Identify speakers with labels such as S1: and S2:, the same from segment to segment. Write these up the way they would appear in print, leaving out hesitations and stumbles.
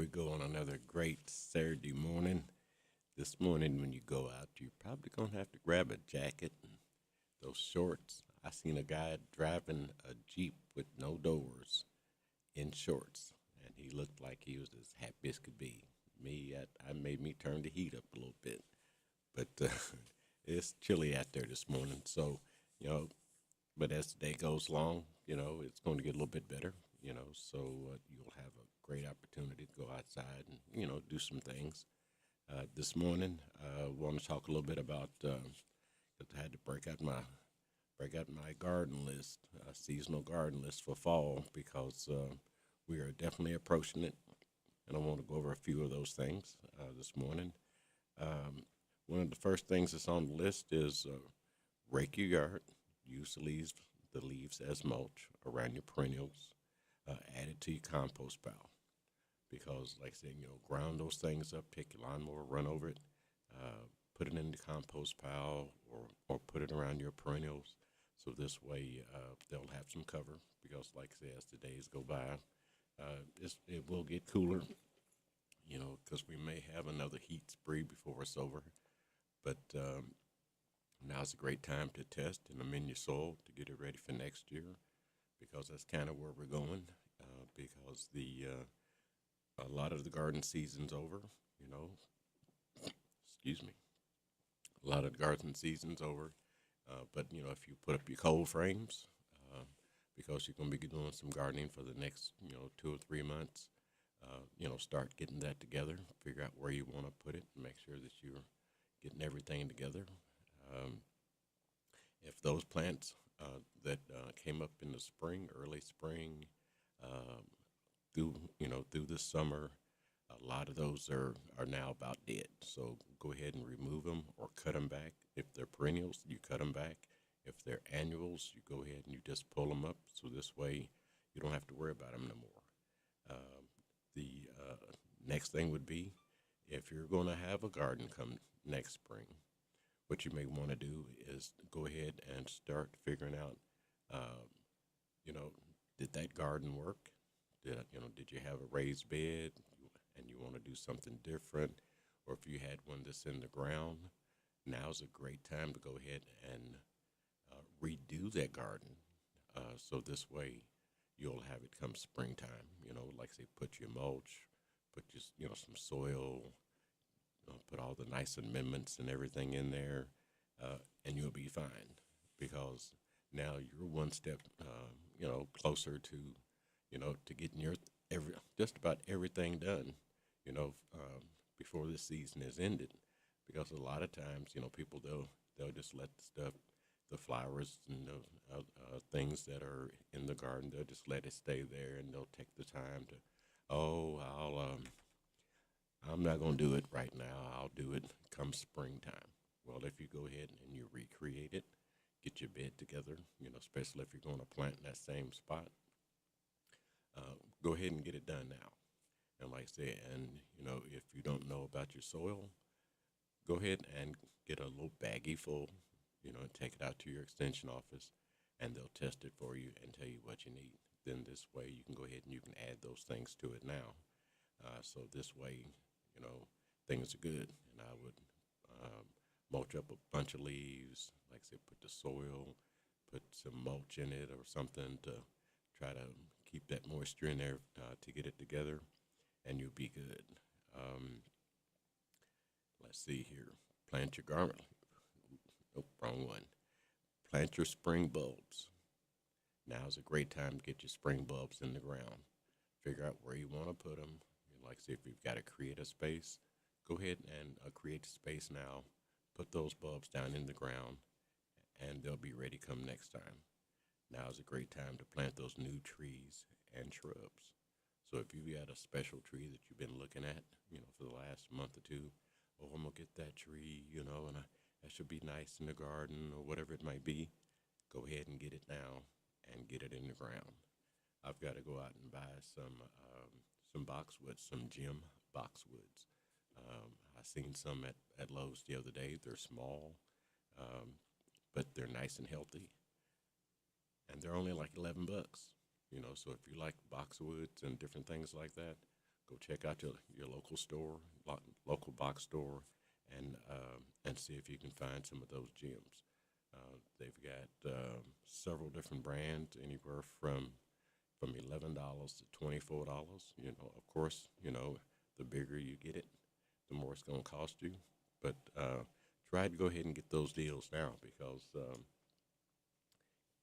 S1: we go on another great Saturday morning. This morning, when you go out, you're probably going to have to grab a jacket and those shorts. I seen a guy driving a Jeep with no doors in shorts, and he looked like he was as happy as could be. I made me turn the heat up a little bit, but it's chilly out there this morning. So, you know, but as the day goes along, it's going to get a little bit better. So you'll have a great opportunity to go outside and do some things. This morning, I want to talk a little bit about. 'Cause I had to break out my garden list, seasonal garden list for fall because we are definitely approaching it, and I want to go over a few of those things this morning. Um, One of the first things that's on the list is rake your yard. Use the leaves as mulch around your perennials. Add it to your compost pile because, like I said, ground those things up. Take your lawnmower, run over it, uh, put it in the compost pile, or put it around your perennials. So this way, they'll have some cover because, like I said, as the days go by, it will get cooler. Because we may have another heat spree before it's over. But now's a great time to test and amend your soil to get it ready for next year because that's kind of where we're going. Because a lot of the garden season's over. You know, excuse me. A lot of the garden season's over. But if you put up your cold frames, uh, because you're going to be doing some gardening for the next 2 or 3 months, start getting that together. Figure out where you want to put it, and make sure that you're getting everything together. Um, if those plants that came up in the spring, early spring, um, through the summer, a lot of those are now about dead. So go ahead and remove them or cut them back. If they're perennials, you cut them back. If they're annuals, you go ahead and you just pull them up. So this way, you don't have to worry about them no more. The next thing would be if you're going to have a garden come next spring, what you may want to do is go ahead and start figuring out, um, you know, did that garden work? Did you have a raised bed and you want to do something different? Or if you had one that's in the ground, now's a great time to go ahead and redo that garden. So this way you'll have it come springtime. Like say, put your mulch, put just some soil, put all the nice amendments and everything in there, and you'll be fine because now you're one step, closer to getting your just about everything done, you know, um, before this season is ended. Because a lot of times, people they'll just let the stuff, the flowers and the things that are in the garden, they'll just let it stay there, and they'll take the time to, oh, I'm not gonna do it right now. I'll do it come springtime. Well, if you go ahead and you recreate it, get your bed together, especially if you're going to plant in that same spot, go ahead and get it done now. And like I said, and if you don't know about your soil, go ahead and get a little baggie full, and take it out to your extension office, and they'll test it for you and tell you what you need. Then this way you can go ahead and you can add those things to it now. So this way, you know, things are good. And I would um, mulch up a bunch of leaves, like I said, put the soil, put some mulch in it or something to try to keep that moisture in there to get it together, and you'll be good. Um, let's see here. Plant your garment. Nope, wrong one. Plant your spring bulbs. Now is a great time to get your spring bulbs in the ground. Figure out where you want to put them. Like I said, if you've got to create a space, go ahead and create the space now. Put those bulbs down in the ground, and they'll be ready come next time. Now is a great time to plant those new trees and shrubs. So if you've got a special tree that you've been looking at, for the last month or two, oh, I'm gonna get that tree, and that should be nice in the garden or whatever it might be. Go ahead and get it now and get it in the ground. I've got to go out and buy some boxwoods, some gem boxwoods. I seen some at Lowe's the other day. They're small, um, but they're nice and healthy, and they're only like $11. So if you like boxwoods and different things like that, go check out your local store, local box store, and see if you can find some of those gems. They've got several different brands, anywhere from $11 to $24. Of course, the bigger you get it, the more it's going to cost you. But try to go ahead and get those deals now, because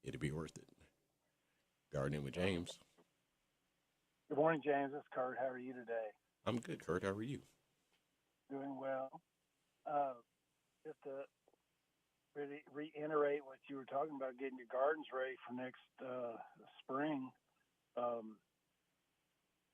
S1: it'll be worth it. Gardening with James.
S2: Good morning, James. It's Kurt. How are you today?
S1: I'm good, Kurt. How are you?
S2: Doing well. Just to really reiterate what you were talking about, getting your gardens ready for next spring.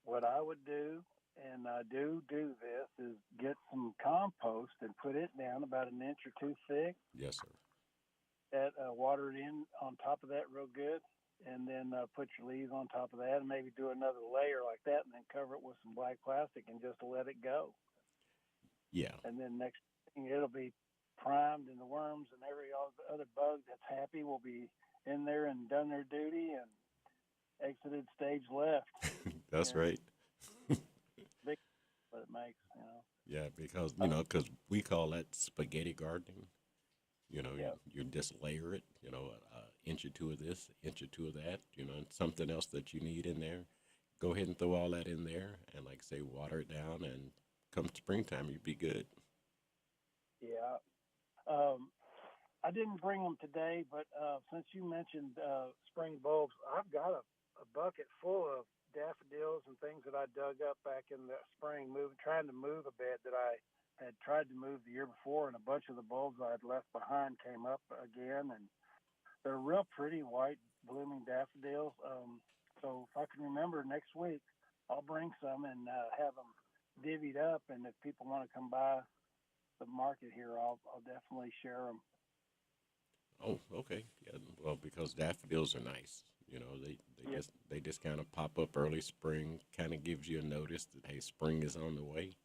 S2: What I would do, and I do this, is get some compost and put it down about an inch or two thick.
S1: Yes, sir.
S2: Water it in on top of that real good, and then put your leaves on top of that, and maybe do another layer like that, and then cover it with some black plastic and just let it go.
S1: Yeah.
S2: And then next thing, it'll be primed, and the worms and all the other bugs that's happy will be in there and done their duty and exited stage left.
S1: That's right.
S2: Big what it makes,
S1: Yeah, because we call that spaghetti gardening. You just layer it, an inch or two of this, inch or two of that, and something else that you need in there. Go ahead and throw all that in there, and like say, water it down, and come springtime, you'd be good.
S2: Yeah. I didn't bring them today, but since you mentioned spring bulbs, I've got a bucket full of daffodils and things that I dug up back in the spring, trying to move a bed that I had tried to move the year before, and a bunch of the bulbs I had left behind came up again, and they're real pretty white blooming daffodils. So if I can remember next week, I'll bring some and have them divvied up, and if people want to come by the market here, I'll definitely share them.
S1: Oh, okay. Yeah. Well, because daffodils are nice. They just kind of pop up early spring. Kind of gives you a notice that, hey, spring is on the way.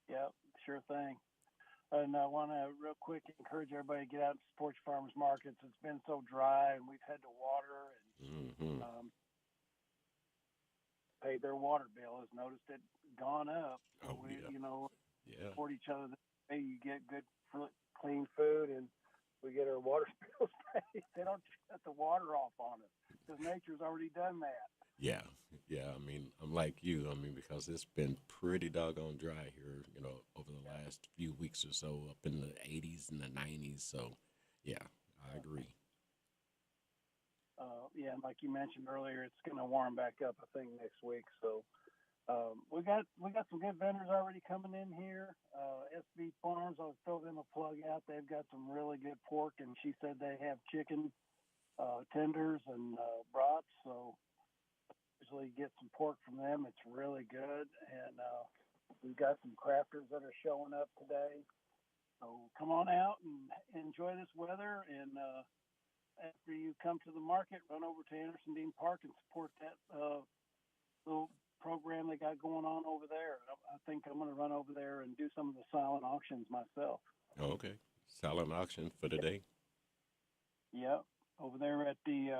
S2: Yeah, sure thing. And I want to real quick encourage everybody to get out and support your farmers markets. It's been so dry, and we've had to water and pay their water bill. Has noticed it gone up. So
S1: Yeah.
S2: support each other. Hey, you get good, clean food, and we get our water bills paid. They don't shut the water off on us, because nature's already done that.
S1: Yeah. I mean, I'm like you. I mean, because it's been pretty doggone dry here, over the last few weeks or so, up in the 80s and the 90s. So, yeah, I agree.
S2: Yeah, and like you mentioned earlier, it's going to warm back up, I think, next week. So we got some good vendors already coming in here. SB Farms, I'll throw them a plug out. They've got some really good pork, and she said they have chicken tenders and brats. So usually get some pork from them. It's really good. And we've got some crafters that are showing up today. So come on out and enjoy this weather. And after you come to the market, run over to Anderson Dean Park and support that little program they got going on over there. I think I'm going to run over there and do some of the silent auctions myself.
S1: Oh, okay. Silent auction for today?
S2: Yeah. Over there at the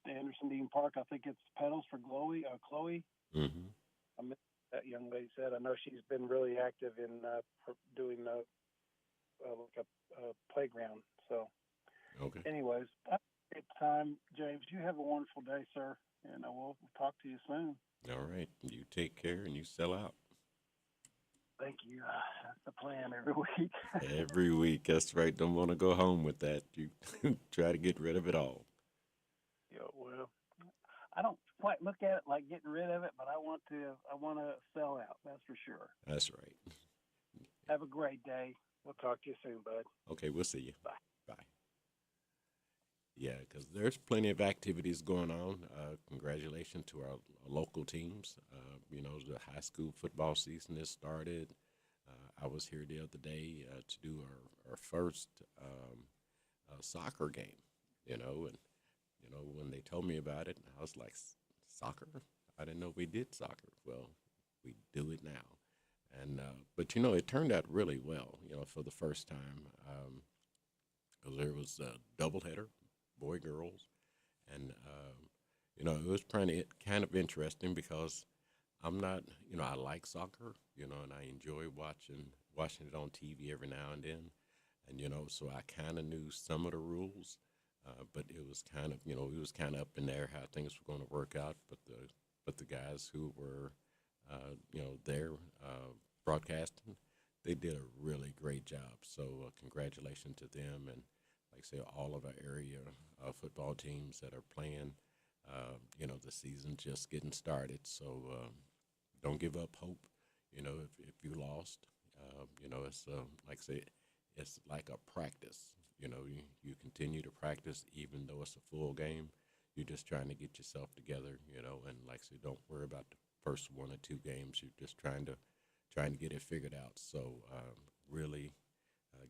S2: Anderson Dean Park. I think it's Petals for Chloe.
S1: Mm-hmm.
S2: I miss that young lady said. I know she's been really active in doing like a playground. So,
S1: okay.
S2: Anyways, it's time, James. You have a wonderful day, sir, and we'll talk to you soon.
S1: All right. You take care and you sell out.
S2: Thank you. That's the plan every week.
S1: Every week. That's right. Don't want to go home with that. You try to get rid of it all.
S2: Yeah, well, I don't quite look at it like getting rid of it, but I want to sell out. That's for sure.
S1: That's right.
S2: Have a great day. We'll talk to you soon, bud.
S1: Okay, we'll see you.
S2: Bye.
S1: Bye. Yeah, because there's plenty of activities going on. Congratulations to our local teams. The high school football season has started. I was here the other day to do our first soccer game, and, when they told me about it, I was like, soccer? I didn't know we did soccer. Well, we do it now. And but, it turned out really well, for the first time. Because there was a doubleheader, boy, girls. And, it was kind of interesting because I'm not, I like soccer, and I enjoy watching it on TV every now and then. And, so I kind of knew some of the rules, but it was kind of, it was kind of up in there how things were going to work out. But the guys who were, there broadcasting, they did a really great job. So congratulations to them. And like I say, all of our area football teams that are playing, the season just getting started. So don't give up hope. If you lost, it's like I say, it's like a practice. You continue to practice even though it's a full game. You're just trying to get yourself together, and like I say, don't worry about the first 1 or 2 games. You're just trying to get it figured out. So really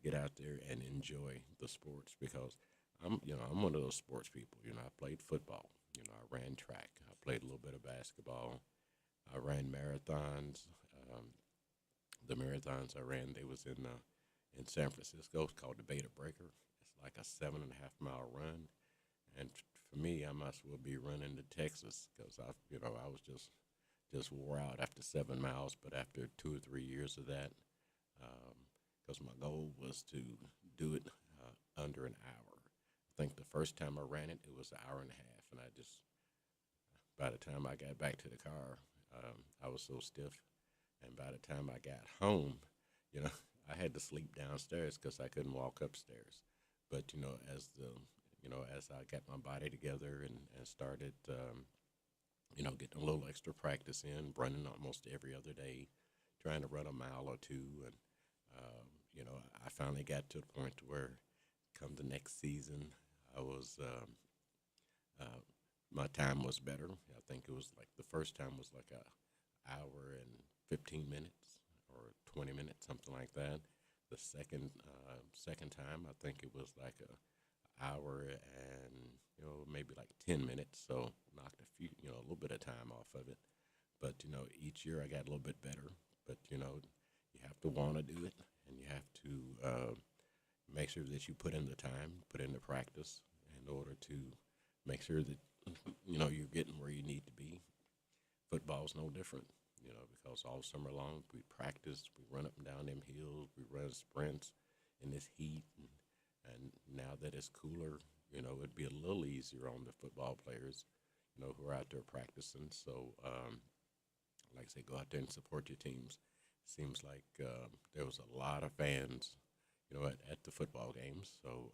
S1: get out there and enjoy the sports, because I'm one of those sports people. I played football. I ran track. I played a little bit of basketball. I ran marathons. The marathons I ran, they was in San Francisco. It's called the Beta Breaker. It's like a 7.5-mile run, and for me, I might as well be running to Texas, because I was just wore out after 7 miles. But after 2 or 3 years of that, because my goal was to do it under an hour. I think the first time I ran it, it was an hour and a half, and by the time I got back to the car, I was so stiff, and by the time I got home, I had to sleep downstairs because I couldn't walk upstairs. But as I got my body together and started, getting a little extra practice in, running almost every other day, trying to run a mile or two, and I finally got to the point where, come the next season, I was my time was better. I think it was like the first time was like a hour and 15 minutes or 20 minutes, something like that. The second time, I think it was like a hour and maybe like 10 minutes. So knocked a little bit of time off of it. But each year I got a little bit better. But you have to want to do it, and you have to make sure that you put in the time, put in the practice, in order to make sure that you're getting where you need to be. Football's no different, because all summer long we practice, we run up and down them hills, we run sprints in this heat, and now that it's cooler, it'd be a little easier on the football players, who are out there practicing. So, like I say, go out there and support your teams. Seems like there was a lot of fans, at the football games. So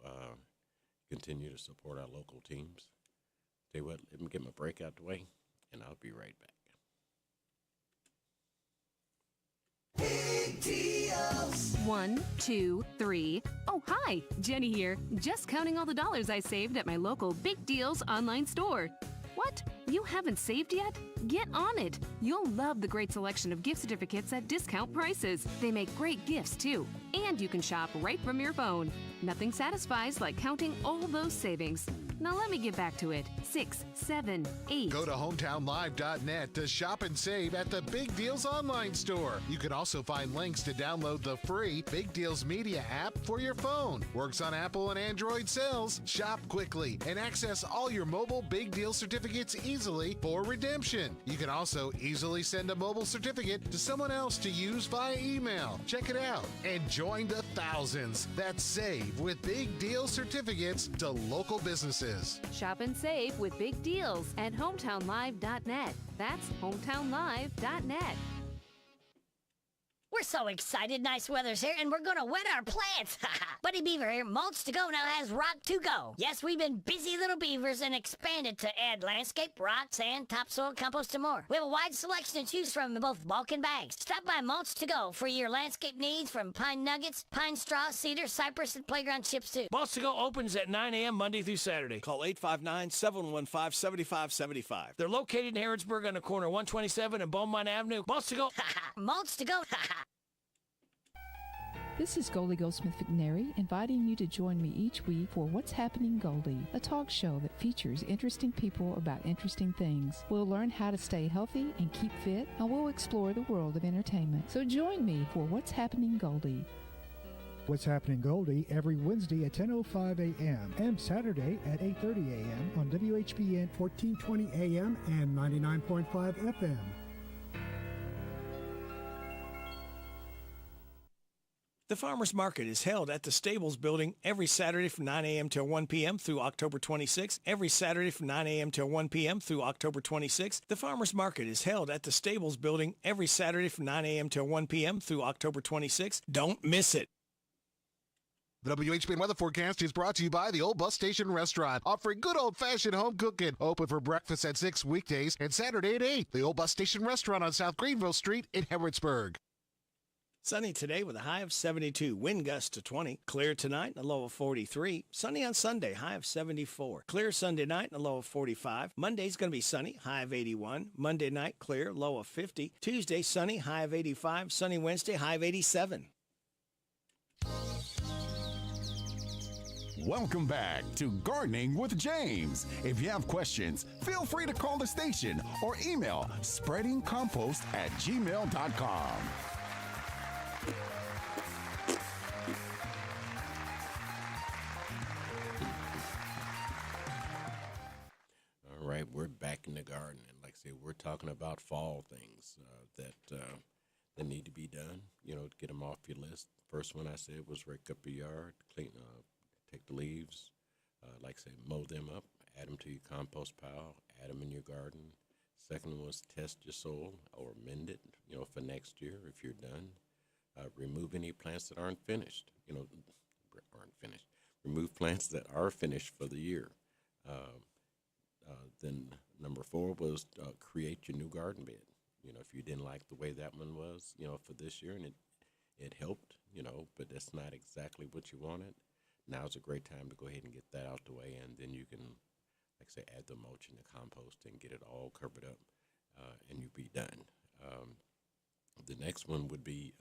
S1: continue to support our local teams. Tell you what, let me get my break out the way, and I'll be right back.
S3: Big deals. 1, 2, 3. Oh, hi, Jenny here. Just counting all the dollars I saved at my local Big Deals online store. What? You haven't saved yet? Get on it. You'll love the great selection of gift certificates at discount prices. They make great gifts, too. And you can shop right from your phone. Nothing satisfies like counting all those savings. Now let me get back to it. 6, 7, 8.
S4: Go to hometownlive.net to shop and save at the Big Deals online store. You can also find links to download the free Big Deals Media app for your phone. Works on Apple and Android cells. Shop quickly and access all your mobile Big Deal certificates easily for redemption. You can also easily send a mobile certificate to someone else to use via email. Check it out and join the thousands that save with Big Deal certificates to local businesses.
S3: Shop and save with Big Deals at hometownlive.net. That's hometownlive.net.
S5: We're so excited. Nice weather's here, and we're going to wet our plants. Buddy Beaver here. Mulch to Go now has Rock to Go. Yes, we've been busy little beavers and expanded to add landscape, rock, sand, topsoil, compost, and more. We have a wide selection to choose from in both bulk and bags. Stop by Mulch to Go for your landscape needs, from pine nuggets, pine straw, cedar, cypress, and playground chips, too.
S6: Mulch to Go opens at 9 a.m. Monday through Saturday. Call 859-715-7575. They're located in Harrodsburg on the corner of 127 and Beaumont Avenue. Mulch to Go.
S5: Mulch to Go.
S7: This is Goldie Goldsmith McNary, inviting you to join me each week for What's Happening Goldie, a talk show that features interesting people about interesting things. We'll learn how to stay healthy and keep fit, and we'll explore the world of entertainment. So join me for What's Happening Goldie.
S8: What's Happening Goldie every Wednesday at 10:05 a.m. and Saturday at 8:30 a.m. on WHBN 1420 a.m. and 99.5 FM.
S6: The Farmers Market is held at the Stables Building every Saturday from 9 a.m. till 1 p.m. through October 26th. Every Saturday from 9 a.m. till 1 p.m. through October 26th. The Farmers Market is held at the Stables Building every Saturday from 9 a.m. till 1 p.m. through October 26th. Don't miss it.
S4: The WHBN weather forecast is brought to you by the Old Bus Station Restaurant, offering good old-fashioned home cooking. Open for breakfast at 6 weekdays and Saturday at 8. The Old Bus Station Restaurant on South Greenville Street in Harrodsburg.
S6: Sunny today with a high of 72. Wind gust to 20. Clear tonight and a low of 43. Sunny on Sunday, high of 74. Clear Sunday night and a low of 45. Monday's going to be sunny, high of 81. Monday night, clear, low of 50. Tuesday, sunny, high of 85. Sunny Wednesday, high of 87.
S9: Welcome back to Gardening with James. If you have questions, feel free to call the station or email spreadingcompost@gmail.com.
S1: All right, we're back in the garden, and like I say, we're talking about fall things that need to be done. You know, to get them off your list. First one I said was rake up your yard, clean, take the leaves, like I say, mow them up, add them to your compost pile, add them in your garden. Second one was test your soil or mend it. You know, for next year if you're done. Remove any plants that aren't finished. You know, aren't finished. Remove plants that are finished for the year. Then number 4 was create your new garden bed. You know, if you didn't like the way that one was, you know, for this year, and it helped, you know, but that's not exactly what you wanted. Now's a great time to go ahead and get that out the way, and then you can, like I say, add the mulch and the compost and get it all covered up, and you'll be done. The next one would be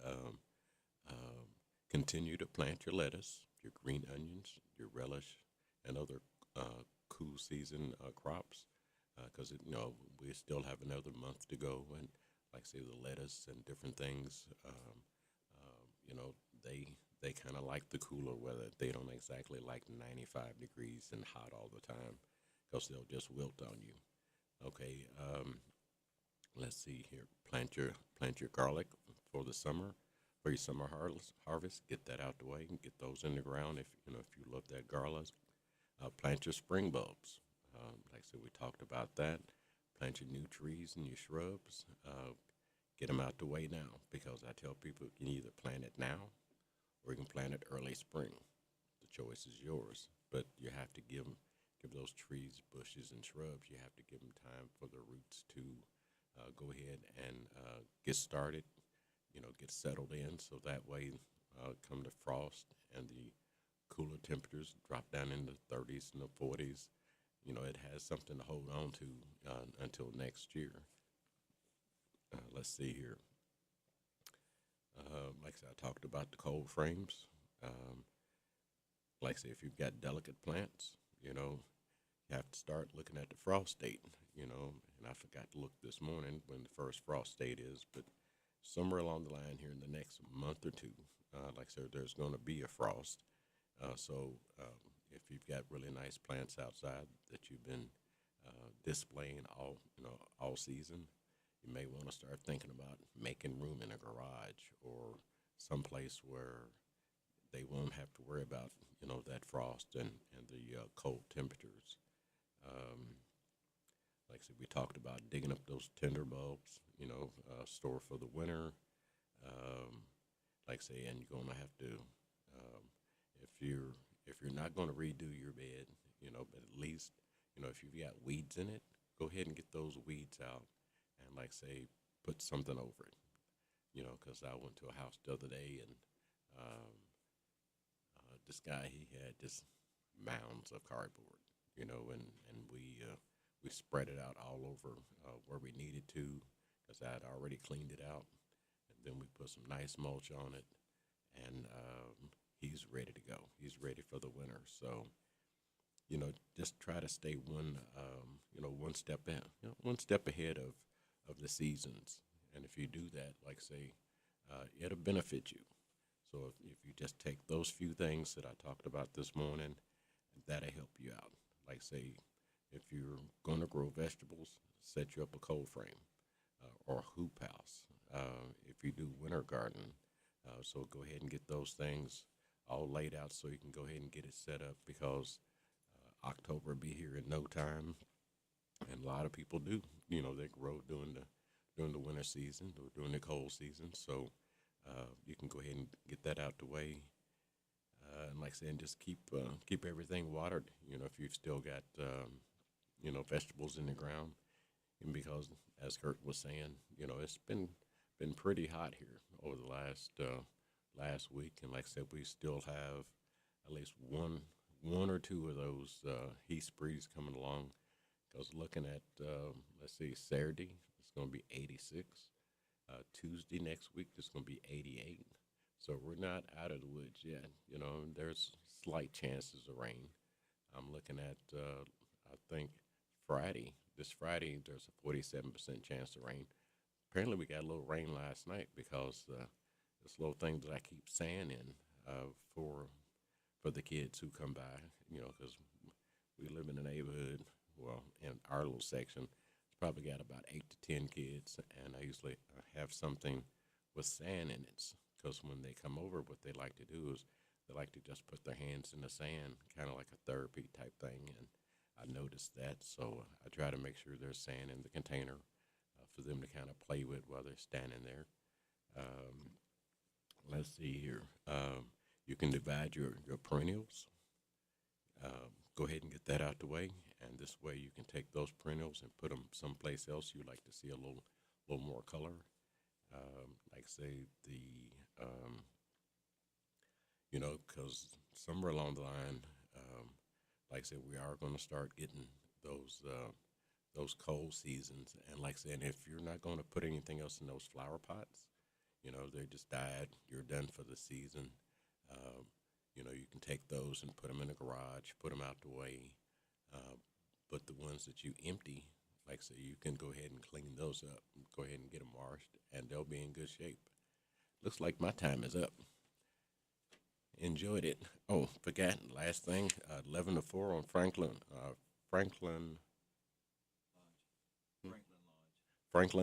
S1: continue to plant your lettuce, your green onions, your relish, and other cool season crops, because you know we still have another month to go, and like I say, the lettuce and different things, you know, they kind of like the cooler weather. They don't exactly like 95 degrees and hot all the time, because they'll just wilt on you. Okay, let's see here. Plant your garlic for the summer, for your summer harvest. Get that out the way and get those in the ground. If you love that garlic. Plant your spring bulbs. Like I said, we talked about that. Plant your new trees and your shrubs. Get them out the way now, because I tell people you can either plant it now or you can plant it early spring. The choice is yours, but you have to give those trees, bushes, and shrubs, you have to give them time for the roots to go ahead and get started, you know, get settled in, so that way come the frost and the cooler temperatures drop down in the 30s and the 40s. You know, it has something to hold on to until next year. Let's see here. Like I said, I talked about the cold frames. Like I say, if you've got delicate plants, you know, you have to start looking at the frost date, you know, and I forgot to look this morning when the first frost date is, but somewhere along the line here in the next month or two, like I said, there's going to be a frost. So if you've got really nice plants outside that you've been displaying all season, you may want to start thinking about making room in a garage or someplace where they won't have to worry about, you know, that frost and the cold temperatures. Like I said, we talked about digging up those tinder bulbs, you know, store for the winter. Like I say, and you're going to have to, if you're not going to redo your bed, you know, but at least, you know, if you've got weeds in it, go ahead and get those weeds out and, like say, put something over it, you know, because I went to a house the other day and this guy, he had just mounds of cardboard, you know, and we spread it out all over where we needed to, because I had already cleaned it out, and then we put some nice mulch on it, and he's ready to go. He's ready for the winter. So, you know, just try to stay one step one step ahead of the seasons. And if you do that, like say, it'll benefit you. So if you just take those few things that I talked about this morning, that'll help you out. Like say, if you're going to grow vegetables, set you up a cold frame or a hoop house. If you do winter garden, So go ahead and get those things all laid out so you can go ahead and get it set up, because October will be here in no time, and a lot of people do. You know, they grow during the winter season or during the cold season. So you can go ahead and get that out the way. And like I said, just keep everything watered. You know, if you've still got vegetables in the ground, and because as Kurt was saying, you know, it's been pretty hot here over the last week, and like I said, we still have at least one or two of those heat sprees coming along. Because looking at let's see, Saturday it's going to be 86. Tuesday next week it's going to be 88. So we're not out of the woods yet. You know, there's slight chances of rain. I'm looking at I think this Friday there's a 47% chance of rain. Apparently we got a little rain last night, because this little thing that I keep sand in for the kids who come by, you know, because we live in a neighborhood, well, in our little section, it's probably got about 8 to 10 kids, and I usually have something with sand in it, because when they come over, what they like to do is they like to just put their hands in the sand, kind of like a therapy type thing, and I noticed that, so I try to make sure there's sand in the container for them to kind of play with while they're standing there. Let's see here. You can divide your perennials. Go ahead and get that out the way, and this way you can take those perennials and put them someplace else you'd like to see a little more color. Like say because somewhere along the line, like I said, we are going to start getting those cold seasons, and like I said, if you're not going to put anything else in those flower pots, you know, they just died, you're done for the season. You know, you can take those and put them in the garage, put them out the way. But the ones that you empty, like I say, you can go ahead and clean those up, go ahead and get them washed, and they'll be in good shape. Looks like my time is up. Enjoyed it. Oh, forgot, last thing, 11 to 4 on Franklin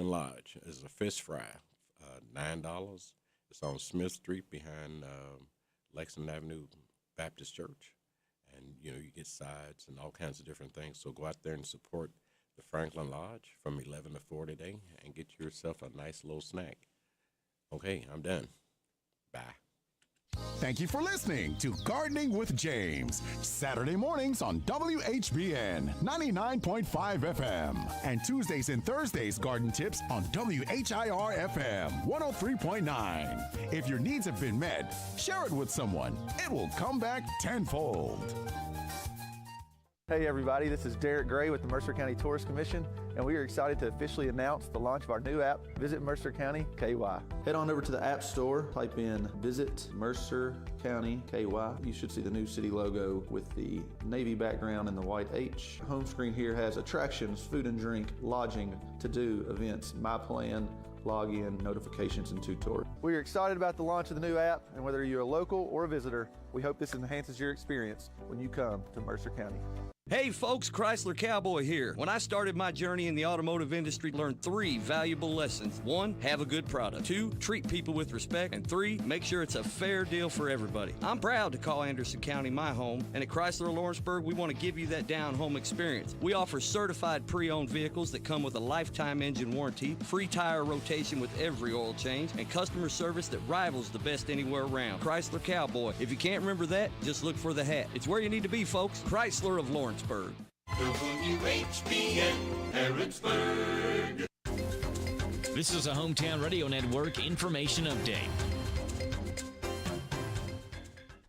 S1: Lodge is a fish fry, $9. It's on Smith Street behind Lexington Avenue Baptist Church, and you know, you get sides and all kinds of different things. So go out there and support the Franklin Lodge from 11 to 4 today, and get yourself a nice little snack. Okay, I'm done. Bye.
S9: Thank you for listening to Gardening with James, Saturday mornings on WHBN 99.5 FM, and Tuesdays and Thursdays garden tips on WHIR FM 103.9. If your needs have been met, share it with someone. It will come back tenfold.
S10: Hey everybody, this is Derek Gray with the Mercer County Tourist Commission, and we are excited to officially announce the launch of our new app, Visit Mercer County KY. Head on over to the App Store, type in Visit Mercer County KY. You should see the new city logo with the navy background and the white H. Home screen here has attractions, food and drink, lodging, to-do, events, my plan, login, notifications, and tutorials. We are excited about the launch of the new app, and whether you're a local or a visitor, we hope this enhances your experience when you come to Mercer County.
S11: Hey folks, Chrysler Cowboy here. When I started my journey in the automotive industry, I learned 3 valuable lessons. 1, have a good product. 2, treat people with respect. And 3, make sure it's a fair deal for everybody. I'm proud to call Anderson County my home, and at Chrysler Lawrenceburg, we want to give you that down-home experience. We offer certified pre-owned vehicles that come with a lifetime engine warranty, free tire rotation with every oil change, and customer service that rivals the best anywhere around. Chrysler Cowboy. If you can't remember that, just look for the hat. It's where you need to be, folks. Chrysler of Lawrenceburg.
S12: WHBN Harrodsburg. This is a Hometown Radio Network information update.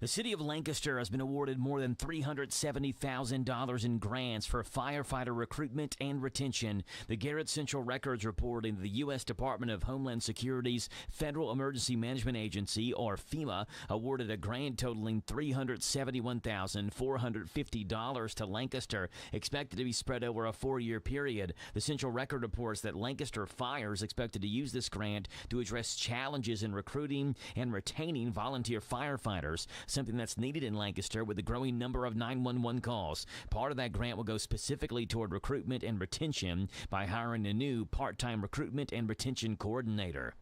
S12: The city of Lancaster has been awarded more than $370,000 in grants for firefighter recruitment and retention. The Garrett Central Records reporting the U.S. Department of Homeland Security's Federal Emergency Management Agency, or FEMA, awarded a grant totaling $371,450 to Lancaster, expected to be spread over a 4-year period. The Central Record reports that Lancaster Fire is expected to use this grant to address challenges in recruiting and retaining volunteer firefighters, something that's needed in Lancaster with the growing number of 911 calls. Part of that grant will go specifically toward recruitment and retention by hiring a new part-time recruitment and retention coordinator.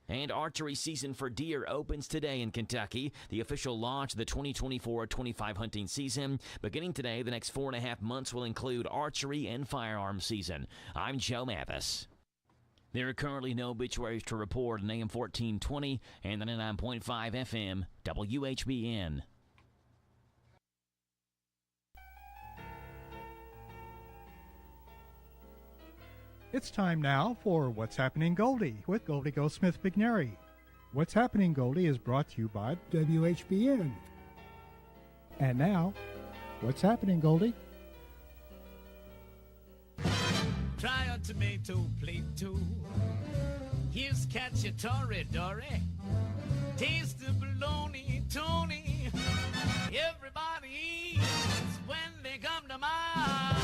S12: And archery season for deer opens today in Kentucky. The official launch of the 2024-25 hunting season. Beginning today, the next 4.5 months will include archery and firearms season. I'm Joe Mathis. There are currently no obituaries to report on AM 1420 and 99.5 FM WHBN.
S8: It's time now for What's Happening Goldie with Goldie Goldsmith McNary. What's Happening Goldie is brought to you by WHBN. And now, What's Happening Goldie?
S13: Try a tomato plate too. Here's cacciatore Dory. Taste the bologna, Tony. Everybody eats when they come to mind.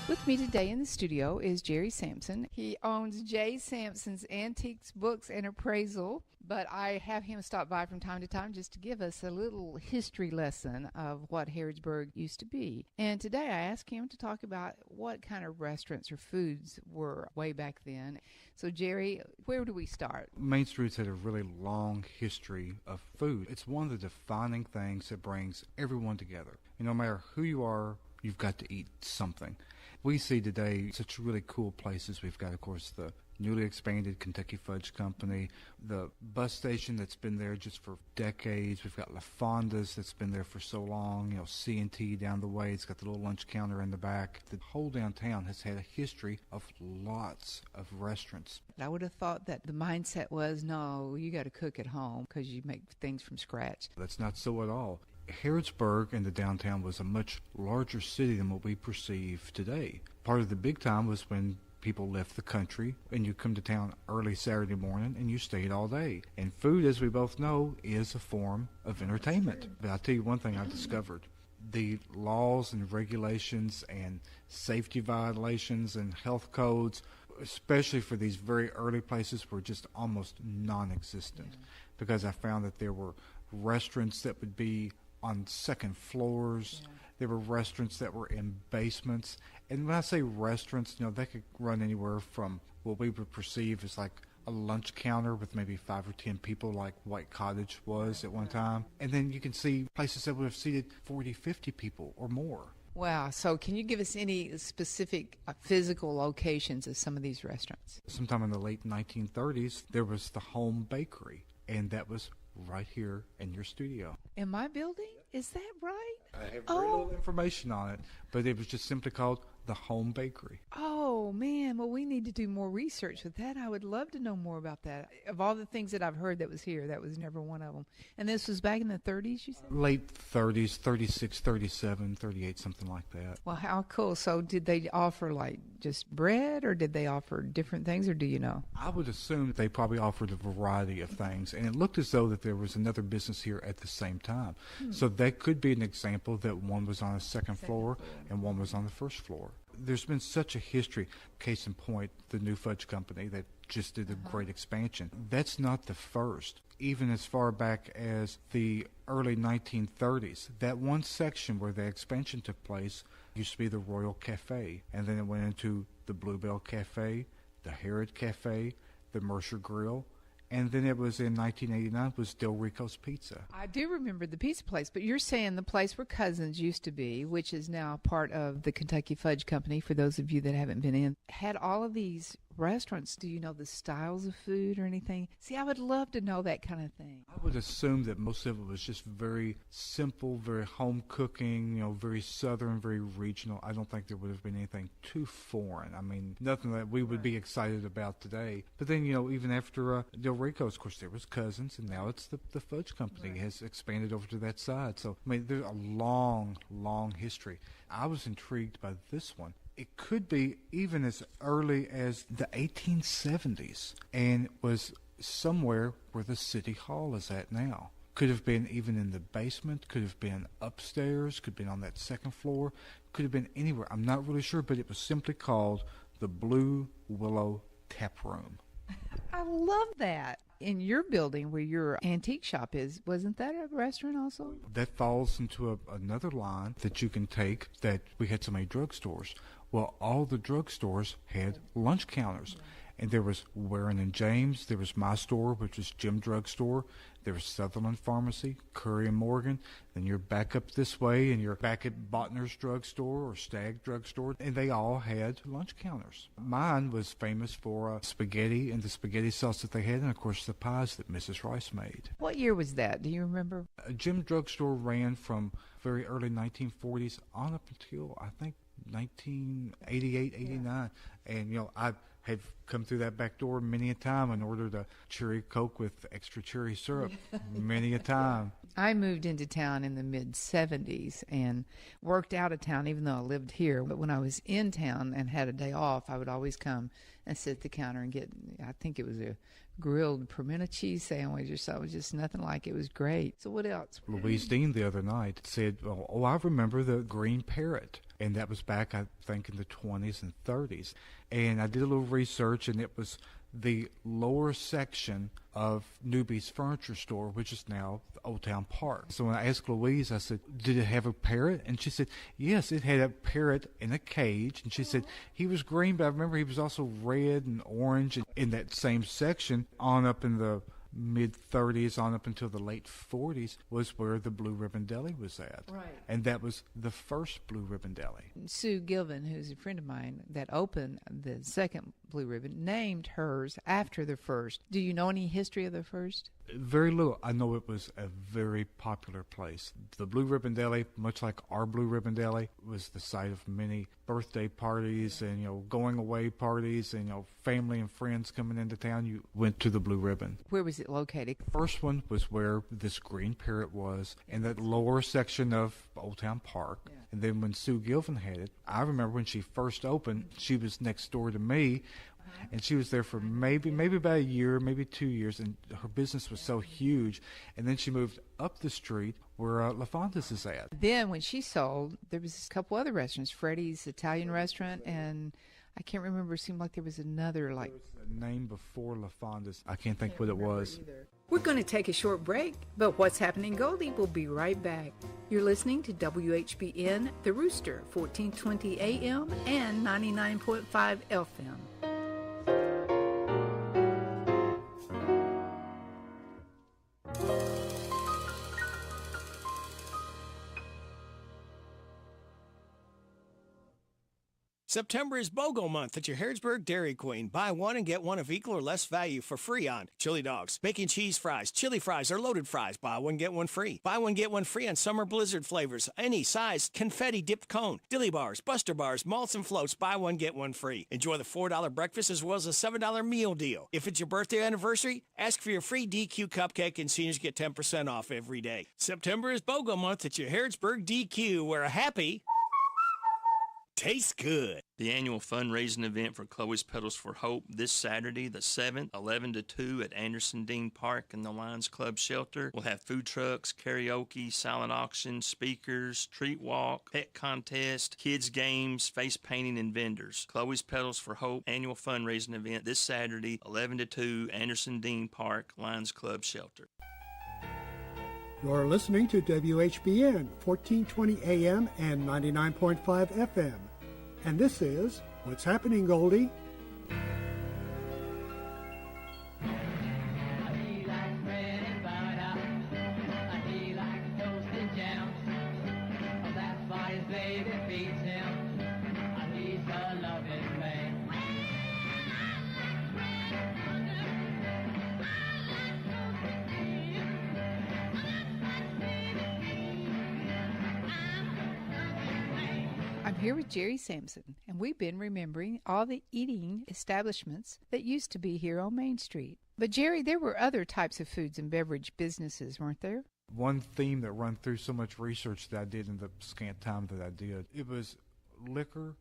S7: With me today in the studio is Jerry Sampson. He owns J. Sampson's Antiques, Books, and Appraisal, but I have him stop by from time to time just to give us a little history lesson of what Harrodsburg used to be. And today I asked him to talk about what kind of restaurants or foods were way back then. So, Jerry, where do we start?
S14: Main Street's had a really long history of food. It's one of the defining things that brings everyone together. And no matter who you are, you've got to eat something. We see today such really cool places. We've got, of course, the newly expanded Kentucky Fudge Company, the bus station that's been there just for decades. We've got La Fonda's that's been there for so long. C&T down the way. It's got the little lunch counter in the back. The whole downtown has had a history of lots of restaurants.
S7: I would have thought that the mindset was, no, you got to cook at home because you make things from scratch.
S14: That's not so at all. Harrodsburg and the downtown was a much larger city than what we perceive today. Part of the big time was when people left the country and you come to town early Saturday morning and you stayed all day. And food, as we both know, is a form of entertainment. But I'll tell you one thing I discovered. The laws and regulations and safety violations and health codes, especially for these very early places, were just almost non-existent. Because I found that there were restaurants that would be on second floors. There were restaurants that were in basements. And when I say restaurants, they could run anywhere from what we would perceive as like a lunch counter with maybe 5 or 10 people, like White Cottage was at one time. And then you can see places that would have seated 40, 50 people or more.
S7: Wow. So can you give us any specific physical locations of some of these restaurants?
S14: Sometime in the late 1930s, there was the Home Bakery, and that was right here in your studio.
S7: In my building? Is that right?
S14: I have very little information on it, but it was just simply called the Home Bakery.
S7: Oh, man. Well, we need to do more research with that. I would love to know more about that. Of all the things that I've heard that was here, that was never one of them. And this was back in the 30s, you said?
S14: Late 30s, 36, 37, 38, something like that.
S7: Well, how cool. So did they offer, like, just bread, or did they offer different things, or do you know?
S14: I would assume that they probably offered a variety of things, and it looked as though that there was another business here at the same time. So that could be an example that one was on the second floor and one was on the first floor. There's been such a history. Case in point, the New Fudge Company that just did a great expansion. That's not the first. Even as far back as the early 1930s, that one section where the expansion took place used to be the Royal Cafe, and then it went into the Bluebell Cafe, the Herod Cafe, the Mercer Grill, and then it was in 1989 was Del Rico's Pizza.
S7: I do remember the pizza place, but you're saying the place where Cousins used to be, which is now part of the Kentucky Fudge Company, for those of you that haven't been in, had all of these restaurants. Do you know the styles of food or anything? See, I would love to know that kind of thing.
S14: I would assume that most of it was just very simple, very home cooking, very southern, very regional. I don't think there would have been anything too foreign. I mean, nothing that we would be excited about today. But then, even after Del Rico's, of course, there was Cousins, and now it's the Fudge Company has expanded over to that side. So, I mean, there's a long, long history. I was intrigued by this one. It could be even as early as the 1870s, and it was somewhere where the city hall is at now. Could have been even in the basement, could have been upstairs, could have been on that second floor, could have been anywhere. I'm not really sure, but it was simply called the Blue Willow Tap Room.
S7: I love that. In your building where your antique shop is, wasn't that a restaurant also?
S14: That falls into another line that you can take, that we had so many drugstores. Well, all the drugstores had lunch counters. And there was Warren and James. There was my store, which was Jim Drug Store. There was Sutherland Pharmacy, Curry and Morgan. Then you're back up this way, and you're back at Botner's Drug Store or Stagg Drug Store. And they all had lunch counters. Mine was famous for spaghetti and the spaghetti sauce that they had, and, of course, the pies that Mrs. Rice made.
S7: What year was that? Do you remember?
S14: Jim Drug Store ran from very early 1940s on up until, I think, 1988, 89. And, I had come through that back door many a time and ordered a cherry Coke with extra cherry syrup many a time.
S7: I moved into town in the mid-'70s and worked out of town even though I lived here. But when I was in town and had a day off, I would always come and sit at the counter and get, I think it was a grilled pimento cheese sandwich or something. It was just nothing like it. It was great. So what else?
S14: Louise Dean the other night said, oh, I remember the Green Parrot. And that was back, I think, in the 20s and 30s. And I did a little research, and it was the lower section of Newby's Furniture Store, which is now Old Town Park. So when I asked Louise, I said, did it have a parrot? And she said, yes, it had a parrot in a cage. And she said, he was green, but I remember he was also red and orange. And in that same section, on up in the mid-30s on up until the late 40s was where the Blue Ribbon Deli was at.
S7: Right.
S14: And that was the first Blue Ribbon Deli.
S7: Sue Gilvin, who's a friend of mine that opened the second Blue Ribbon, named hers after the first. Do you know any history of the first?
S14: Very little. I know it was a very popular place. The Blue Ribbon Deli, much like our Blue Ribbon Deli, was the site of many birthday parties and, going away parties and, family and friends coming into town. You went to the Blue Ribbon.
S7: Where was it located?
S14: First one was where this Green Parrot was in that lower section of Old Town Park. Yeah. And then when Sue Gilvin had it, I remember when she first opened, she was next door to me. And she was there for maybe about a year, maybe 2 years, and her business was so huge. And then she moved up the street where LaFonta's is at.
S7: Then when she sold, there was a couple other restaurants, Freddy's Italian restaurant, and I can't remember. It seemed like there was another, like...
S14: There was a name before LaFonta's. I can't think what it was.
S7: Either.
S15: We're going to take a short break, but What's Happening Goldie will be right back. You're listening to WHBN, The Rooster, 1420 AM and 99.5 FM.
S6: September is BOGO month at your Harrodsburg Dairy Queen. Buy one and get one of equal or less value for free on chili dogs, bacon cheese fries, chili fries, or loaded fries. Buy one, get one free. Buy one, get one free on summer blizzard flavors. Any size confetti dipped cone, dilly bars, buster bars, malts and floats. Buy one, get one free. Enjoy the $4 breakfast as well as a $7 meal deal. If it's your birthday anniversary, ask for your free DQ cupcake and seniors get 10% off every day. September is BOGO month at your Harrodsburg DQ, where a happy... tastes good.
S16: The annual fundraising event for Chloe's Petals for Hope this Saturday, the 7th, 11 to 2 at Anderson Dean Park in the Lions Club Shelter. We'll have food trucks, karaoke, silent auction, speakers, treat walk, pet contest, kids games, face painting, and vendors. Chloe's Petals for Hope annual fundraising event this Saturday, 11 to 2, Anderson Dean Park, Lions Club Shelter.
S8: You're listening to WHBN 1420 AM and 99.5 FM. And this is What's Happening, Goldie?
S7: Here with Jerry Sampson, and we've been remembering all the eating establishments that used to be here on Main Street. But Jerry, there were other types of foods and beverage businesses, weren't there?
S14: One theme that run through so much research that I did in the scant time that I did, it was liquor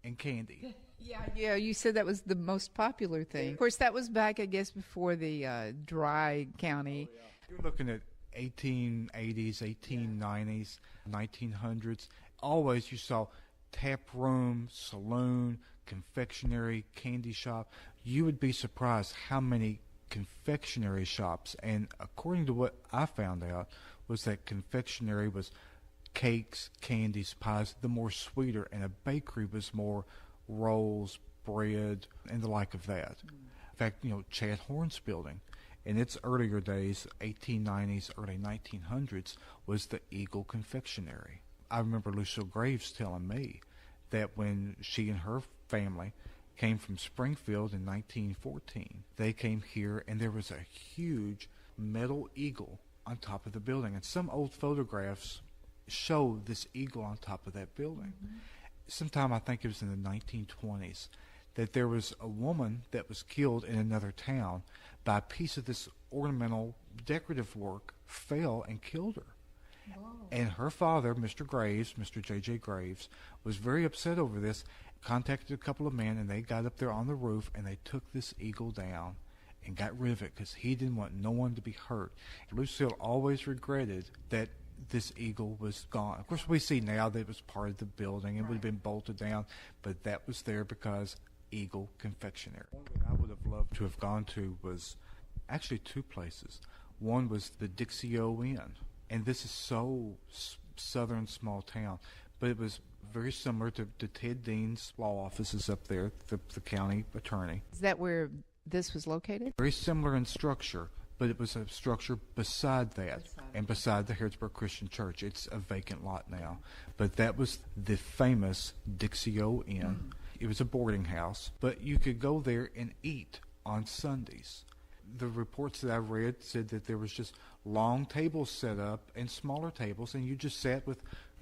S14: and candy.
S7: Yeah, you said that was the most popular thing. Of course, that was back, I guess, before the dry county.
S14: You're looking at 1880s, 1890s, 1900s. Always you saw tap room, saloon, confectionery, candy shop. You would be surprised how many confectionery shops, and according to what I found out, was that confectionery was cakes, candies, pies, the more sweeter, and a bakery was more rolls, bread and the like of that. In fact, Chad Horn's building, in its earlier days, 1890s, early 1900s, was the Eagle Confectionery. I remember Lucille Graves telling me that when she and her family came from Springfield in 1914, they came here and there was a huge metal eagle on top of the building. And some old photographs show this eagle on top of that building. Sometime, I think it was in the 1920s, that there was a woman that was killed in another town by a piece of this ornamental decorative work fell and killed her. Whoa. And her father, Mr. Graves, Mr. J.J. Graves, was very upset over this, contacted a couple of men, and they got up there on the roof, and they took this eagle down and got rid of it because he didn't want no one to be hurt. Lucille always regretted that this eagle was gone. Of course, we see now that it was part of the building. It would have been bolted down, but that was there because Eagle Confectionery. One that I would have loved to have gone to was actually two places. One was the Dixie-O Inn, and this is so southern small town, but it was very similar to Ted Dean's law offices up there, the county attorney.
S7: Is that where this was located?
S14: Very similar in structure, but it was a structure beside that, and beside the Harrodsburg Christian Church. It's a vacant lot now, but that was the famous Dixie-O Inn. It was a boarding house, but you could go there and eat on Sundays. The reports that I read said that there was just long tables set up and smaller tables, and you just sat with,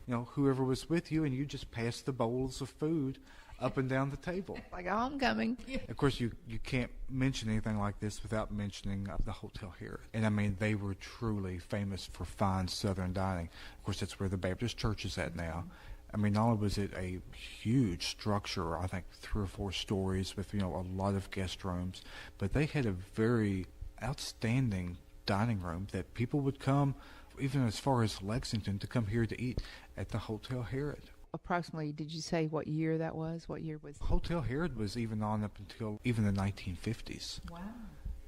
S14: whoever was with you, and you just passed the bowls of food up and down the table.
S7: Like a homecoming.
S14: Of course, you can't mention anything like this without mentioning the Hotel Harrod. And I mean, they were truly famous for fine Southern dining. Of course, that's where the Baptist Church is at now. I mean, not only was it a huge structure, I think 3 or 4 stories with, a lot of guest rooms, but they had a very outstanding dining room that people would come, even as far as Lexington, to come here to eat at the Hotel Harrod.
S7: Approximately, did you say what year that was? What year was
S14: Hotel Harrod was even on up until even the 1950s.
S7: Wow.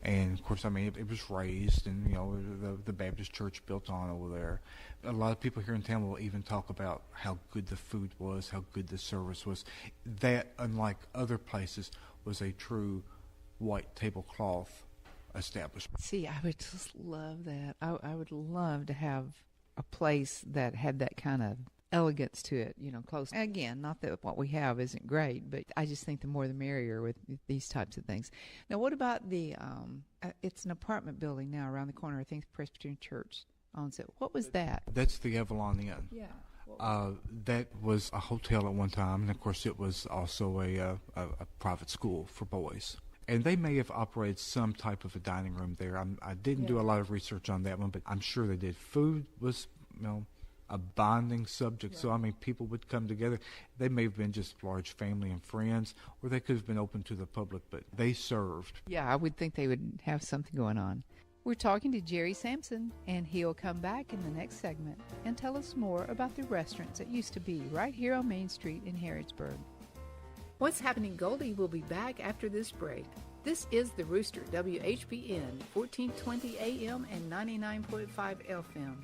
S14: And, of course, I mean, it was raised, and, the Baptist Church built on over there. A lot of people here in town will even talk about how good the food was, how good the service was. That, unlike other places, was a true white tablecloth establishment.
S7: See, I would just love that. I would love to have a place that had that kind of elegance to it, close. Again, not that what we have isn't great, but I just think the more the merrier with these types of things. Now, what about the, it's an apartment building now around the corner, I think Presbyterian Church owns it. What was that?
S14: That's the Avalon Inn.
S7: Yeah.
S14: That was a hotel at one time, and of course it was also a private school for boys. And they may have operated some type of a dining room there. I didn't do a lot of research on that one, but I'm sure they did. Food was, a bonding subject. Right. So, I mean, people would come together. They may have been just large family and friends, or they could have been open to the public, but they served.
S7: Yeah, I would think they would have something going on. We're talking to Jerry Sampson, and he'll come back in the next segment and tell us more about the restaurants that used to be right here on Main Street in Harrodsburg. What's Happening Goldie will be back after this break. This is The Rooster, WHBN, 1420 AM and 99.5 FM.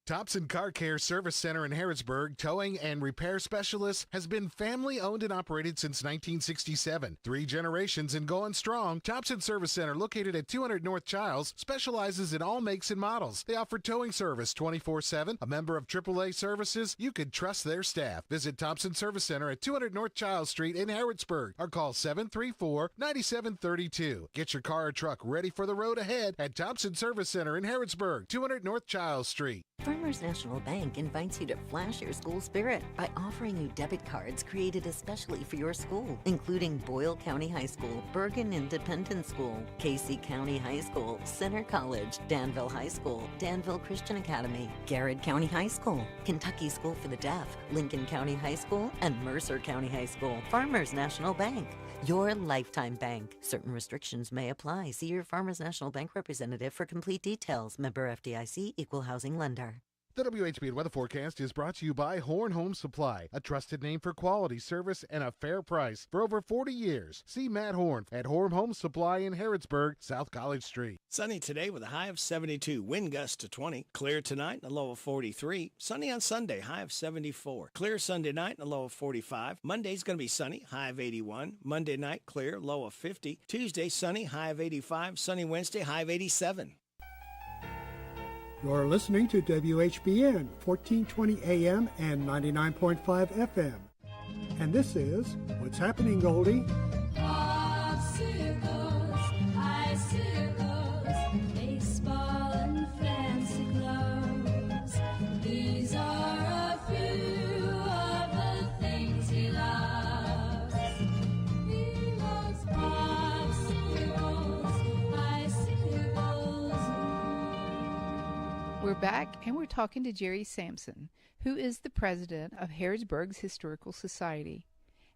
S4: Thompson Car Care Service Center in Harrodsburg, towing and repair specialist, has been family owned and operated since 1967. 3 generations and going strong. Thompson Service Center, located at 200 North Childs, specializes in all makes and models. They offer towing service 24/7. A member of AAA Services, you can trust their staff. Visit Thompson Service Center at 200 North Childs Street in Harrodsburg or call 734-9732. Get your car or truck ready for the road ahead at Thompson Service Center in Harrodsburg, 200 North Childs Street.
S17: Farmers National Bank invites you to flash your school spirit by offering you debit cards created especially for your school, including Boyle County High School, Bergen Independent School, Casey County High School, Center College, Danville High School, Danville Christian Academy, Garrett County High School, Kentucky School for the Deaf, Lincoln County High School, and Mercer County High School. Farmers National Bank, your lifetime bank. Certain restrictions may apply. See your Farmers National Bank representative for complete details. Member FDIC, Equal Housing Lender.
S4: The WHBN weather forecast is brought to you by Horn Home Supply, a trusted name for quality service and a fair price for over 40 years. See Matt Horn at Horn Home Supply in Harrodsburg, South College Street.
S6: Sunny today with a high of 72. Wind gust to 20. Clear tonight and a low of 43. Sunny on Sunday, high of 74. Clear Sunday night and a low of 45. Monday's going to be sunny, high of 81. Monday night, clear, low of 50. Tuesday, sunny, high of 85. Sunny Wednesday, high of 87.
S8: You're listening to WHBN 1420 AM and 99.5 FM. And this is What's Happening, Goldie?
S18: Popsicles, icicles, baseball and fancy clothes. These are a few of the things he loves. He loves popsicles, icicles.
S15: We're back, and we're talking to Jerry Sampson, who is the president of Harrodsburg's Historical Society.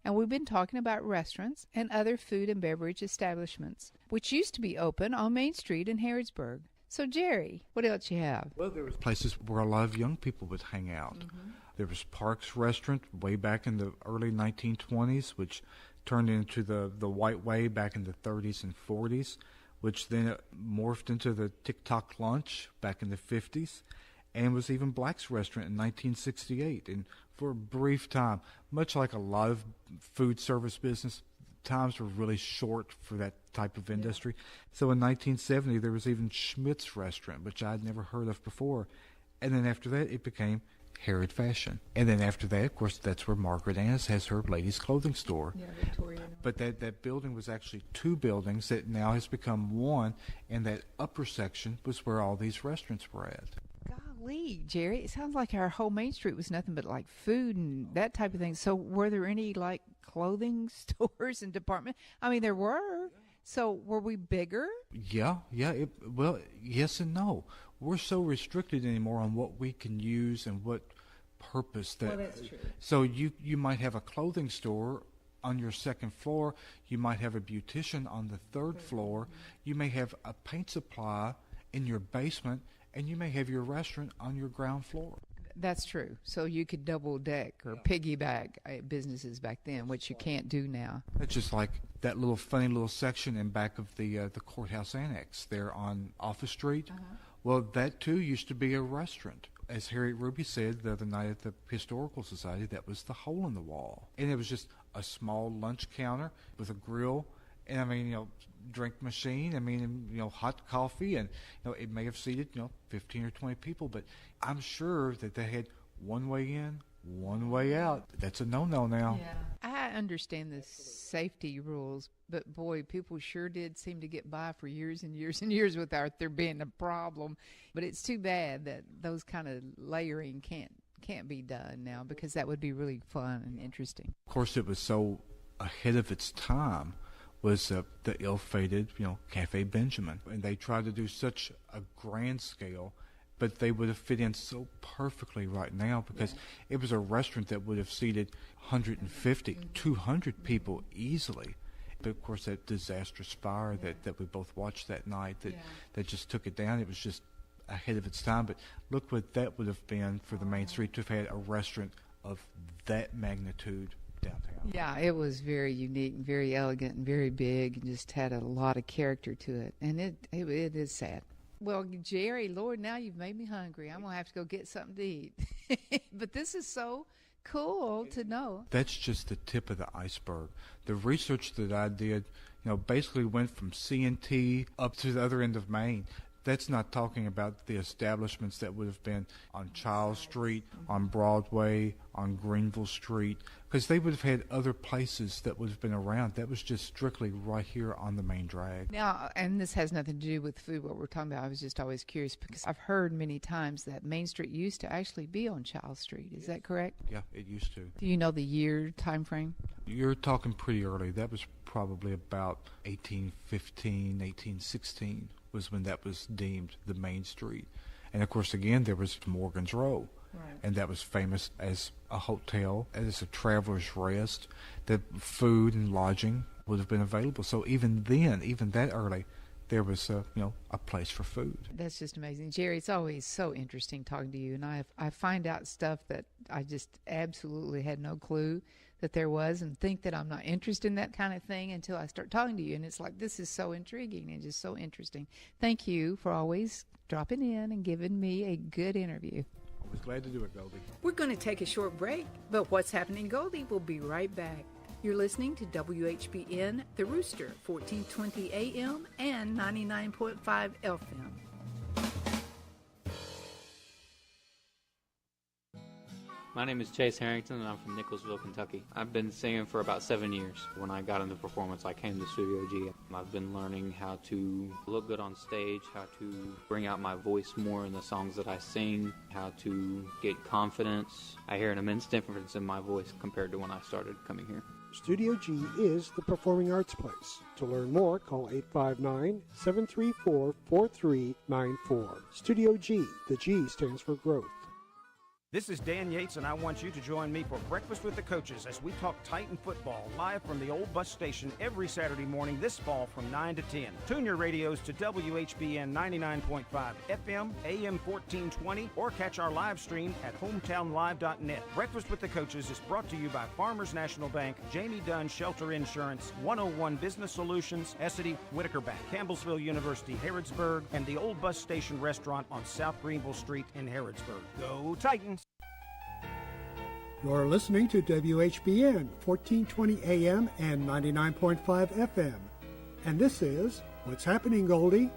S15: And we've been talking about restaurants and other food and beverage establishments, which used to be open on Main Street in Harrodsburg. So, Jerry, what else you have?
S14: Well, there was places where a lot of young people would hang out. Mm-hmm. There was Parks Restaurant way back in the early 1920s, which turned into the White Way back in the 30s and 40s, which then morphed into the Tick-Tock Lunch back in the 50s, and was even Black's Restaurant in 1968. And for a brief time, much like a lot of food service business, times were really short for that type of industry. So in 1970, there was even Schmidt's Restaurant, which I'd never heard of before. And then after that, it became Harrod Fashion. And then after that, of course, that's where Margaret Ann's has her ladies' clothing store.
S15: Yeah, Victoria.
S14: But that building was actually two buildings that now has become one, and that upper section was where all these restaurants were at.
S15: Golly, Jerry, it sounds like our whole Main Street was nothing but like food and that type of thing. So were there any like clothing stores and department? I mean, there were. So were we bigger?
S14: Yeah. Well, yes and no. We're so restricted anymore on what we can use and what purpose that.
S15: Well, that's true.
S14: So you might have a clothing store on your second floor. You might have a beautician on the third floor. You may have a paint supply in your basement, and you may have your restaurant on your ground floor.
S15: That's true. So you could double deck or piggyback businesses back then, which you can't do now.
S14: It's just like that little funny little section in back of the courthouse annex there on Office Street. Uh-huh. Well, that too used to be a restaurant. As Harriet Ruby said the other night at the Historical Society, that was the hole in the wall. And it was just a small lunch counter with a grill, and I mean, drink machine, hot coffee, and, it may have seated, 15 or 20 people, but I'm sure that they had one way in, one way out. That's a no-no now.
S15: Yeah. I understand the safety rules, but boy, people sure did seem to get by for years and years and years without there being a problem. But it's too bad that those kind of layering can't be done now, because that would be really fun and interesting.
S14: Of course, it was so ahead of its time was the ill-fated, Cafe Benjamin. And they tried to do such a grand scale, but they would have fit in so perfectly right now, because it was a restaurant that would have seated 150, 200 people easily. But, of course, that disastrous fire that we both watched that night that just took it down, it was just ahead of its time. But look what that would have been for the Main Street to have had a restaurant of that magnitude downtown.
S15: Yeah, it was very unique, very elegant, and very big, and just had a lot of character to it. And it is sad. Well, Jerry, Lord, now you've made me hungry. I'm going to have to go get something to eat. But this is so cool to know.
S14: That's just the tip of the iceberg. The research that I did, basically went from C&T up to the other end of Maine. That's not talking about the establishments that would have been on Child Street, on Broadway, on Greenville Street, because they would have had other places that would have been around. That was just strictly right here on the main drag.
S15: Now, and this has nothing to do with food, what we're talking about. I was just always curious, because I've heard many times that Main Street used to actually be on Child Street. Is that correct?
S14: Yeah, it used to.
S15: Do you know the year time frame?
S14: You're talking pretty early. That was probably about 1815, 1816. Was when that was deemed the Main Street. And of course, again, there was Morgan's Row. Right. And that was famous as a hotel, as a traveler's rest, that food and lodging would have been available. So even then, even that early, there was a place for food.
S15: That's just amazing. Jerry, it's always so interesting talking to you, and I find out stuff that I just absolutely had no clue that there was, and think that I'm not interested in that kind of thing until I start talking to you, and it's like, this is so intriguing and just so interesting. Thank you for always dropping in and giving me a good interview.
S14: I was glad to do it, Goldie.
S19: We're going to take a short break, but What's Happening Goldie will be right back. You're listening to WHBN, The Rooster, 1420 AM and 99.5 FM.
S20: My name is Chase Harrington, and I'm from Nicholsville, Kentucky. I've been singing for about 7 years. When I got into performance, I came to Studio G. I've been learning how to look good on stage, how to bring out my voice more in the songs that I sing, how to get confidence. I hear an immense difference in my voice compared to when I started coming here.
S21: Studio G is the performing arts place. To learn more, call 859-734-4394. Studio G. The G stands for growth.
S22: This is Dan Yates, and I want you to join me for Breakfast with the Coaches as we talk Titan football live from the old bus station every Saturday morning this fall from 9 to 10. Tune your radios to WHBN 99.5 FM, AM 1420, or catch our live stream at hometownlive.net. Breakfast with the Coaches is brought to you by Farmers National Bank, Jamie Dunn Shelter Insurance, 101 Business Solutions, Essity, Whitaker Bank, Campbellsville University, Harrodsburg, and the old bus station restaurant on South Greenville Street in Harrodsburg. Go Titans!
S8: You're listening to WHBN 1420 AM and 99.5 FM. And this is What's Happening, Goldie?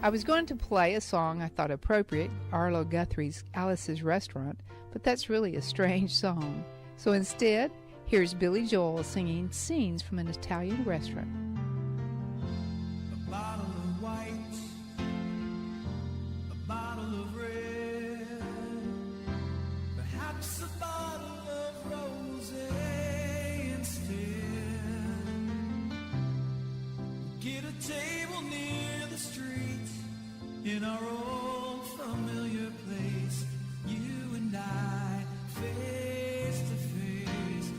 S15: I was going to play a song I thought appropriate, Arlo Guthrie's Alice's Restaurant, but that's really a strange song. So instead, here's Billy Joel singing scenes from an Italian restaurant.
S13: A bottle of white, a bottle of red, perhaps a bottle of rosé instead. Get a table near the street in our old familiar place, you and I face to face.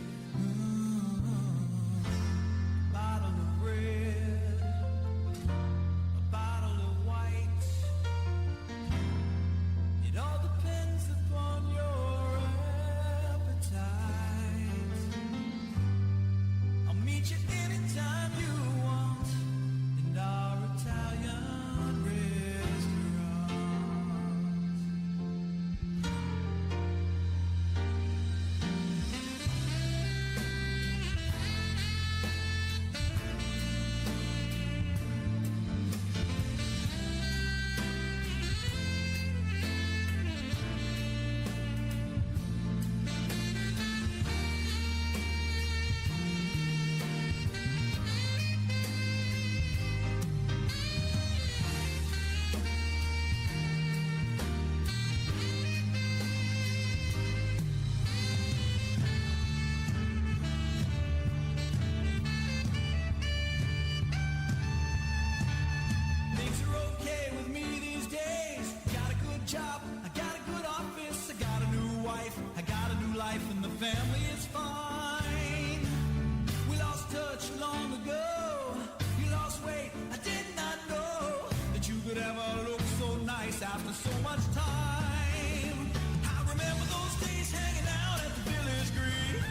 S13: Bottle of red, a bottle of white. It all depends upon your appetite. I'll meet you anytime you want in our Italian restaurant. Things are okay with me these days. Got a good job, I got a good office, I got a new wife, I got a new life, and the family is fine. We lost touch long ago. You lost weight, I did not know that you could ever look so nice after so much time. I remember those days hanging out at the Village Green.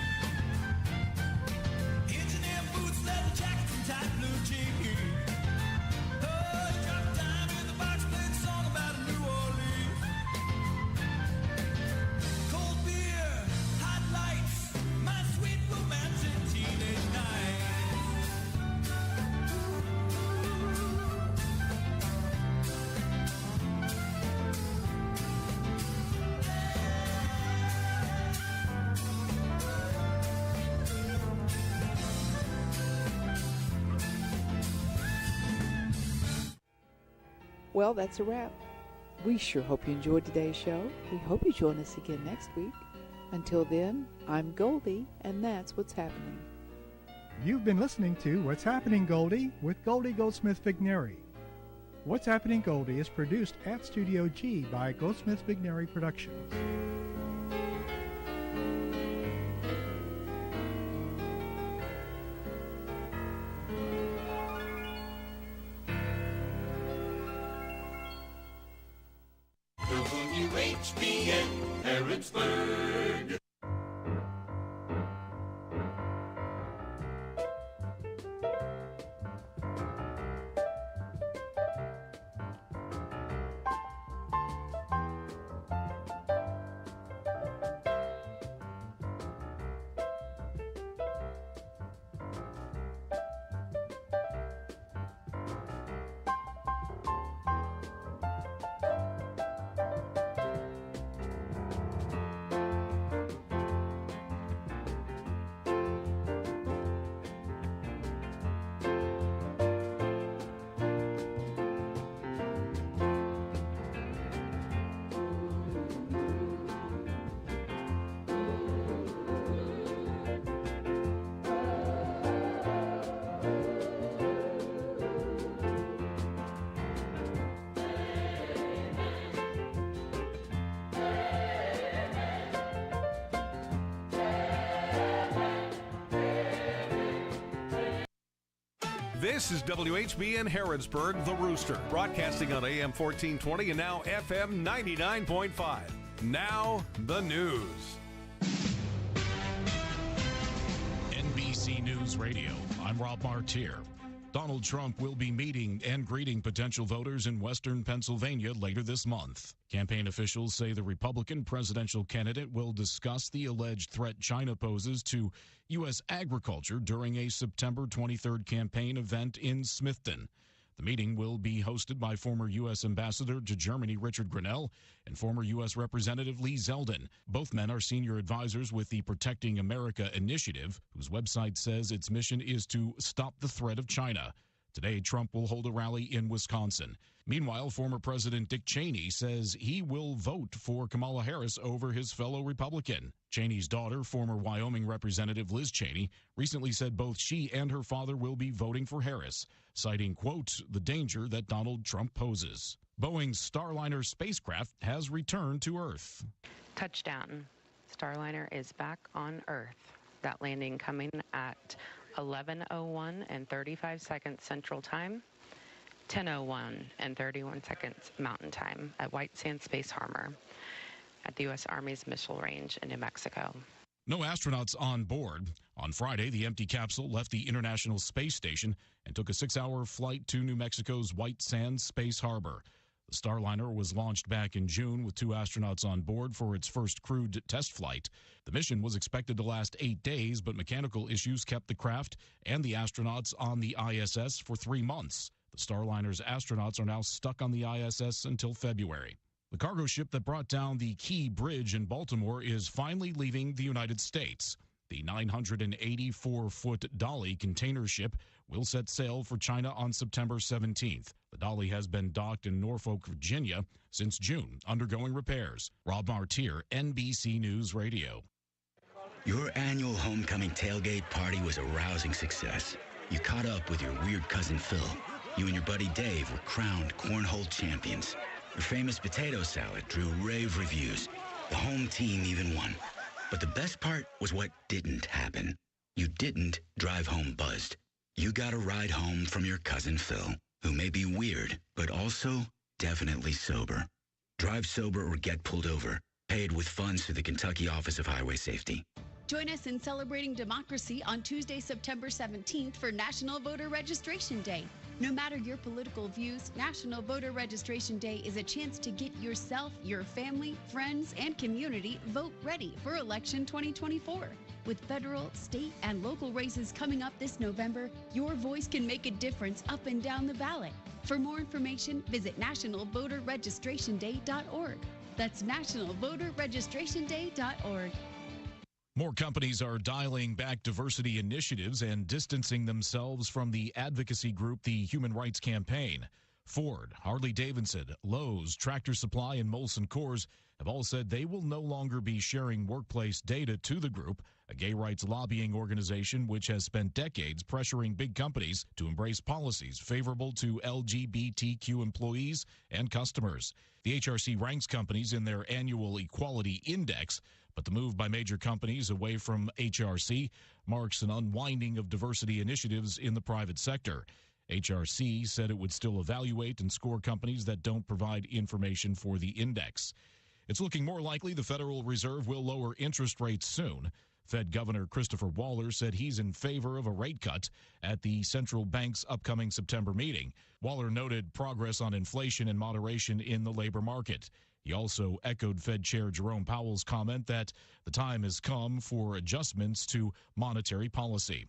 S13: Engineer boots, leather jackets, and tight blue jeans. Oh, you dropped a dime in the box, played a song about New Orleans. Cold beer, hot lights, my sweet romantic teenage night.
S15: Well, that's a wrap. We sure hope you enjoyed today's show. We hope you join us again next week. Until then, I'm Goldie, and that's what's happening.
S8: You've been listening to What's Happening, Goldie with Goldie Goldsmith Vigneri. What's Happening, Goldie is produced at Studio G by Goldsmith Vigneri Productions.
S13: WHBN Harrodsburg.
S2: This is WHBN Harrodsburg, The Rooster, broadcasting on AM 1420 and now FM 99.5. Now, the news.
S3: NBC News Radio, I'm Rob Martier. Donald Trump will be meeting and greeting potential voters in western Pennsylvania later this month. Campaign officials say the Republican presidential candidate will discuss the alleged threat China poses to U.S. agriculture during a September 23rd campaign event in Smithton. The meeting will be hosted by former U.S. Ambassador to Germany Richard Grenell and former U.S. Representative Lee Zeldin. Both men are senior advisors with the Protecting America Initiative, whose website says its mission is to stop the threat of China. Today, Trump will hold a rally in Wisconsin. Meanwhile, former President Dick Cheney says he will vote for Kamala Harris over his fellow Republican. Cheney's daughter, former Wyoming Representative Liz Cheney, recently said both she and her father will be voting for Harris, citing, quote, the danger that Donald Trump poses. Boeing's Starliner spacecraft has returned to Earth.
S23: Touchdown. Starliner is back on Earth. That landing coming at 11:01 and 35 seconds Central Time, 10:01 and 31 seconds Mountain Time at White Sands Space Harbor at the U.S. Army's Missile Range in New Mexico.
S3: No astronauts on board. On Friday, the empty capsule left the International Space Station and took a 6-hour flight to New Mexico's White Sands Space Harbor. The Starliner was launched back in June with 2 astronauts on board for its first crewed test flight. The mission was expected to last 8 days, but mechanical issues kept the craft and the astronauts on the ISS for 3 months. The Starliner's astronauts are now stuck on the ISS until February. The cargo ship that brought down the Key Bridge in Baltimore is finally leaving the United States. The 984-foot Dolly container ship will set sail for China on September 17th. The Dolly has been docked in Norfolk, Virginia since June, undergoing repairs. Rob Martier, NBC News Radio.
S24: Your annual homecoming tailgate party was a rousing success. You caught up with your weird cousin Phil. You and your buddy Dave were crowned cornhole champions. Your famous potato salad drew rave reviews. The home team even won. But the best part was what didn't happen. You didn't drive home buzzed. You got a ride home from your cousin Phil, who may be weird, but also definitely sober. Drive sober or get pulled over. Paid with funds through the Kentucky Office of Highway Safety.
S25: Join us in celebrating democracy on Tuesday, September 17th for National Voter Registration Day. No matter your political views, National Voter Registration Day is a chance to get yourself, your family, friends, and community vote ready for election 2024. With federal, state, and local races coming up this November, your voice can make a difference up and down the ballot. For more information, visit nationalvoterregistrationday.org. That's nationalvoterregistrationday.org.
S3: More companies are dialing back diversity initiatives and distancing themselves from the advocacy group, the Human Rights Campaign. Ford, Harley-Davidson, Lowe's, Tractor Supply, and Molson Coors have all said they will no longer be sharing workplace data to the group, a gay rights lobbying organization which has spent decades pressuring big companies to embrace policies favorable to LGBTQ employees and customers. The HRC ranks companies in their annual Equality Index, but the move by major companies away from HRC marks an unwinding of diversity initiatives in the private sector. HRC said it would still evaluate and score companies that don't provide information for the index. It's looking more likely the Federal Reserve will lower interest rates soon. Fed Governor Christopher Waller said he's in favor of a rate cut at the central bank's upcoming September meeting. Waller noted progress on inflation and moderation in the labor market. He also echoed Fed Chair Jerome Powell's comment that the time has come for adjustments to monetary policy.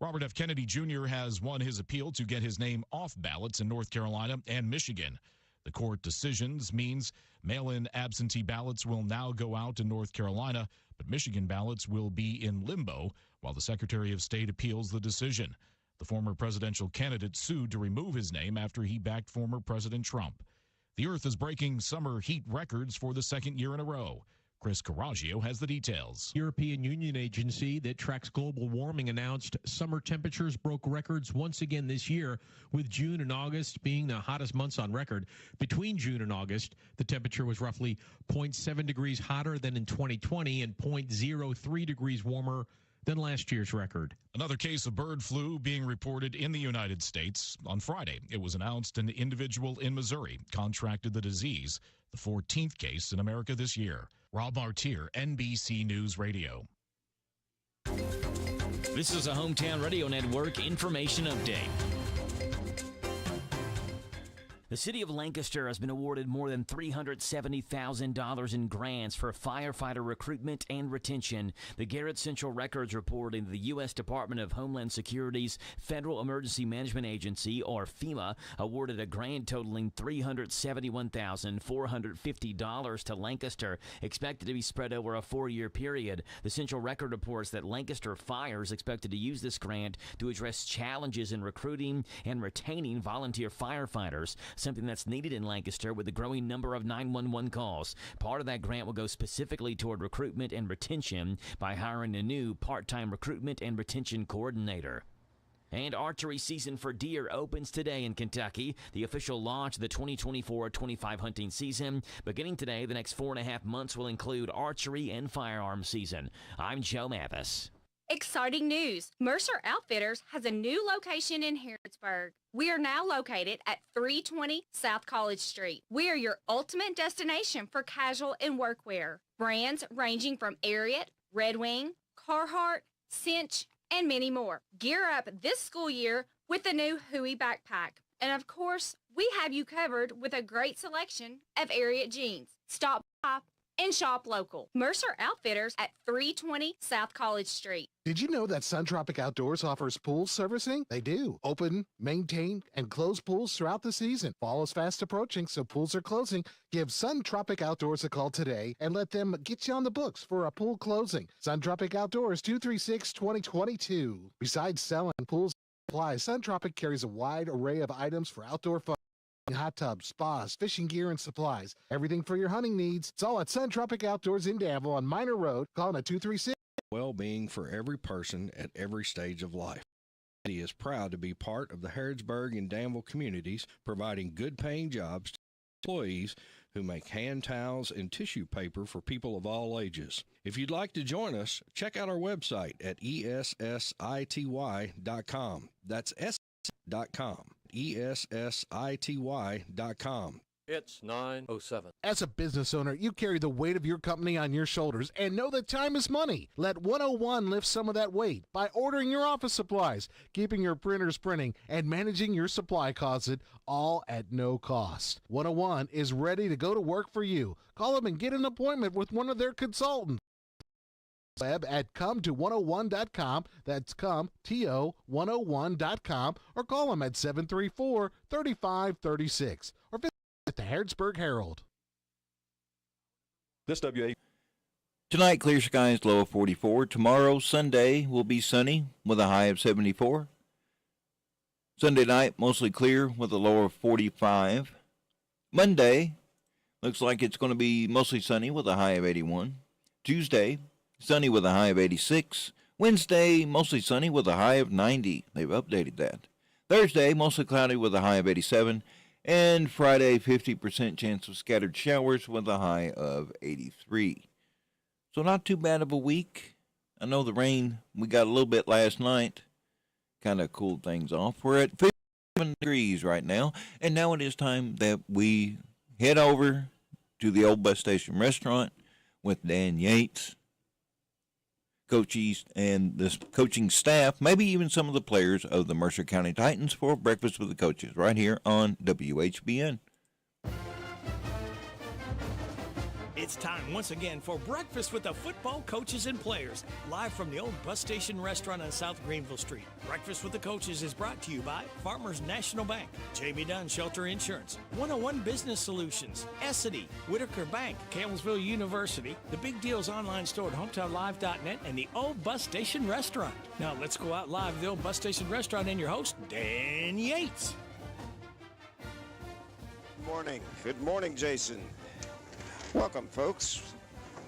S3: Robert F. Kennedy Jr. has won his appeal to get his name off ballots in North Carolina and Michigan. The court decisions means mail-in absentee ballots will now go out in North Carolina, but Michigan ballots will be in limbo while the Secretary of State appeals the decision. The former presidential candidate sued to remove his name after he backed former President Trump. The Earth is breaking summer heat records for the second year in a row. Chris Carraggio has the details.
S1: European Union agency that tracks global warming announced summer temperatures broke records once again this year, with June and August being the hottest months on record. Between June and August, the temperature was roughly 0.7 degrees hotter than in 2020 and 0.03 degrees warmer than last year's record.
S3: Another case of bird flu being reported in the United States. On Friday, it was announced an individual in Missouri contracted the disease, the 14th case in America this year. Rob Martier, NBC News Radio.
S12: This is a Hometown Radio Network information update. The city of Lancaster has been awarded more than $370,000 in grants for firefighter recruitment and retention. The Garrett Central Records reporting the U.S. Department of Homeland Security's Federal Emergency Management Agency, or FEMA, awarded a grant totaling $371,450 to Lancaster, expected to be spread over a 4-year period. The Central Record reports that Lancaster Fire is expected to use this grant to address challenges in recruiting and retaining volunteer firefighters, something that's needed in Lancaster with the growing number of 911 calls. Part of that grant will go specifically toward recruitment and retention by hiring a new part-time recruitment and retention coordinator. And archery season for deer opens today in Kentucky. The official launch of the 2024-25 hunting season. Beginning today, the next 4.5 months will include archery and firearms season. I'm Joe Mathis.
S5: Exciting news! Mercer Outfitters has a new location in Harrodsburg. We are now located at 320 South College Street. We are your ultimate destination for casual and workwear. Brands ranging from Ariat, Red Wing, Carhartt, Cinch, and many more. Gear up this school year with the new Huey backpack. And of course, we have you covered with a great selection of Ariat jeans. Stop by and shop local. Mercer Outfitters at 320 South College Street.
S4: Did you know that Sun Tropic Outdoors offers pool servicing? They do. Open, maintain, and close pools throughout the season. Fall is fast approaching, so pools are closing. Give Sun Tropic Outdoors a call today and let them get you on the books for a pool closing. Sun Tropic Outdoors, 236-2022. Besides selling pools and supplies, Sun Tropic carries a wide array of items for outdoor fun. Hot tubs, spas, fishing gear, and supplies. Everything for your hunting needs. It's all at Sun Tropic Outdoors in Danville on Minor Road. Call them at 236.
S9: Well-being for every person at every stage of life. He is proud to be part of the Harrodsburg and Danville communities, providing good-paying jobs to employees who make hand towels and tissue paper for people of all ages. If you'd like to join us, check out our website at ESSITY.com. That's S.com. ESSITY.com.
S10: It's 9:07.
S4: As a business owner, you carry the weight of your company on your shoulders and know that time is money. Let 101 lift some of that weight by ordering your office supplies, keeping your printers printing, and managing your supply closet, all at no cost. 101 is ready to go to work for you. Call them and get an appointment with one of their consultants. Web at come101.com. That's come101.com, or call them at 734-3536, or visit at the Harrodsburg Herald.
S10: This WA.
S11: Tonight, clear skies, low of 44. Tomorrow, Sunday, will be sunny with a high of 74. Sunday night, mostly clear with a low of 45. Monday, looks like it's going to be mostly sunny with a high of 81. Tuesday, sunny with a high of 86. Wednesday, mostly sunny with a high of 90. They've updated that. Thursday, mostly cloudy with a high of 87. And Friday, 50% chance of scattered showers with a high of 83. So not too bad of a week. I know the rain we got a little bit last night kind of cooled things off. We're at 57 degrees right now. And now it is time that we head over to the Old Bus Station Restaurant with Dan Yates, Coach East, and the coaching staff, maybe even some of the players of the Mercer County Titans for Breakfast with the Coaches right here on WHBN.
S6: It's time once again for Breakfast with the Football Coaches and Players, live from the Old Bus Station Restaurant on South Greenville Street. Breakfast with the Coaches is brought to you by Farmers National Bank, Jamie Dunn Shelter Insurance, 101 Business Solutions, Essity, Whitaker Bank, Campbellsville University, the Big Deals online store at HometownLive.net, and the Old Bus Station Restaurant. Now let's go out live to the Old Bus Station Restaurant and your host, Dan Yates.
S7: Good morning, Jason. Welcome, folks.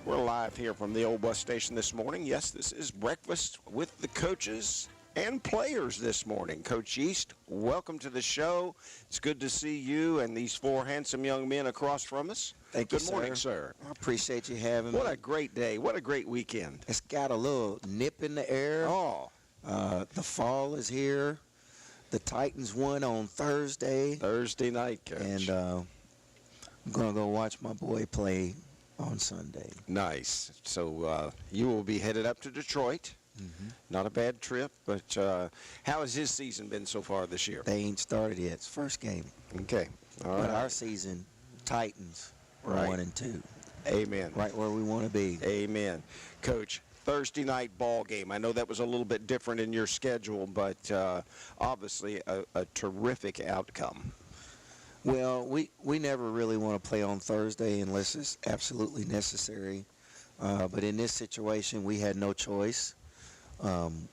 S7: We're live here from the Old Bus Station this morning. Yes, this is Breakfast with the Coaches and Players this morning. Coach East, welcome to the show. It's good to see you and these four handsome young men across from us.
S16: Thank you,
S7: Good morning, sir.
S16: I appreciate you having me.
S7: What a great day. What a great weekend.
S16: It's got a little nip in the air.
S7: Oh.
S16: The fall is here. The Titans won on Thursday.
S7: Thursday night, Coach.
S16: And I'm going to go watch my boy play on Sunday.
S7: Nice. So you will be headed up to Detroit.
S16: Mm-hmm.
S7: Not a bad trip, but how has his season been so far this year?
S16: They ain't started yet. It's first game.
S7: Okay. All
S16: but
S7: right.
S16: our season, Titans, are
S7: Right.
S16: 1-2.
S7: Amen.
S16: Right where we want to be.
S7: Amen. Coach, Thursday night ball game. I know that was a little bit different in your schedule, but obviously a terrific outcome.
S16: Well, we never really want to play on Thursday unless it's absolutely necessary. But in this situation, we had no choice.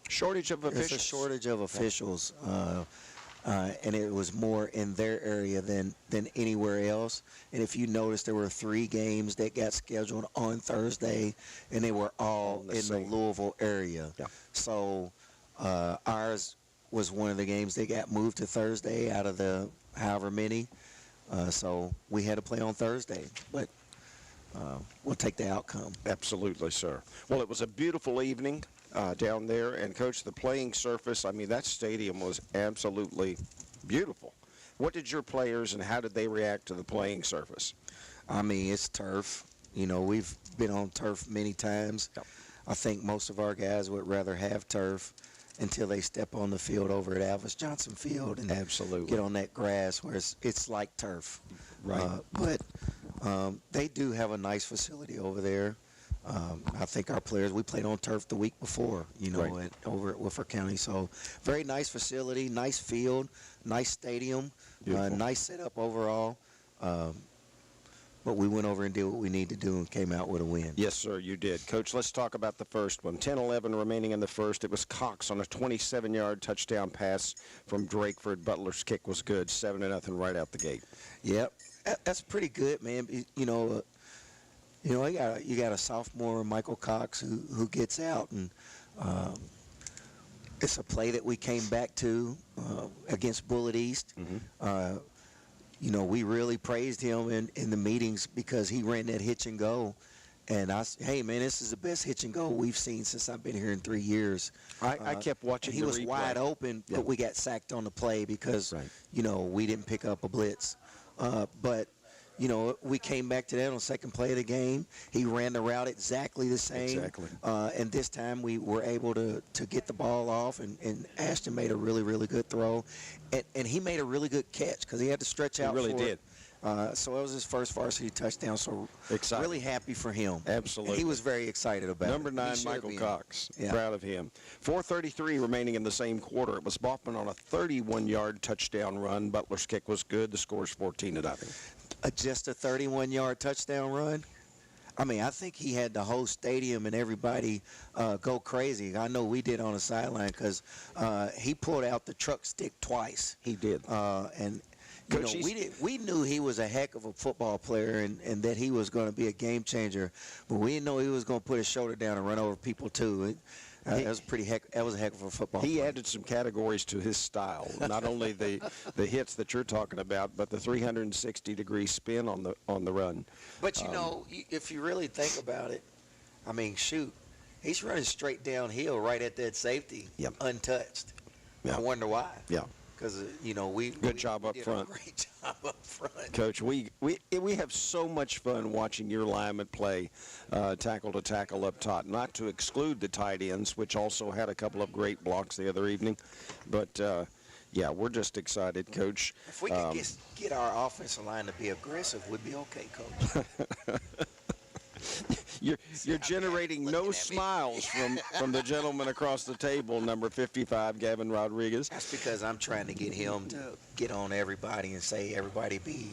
S7: Shortage of officials.
S16: There's a shortage of officials, and it was more in their area than anywhere else. And if you notice, there were 3 games that got scheduled on Thursday, and they were all in the Louisville area.
S7: Yeah.
S16: So ours was one of the games that got moved to Thursday out of the however many. So we had to play on Thursday, but we'll take the outcome.
S7: Absolutely, sir. Well, it was a beautiful evening down there, and, Coach, the playing surface, I mean, that stadium was absolutely beautiful. What did your players and how did they react to the playing surface?
S16: I mean, it's turf. You know, we've been on turf many times.
S7: Yep.
S16: I think most of our guys would rather have turf until they step on the field over at Alvis Johnson Field and
S7: absolutely
S16: get on that grass where it's like turf.
S7: Right.
S16: But they do have a nice facility over there. I think our players, we played on turf the week before, you know,
S7: Right.
S16: over at Woodford County. So very nice facility, nice field, nice stadium, nice setup overall. But we went over and did what we need to do and came out with a win.
S7: Yes, sir, you did. Coach, let's talk about the first one. 10-11 remaining in the first. It was Cox on a 27-yard touchdown pass from Drakeford. Butler's kick was good, 7-0 right out the gate.
S16: Yep, that's pretty good, man. You know, you got a sophomore, Michael Cox, who gets out, and it's a play that we came back to against Bullitt East.
S7: Mm-hmm.
S16: You know, we really praised him in the meetings because he ran that hitch and go. And I said, hey, man, this is the best hitch and go we've seen since I've been here in 3 years.
S7: I kept watching
S16: he
S7: the
S16: was
S7: replay.
S16: wide open, but we got sacked on the play because, you know, we didn't pick up a blitz. But, you know, we came back to that on second play of the game. He ran the route exactly the same.
S7: Exactly.
S16: And this time we were able to get the ball off, and Ashton made a really, really good throw. And he made a really good catch because he had to stretch out.
S7: He really did.
S16: So it was his first varsity touchdown, so really happy for him.
S7: Absolutely.
S16: He was very excited about
S7: Number
S16: it.
S7: 9, Michael Cox. Proud of him. 4:33 remaining in the same quarter. It was Baughman on a 31-yard touchdown run. Butler's kick was good. The score is 14-0.
S16: Just a 31-yard touchdown run? I mean, I think he had the whole stadium and everybody go crazy. I know we did on the sideline because he pulled out the truck stick twice.
S7: He did.
S16: And you
S7: Coach,
S16: know, we knew he was a heck of a football player and that he was going to be a game changer, but we didn't know he was going to put his shoulder down and run over people too. That was a heck of a football
S7: He
S16: player.
S7: added some categories to his style. Not only the hits that you're talking about, but the 360-degree spin on the run.
S16: But you know, if you really think about it, I mean, shoot, he's running straight downhill right at that safety, untouched.
S7: Yeah.
S16: I wonder why.
S7: Yeah.
S16: because we
S7: good job up
S16: did
S7: front.
S16: A great job up front,
S7: Coach. We have so much fun watching your linemen play tackle to tackle up top. Not to exclude the tight ends, which also had a couple of great blocks the other evening, but yeah, we're just excited, Coach.
S16: If we could get our offensive line to be aggressive, we'd be okay, Coach.
S7: You're generating no smiles from the gentleman across the table, number 55, Gavin Rodriguez.
S16: That's because I'm trying to get him to get on everybody and say everybody be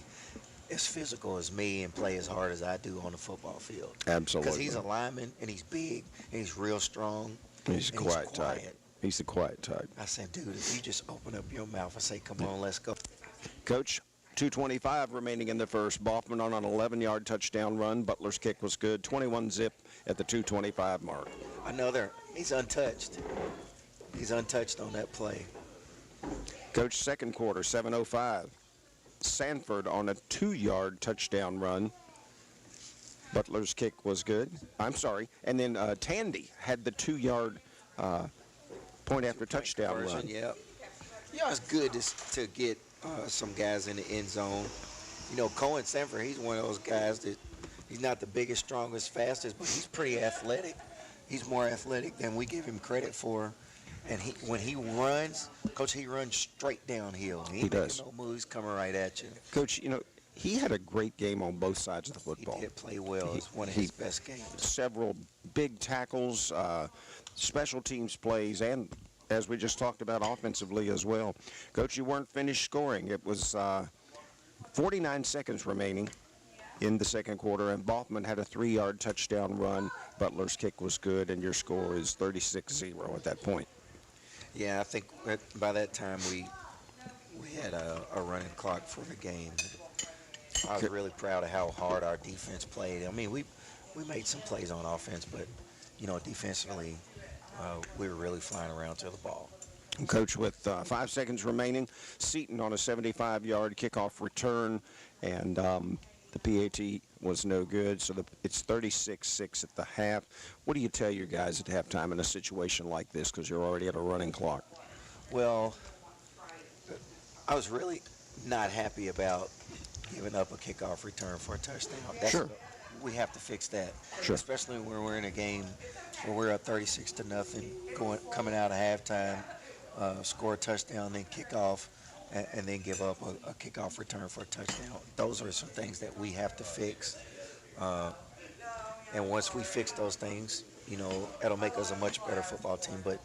S16: as physical as me and play as hard as I do on the football field.
S7: Absolutely.
S16: Because he's a lineman, and he's big, and he's real strong.
S7: He's quiet type. He's the quiet type.
S16: I said, dude, if you just open up your mouth and say, come on, let's go.
S7: Coach, 2:25 remaining in the first. Boffman on an 11-yard touchdown run. Butler's kick was good. 21-zip at the 2:25 mark.
S16: He's untouched. He's untouched on that play.
S7: Coach, second quarter, 7:05. Sanford on a 2-yard touchdown run. Butler's kick was good. I'm sorry. And then Tandy had the 2-yard point after touchdown run.
S16: Yeah. It's good to get some guys in the end zone. Cohen Sanford, he's one of those guys that he's not the biggest, strongest, fastest, but he's pretty athletic. He's more athletic than we give him credit for. And when he runs, Coach, he runs straight downhill. He does. No moves coming right at you.
S7: Coach, he had a great game on both sides of the football.
S16: He did play well. It's one of his best games.
S7: Several big tackles, special teams plays, and as we just talked about, offensively as well. Coach, you weren't finished scoring. It was 49 seconds remaining in the second quarter, and Boffman had a 3-yard touchdown run. Butler's kick was good, and your score is 36-0 at that point.
S16: Yeah, I think by that time we had a running clock for the game. I was really proud of how hard our defense played. I mean, we made some plays on offense, but, defensively, we were really flying around to the ball.
S7: Coach, with 5 seconds remaining, Seaton on a 75-yard kickoff return, and the PAT was no good, so it's 36-6 at the half. What do you tell your guys at halftime in a situation like this, because you're already at a running clock?
S16: Well, I was really not happy about giving up a kickoff return for a touchdown. We have to fix that, especially when we're in a game where we're up 36-0, coming out of halftime, score a touchdown, then kick off, and then give up a kickoff return for a touchdown. Those are some things that we have to fix. And once we fix those things, it'll make us a much better football team. But,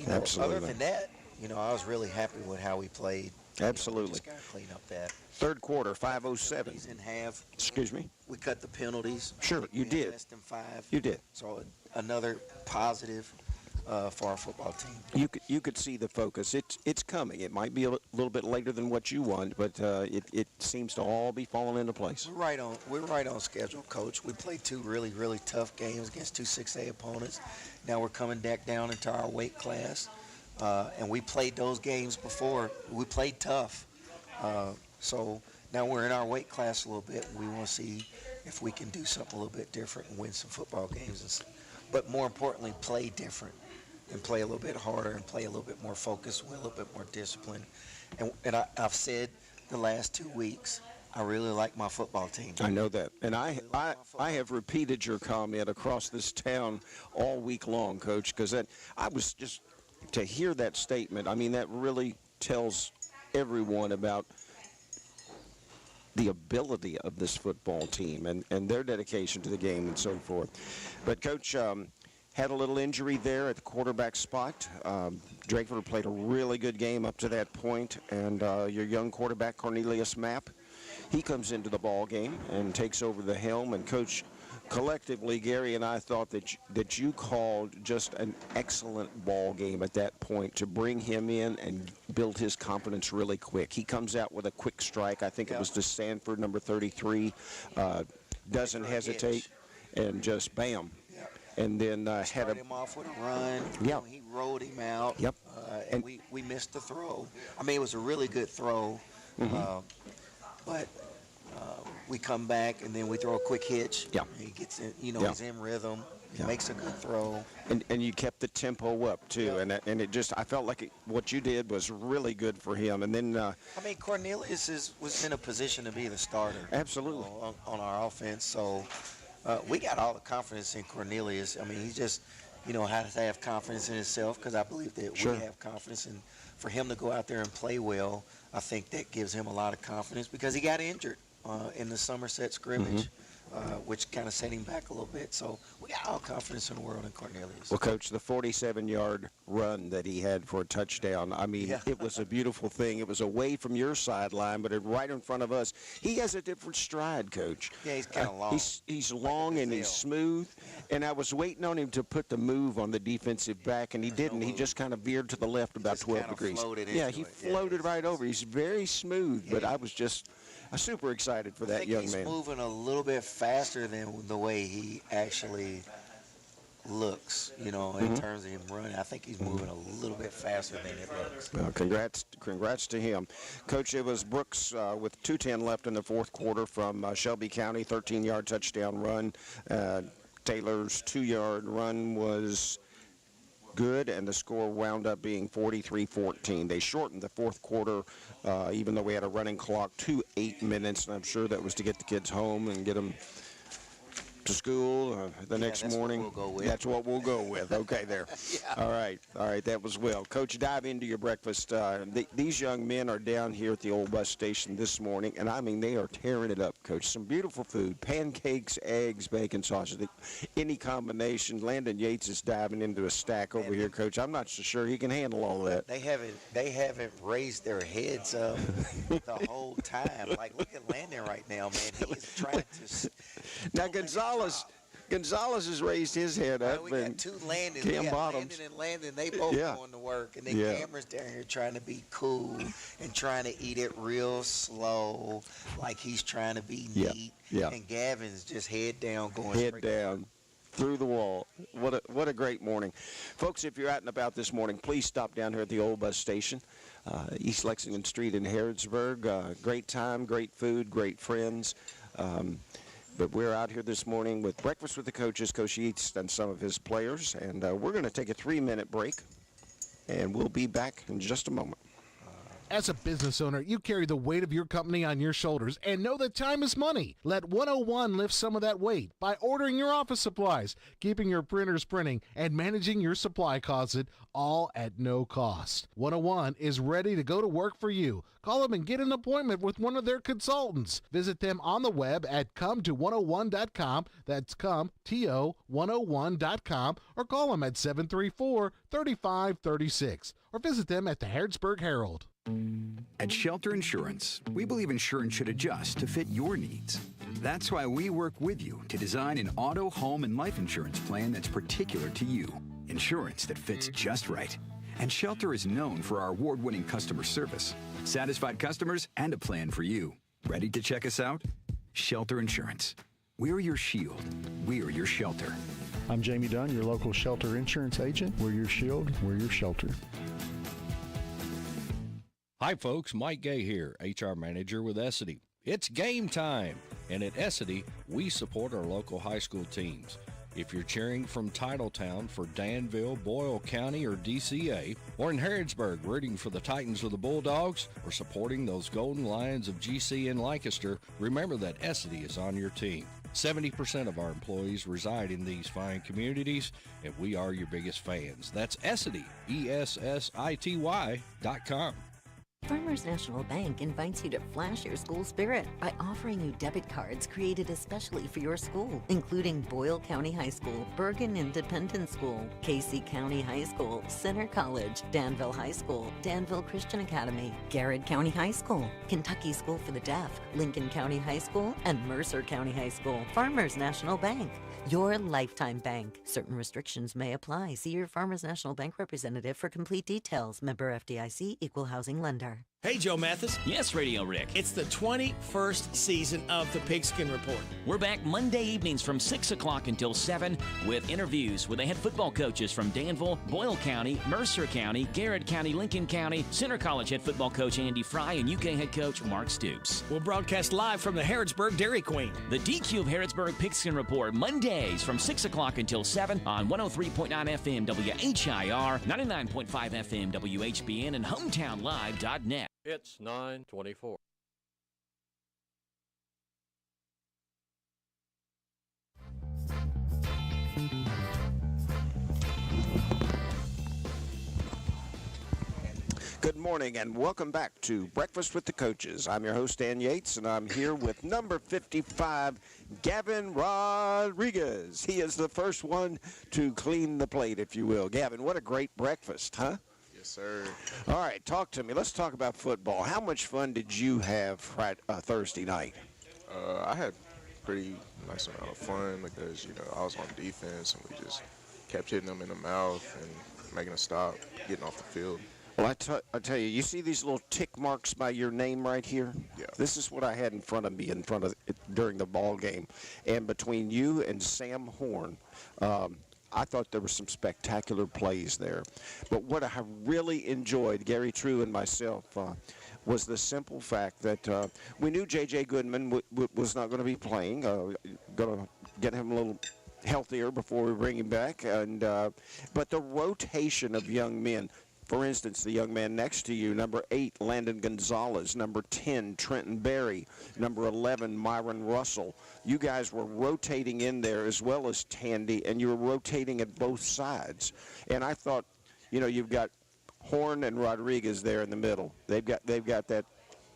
S7: Absolutely.
S16: Other than that, I was really happy with how we played.
S7: Absolutely.
S16: Just got to clean up that.
S7: Third quarter, 5:07.
S16: In half.
S7: Excuse me?
S16: We cut the penalties.
S7: Sure, you did.
S16: Less than 5.
S7: You did.
S16: So another positive for our football team.
S7: You could see the focus. It's coming. It might be a little bit later than what you want, but it seems to all be falling into place.
S16: We're right on schedule, Coach. We played 2 really, really tough games against 2 6A opponents. Now we're coming back down into our weight class, and we played those games before. We played tough. So now we're in our weight class a little bit. We want to see if we can do something a little bit different and win some football games. But more importantly, play different and play a little bit harder and play a little bit more focused with a little bit more discipline. And I've said the last 2 weeks, I really like my football team.
S7: I know that. And I have repeated your comment across this town all week long, Coach, because I was just to hear that statement. I mean, that really tells everyone about the ability of this football team and their dedication to the game and so forth. But, Coach, had a little injury there at the quarterback spot. Drakeford played a really good game up to that point, and your young quarterback, Cornelius Mapp, he comes into the ball game and takes over the helm. And, Coach, collectively, Gary and I thought that you called just an excellent ball game at that point to bring him in and build his confidence really quick. He comes out with a quick strike. I think it was to Sanford, number 33. Doesn't hesitate, and just bam. And then
S16: started him off with a run.
S7: Yeah.
S16: He rolled him out.
S7: Yep.
S16: And we missed the throw. I mean, it was a really good throw. But we come back and then we throw a quick hitch.
S7: Yeah.
S16: He gets in, he's in rhythm. He makes a good throw.
S7: And you kept the tempo up, too. And it just, I felt like what you did was really good for him. And then...
S16: I mean, Cornelius was in a position to be the starter.
S7: Absolutely.
S16: On our offense. So we got all the confidence in Cornelius. I mean, he just, has to have confidence in himself, because I believe that we have confidence. And for him to go out there and play well, I think that gives him a lot of confidence, because he got injured in the Somerset scrimmage. Which kind of set him back a little bit. So we got all confidence in the world in Cornelius.
S7: Well, Coach, the 47-yard run that he had for a touchdown, I mean, it was a beautiful thing. It was away from your sideline, but right in front of us. He has a different stride, Coach.
S16: Yeah, he's kind of long.
S7: He's long and he's smooth. And I was waiting on him to put the move on the defensive back, and he didn't. He just kind of veered to the left about 12 degrees. He floated right over. He's very smooth, but I was just... I'm super excited for that young man.
S16: He's moving a little bit faster than the way he actually looks, in terms of him running. I think he's moving a little bit faster than it looks.
S7: Well, congrats to him. Coach, it was Brooks with 2:10 left in the fourth quarter from Shelby County, 13-yard touchdown run. Taylor's 2-yard run was good, and the score wound up being 43-14. They shortened the fourth quarter, even though we had a running clock, to 8 minutes, and I'm sure that was to get the kids home and get them to school the next morning. That's what we'll go with. Okay, there. All right, that was well. Coach, dive into your breakfast. These young men are down here at the old bus station this morning, and I mean, they are tearing it up, Coach. Some beautiful food, pancakes, eggs, bacon, sausage, any combination. Landon Yates is diving into a stack over here, Coach. I'm not so sure he can handle all that.
S16: They haven't raised their heads up the whole time. Like, look at Landon right now, man. He is trying to...
S7: Now, Gonzalez has raised his head up.
S16: We got two Landons.
S7: Cam
S16: We got
S7: Bottoms.
S16: Landon and Landon. They both going to work. And then Cameron's down here trying to be cool and trying to eat it real slow, like he's trying to be neat. And Gavin's just head down going
S7: head down. Through the wall. What a great morning. Folks, if you're out and about this morning, please stop down here at the old bus station, East Lexington Street in Harrodsburg. Great time, great food, great friends. But we're out here this morning with Breakfast with the Coaches, Coach Yates and some of his players. And we're going to take a 3-minute break, and we'll be back in just a moment.
S14: As a business owner, you carry the weight of your company on your shoulders and know that time is money. Let 101 lift some of that weight by ordering your office supplies, keeping your printers printing, and managing your supply closet, all at no cost. 101 is ready to go to work for you. Call them and get an appointment with one of their consultants. Visit them on the web at come101.com. That's come101.com, or call them at 734-3536, or visit them at the Harrodsburg Herald.
S17: At Shelter Insurance, we believe insurance should adjust to fit your needs. That's why we work with you to design an auto, home, and life insurance plan that's particular to you. Insurance that fits just right. And Shelter is known for our award-winning customer service, satisfied customers, and a plan for you. Ready to check us out? Shelter Insurance. We're your shield. We're your shelter.
S18: I'm Jamie Dunn, your local Shelter Insurance agent. We're your shield. We're your shelter.
S9: Hi, folks. Mike Gay here, HR Manager with Essity. It's game time, and at Essity, we support our local high school teams. If you're cheering from Titletown for Danville, Boyle County, or DCA, or in Harrodsburg rooting for the Titans or the Bulldogs, or supporting those Golden Lions of GC and Lancaster, remember that Essity is on your team. 70% of our employees reside in these fine communities, and we are your biggest fans. That's Essity, ESSITY.com.
S19: Farmers National Bank invites you to flash your school spirit by offering you debit cards created especially for your school, including Boyle County High School, Bergen Independent School, Casey County High School, Center College, Danville High School, Danville Christian Academy, Garrett County High School, Kentucky School for the Deaf, Lincoln County High School, and Mercer County High School. Farmers National Bank, your lifetime bank. Certain restrictions may apply. See your Farmers National Bank representative for complete details. Member FDIC, Equal Housing Lender.
S6: Hey, Joe Mathis.
S12: Yes, Radio Rick.
S6: It's the 21st season of the Pigskin Report.
S12: We're back Monday evenings from 6 o'clock until 7 with interviews with the head football coaches from Danville, Boyle County, Mercer County, Garrett County, Lincoln County, Center College head football coach Andy Fry, and UK head coach Mark Stoops.
S6: We'll broadcast live from the Harrodsburg Dairy Queen.
S12: The DQ of Harrodsburg Pigskin Report, Mondays from 6 o'clock until 7 on 103.9 FM WHIR, 99.5 FM WHBN, and HometownLive.net.
S10: It's 9:24.
S7: Good morning and welcome back to Breakfast with the Coaches. I'm your host, Dan Yates, and I'm here with number 55, Gavin Rodriguez. He is the first one to clean the plate, if you will. Gavin, what a great breakfast, huh?
S8: Yes, sir.
S7: All right, talk to me. Let's talk about football. How much fun did you have Thursday night?
S8: I had pretty nice amount of fun because, I was on defense and we just kept hitting them in the mouth and making a stop, getting off the field.
S7: Well, I tell you, you see these little tick marks by your name right here?
S8: Yeah.
S7: This is what I had in front of me during the ball game. And between you and Sam Horn, I thought there were some spectacular plays there. But what I really enjoyed, Gary True and myself, was the simple fact that we knew J.J. Goodman was not going to be playing, going to get him a little healthier before we bring him back. And but the rotation of young men, for instance, the young man next to you, number 8, Landon Gonzalez, number 10, Trenton Berry, number 11, Myron Russell. You guys were rotating in there as well as Tandy, and you were rotating at both sides. And I thought, you've got Horn and Rodriguez there in the middle. They've got that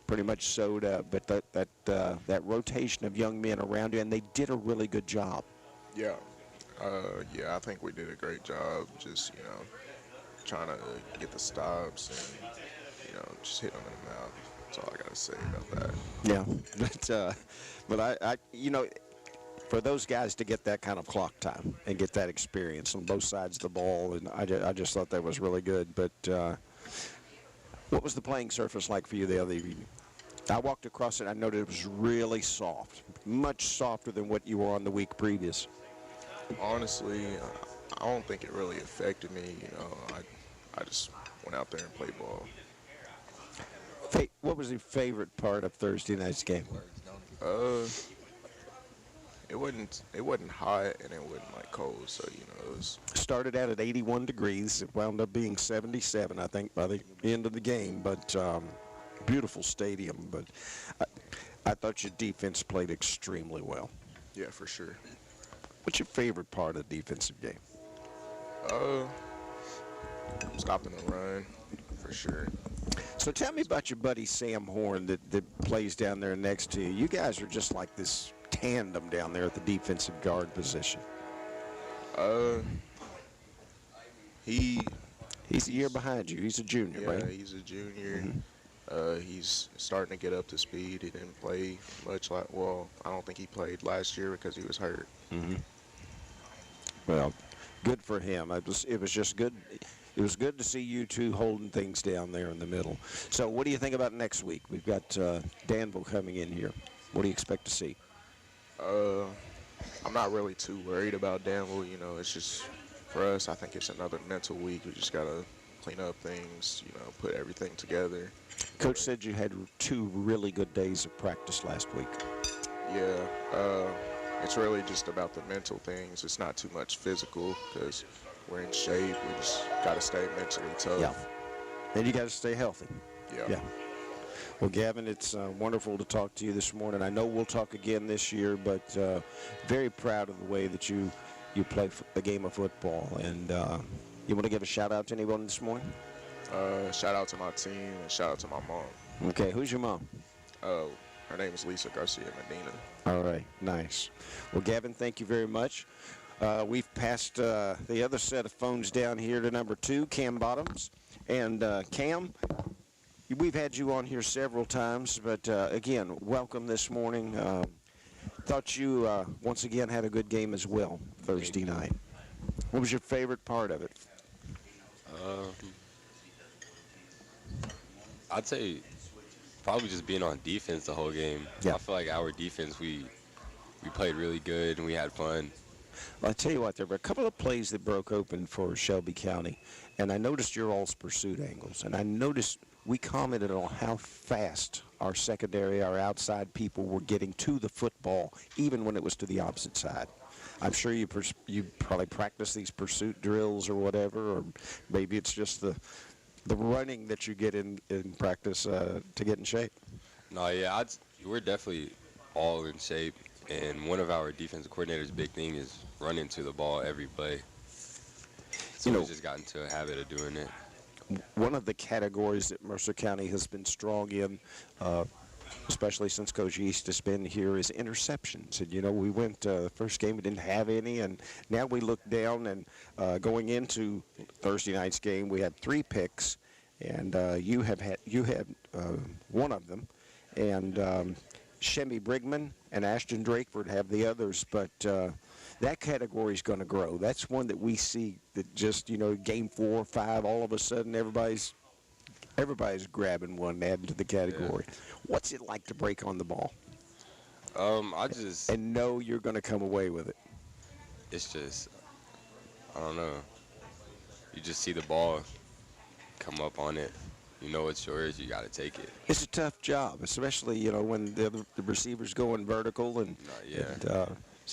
S7: pretty much sewed up, but that rotation of young men around you, and they did a really good job.
S8: Yeah. I think we did a great job just, trying to get the stops and, just hit them in the mouth. That's all I got to say about that.
S7: Yeah, but I for those guys to get that kind of clock time and get that experience on both sides of the ball, and I just thought that was really good. But what was the playing surface like for you the other evening? I walked across it. I noticed it was really soft, much softer than what you were on the week previous.
S8: Honestly, I don't think it really affected me. I just went out there and played ball.
S7: What was your favorite part of Thursday night's game?
S8: It wasn't hot and it wasn't cold, so it was.
S7: Started out at 81 degrees. It wound up being 77, I think, by the end of the game. But beautiful stadium. But I thought your defense played extremely well.
S8: Yeah, for sure.
S7: What's your favorite part of the defensive game?
S8: Stopping the run, for sure.
S7: So tell me about your buddy Sam Horn that plays down there next to you. You guys are just like this tandem down there at the defensive guard position. He's a year behind you. He's a junior, right?
S8: Yeah, he's a junior. Mm-hmm. He's starting to get up to speed. He didn't play much I don't think he played last year because he was hurt.
S7: Mm-hmm. Well, good for him. It was just good. It was good to see you two holding things down there in the middle. So what do you think about next week? We've got Danville coming in here. What do you expect to see?
S8: I'm not really too worried about Danville. It's just, for us, I think it's another mental week. We just got to clean up things, put everything together.
S7: Coach said you had 2 really good days of practice last week.
S8: Yeah. It's really just about the mental things. It's not too much physical because we're in shape. We just got to stay mentally tough.
S7: Yeah. And you got to stay healthy.
S8: Yeah.
S7: Well, Gavin, it's wonderful to talk to you this morning. I know we'll talk again this year, but very proud of the way that you play the game of football. And you want to give a shout-out to anyone this morning?
S8: Shout-out to my team and shout-out to my mom.
S7: Okay. Who's your mom?
S8: Her name is Lisa Garcia Medina.
S7: All right. Nice. Well, Gavin, thank you very much. We've passed the other set of phones down here to number 2, Cam Bottoms. And Cam, we've had you on here several times, but again, welcome this morning. Thought you once again had a good game as well Thursday night. What was your favorite part of it?
S15: I'd say
S13: Probably just being on defense the whole game.
S7: Yeah.
S13: I feel like our defense, we played really good and we had fun.
S7: Well, I tell you what, there were a couple of plays that broke open for Shelby County, and I noticed your all's pursuit angles, and I noticed we commented on how fast our secondary, our outside people were getting to the football, even when it was to the opposite side. I'm sure you probably practice these pursuit drills or whatever, or maybe it's just the running that you get in practice to get in shape.
S13: No, yeah, we're definitely all in shape, and one of our defensive coordinators' big thing is running to the ball every play. So we've just gotten to a habit of doing it.
S7: One of the categories that Mercer County has been strong in, especially since Coach East has been here, is interceptions. And, you know, we went the first game, we didn't have any, and now we look down and going into Thursday night's game, we had 3 picks, and you had one of them, and Shemmy Brigman and Ashton Drakeford have the others, but that category is going to grow. That's one that we see that just, you know, game 4 or 5, all of a sudden everybody's grabbing one and adding to the category. Yeah. What's it like to break on the ball? And know you're going to come away with it.
S13: It's just, I don't know. You just see the ball come up on it. You know it's yours. You got to take it.
S7: It's a tough job, especially, you know, when the receivers going vertical and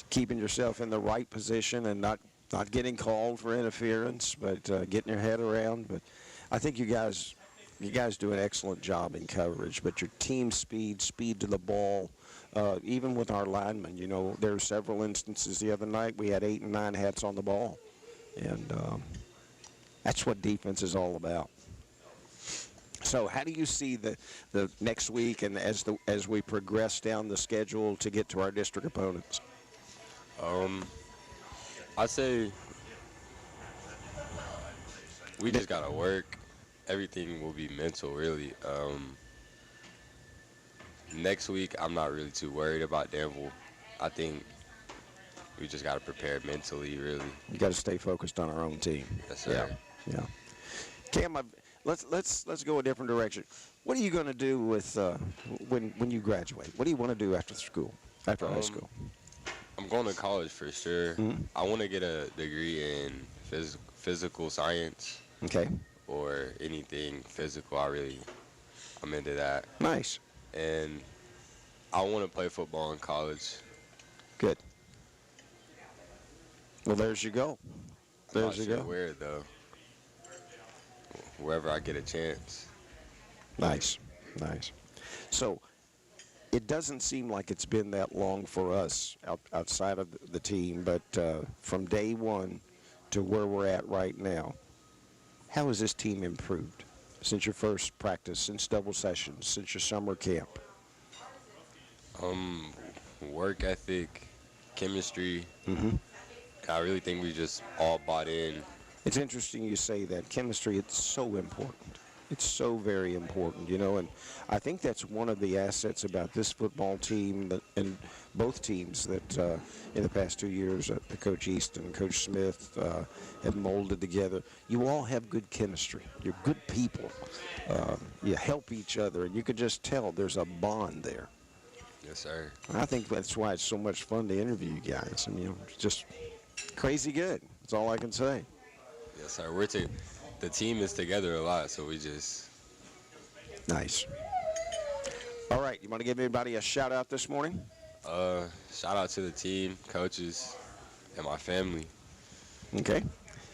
S7: keeping yourself in the right position and not getting called for interference, but getting your head around. But I think you guys do an excellent job in coverage. But your team speed to the ball, even with our linemen, you know, there were several instances the other night we had 8 and 9 hats on the ball, and that's what defense is all about. So how do you see the next week and as we progress down the schedule to get to our district opponents?
S13: I'd say we just got to work. Everything will be mental, really. Next week, I'm not really too worried about Danville. I think we just got to prepare mentally, really.
S7: You got to stay focused on our own team.
S13: Yes, sir.
S7: Yeah. Cam, let's go a different direction. What are you going to do with when you graduate? What do you want to do after school, after high school?
S13: I'm going to college for sure.
S7: Mm-hmm.
S13: I want to get a degree in physical science.
S7: Okay.
S13: Or anything physical. I'm into that.
S7: Nice.
S13: And I want to play football in college.
S7: Good. Well, there's your goal. There's your goal.
S13: Where though? Wherever I get a chance.
S7: Nice. So it doesn't seem like it's been that long for us outside of the team, but from day one to where we're at right now, how has this team improved since your first practice, since double sessions, since your summer camp?
S13: Work ethic, chemistry.
S7: Mm-hmm.
S13: I really think we just all bought in.
S7: It's interesting you say that. Chemistry, it's so important. It's so very important, you know, and I think that's one of the assets about this football team and both teams that in the past 2 years, Coach East and Coach Smith have molded together. You all have good chemistry. You're good people. You help each other, and you can just tell there's a bond there.
S13: Yes, sir.
S7: I think that's why it's so much fun to interview you guys. And, you know, it's just crazy good. That's all I can say.
S13: Yes, sir. The team is together a lot, so we just...
S7: Nice. All right, you want to give everybody a shout-out this morning?
S13: Shout out to the team, coaches, and my family.
S7: Okay.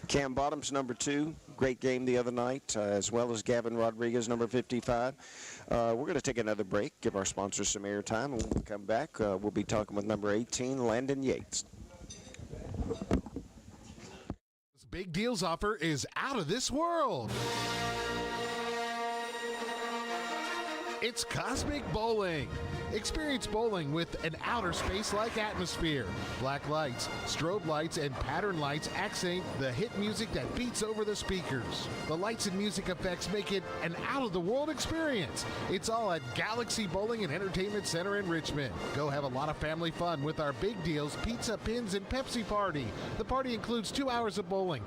S7: Cam Bottoms, number 2. Great game the other night, as well as Gavin Rodriguez, number 55. We're going to take another break, give our sponsors some airtime, and when we come back, we'll be talking with number 18, Landon Yates.
S14: Big Deals offer is out of this world. It's Cosmic Bowling. Experience bowling with an outer space-like atmosphere. Black lights, strobe lights, and pattern lights accent the hit music that beats over the speakers. The lights and music effects make it an out-of-the-world experience. It's all at Galaxy Bowling and Entertainment Center in Richmond. Go have a lot of family fun with our Big Deals Pizza, Pins, and Pepsi party. The party includes 2 hours of bowling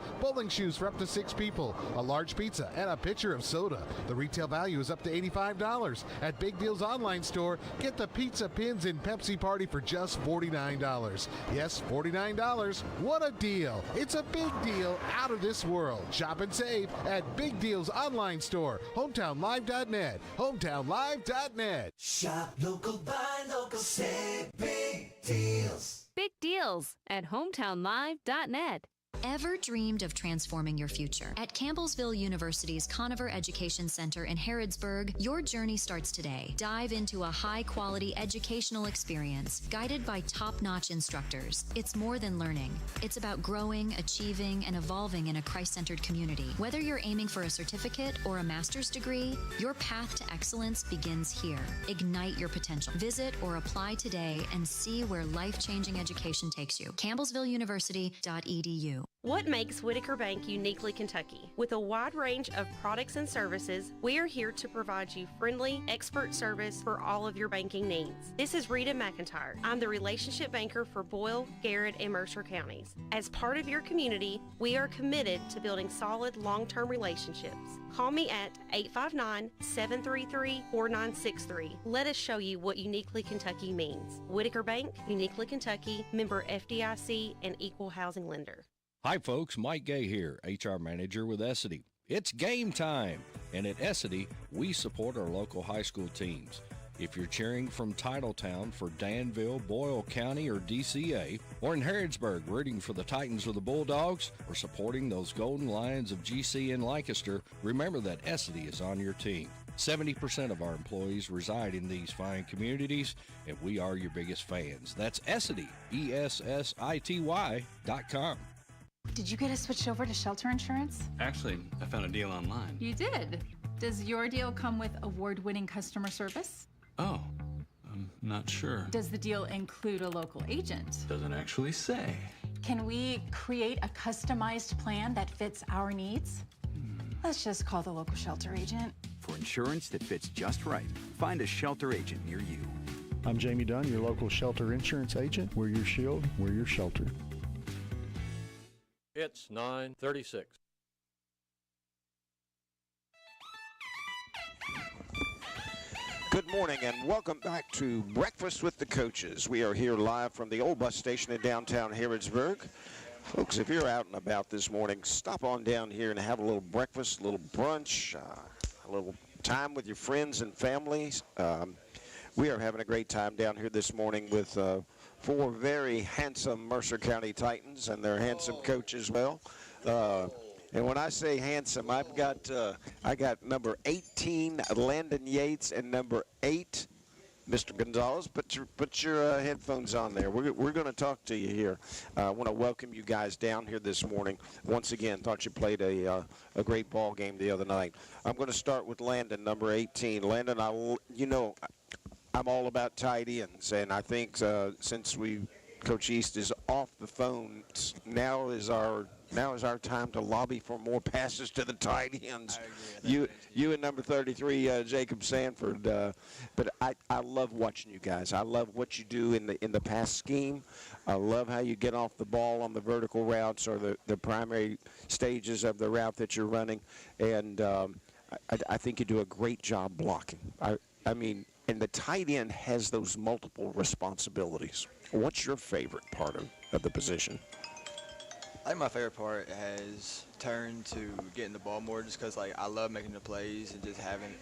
S14: shoes for up to 6 people, a large pizza, and a pitcher of soda. The retail value is up to $85. At Big Deals online store, get the Pizza, Pins, and Pepsi party for just $49. Yes, $49. What a deal. It's a big deal out of this world. Shop and save at Big Deals online store, hometownlive.net, hometownlive.net.
S2: Shop local, buy local, save big deals.
S15: Big deals at hometownlive.net.
S20: Ever dreamed of transforming your future? At Campbellsville University's Conover Education Center in Harrodsburg, your journey starts today. Dive into a high-quality educational experience guided by top-notch instructors. It's more than learning. It's about growing, achieving, and evolving in a Christ-centered community. Whether you're aiming for a certificate or a master's degree, your path to excellence begins here. Ignite your potential. Visit or apply today and see where life-changing education takes you. CampbellsvilleUniversity.edu.
S21: What makes Whitaker Bank uniquely Kentucky? With a wide range of products and services, we are here to provide you friendly, expert service for all of your banking needs. This is Rita McIntyre. I'm the relationship banker for Boyle, Garrett, and Mercer counties. As part of your community, we are committed to building solid, long-term relationships. Call me at 859-733-4963. Let us show you what uniquely Kentucky means. Whitaker Bank, uniquely Kentucky, member FDIC, and equal housing lender.
S9: Hi folks, Mike Gay here, HR Manager with Essity. It's game time, and at Essity, we support our local high school teams. If you're cheering from Titletown for Danville, Boyle County, or DCA, or in Harrodsburg rooting for the Titans or the Bulldogs, or supporting those Golden Lions of GC and Lancaster, remember that Essity is on your team. 70% of our employees reside in these fine communities, and we are your biggest fans. That's Essity, ESSITY.com.
S22: Did you get us switched over to shelter insurance?
S26: Actually, I found a deal online.
S22: You did? Does your deal come with award-winning customer service?
S26: Oh, I'm not sure.
S22: Does the deal include a local agent?
S26: Doesn't actually say.
S22: Can we create a customized plan that fits our needs? Let's just call the local shelter agent.
S17: For insurance that fits just right, find a shelter agent near you.
S18: I'm Jamie Dunn, your local shelter insurance agent. We're your shield, we're your shelter.
S10: It's 9:36.
S7: Good morning and welcome back to Breakfast with the Coaches. We are here live from the old bus station in downtown Harrodsburg. Folks, if you're out and about this morning, stop on down here and have a little breakfast, a little brunch, a little time with your friends and families. We are having a great time down here this morning with 4 very handsome Mercer County Titans and their handsome coach as well. And when I say handsome, I got number 18, Landon Yates, and number 8, Mr. Gonzalez. Put your headphones on there. We're going to talk to you here. I want to welcome you guys down here this morning. Once again, thought you played a great ball game the other night. I'm going to start with Landon, number 18. Landon, I'm all about tight ends, and I think since Coach East is off the phone, now is our time to lobby for more passes to the tight ends. You and number 33, Jacob Sanford. But I love watching you guys. I love what you do in the pass scheme. I love how you get off the ball on the vertical routes or the primary stages of the route that you're running. And I think you do a great job blocking. I mean, and the tight end has those multiple responsibilities. What's your favorite part of the position?
S27: I think my favorite part has turned to getting the ball more just because, I love making the plays and just having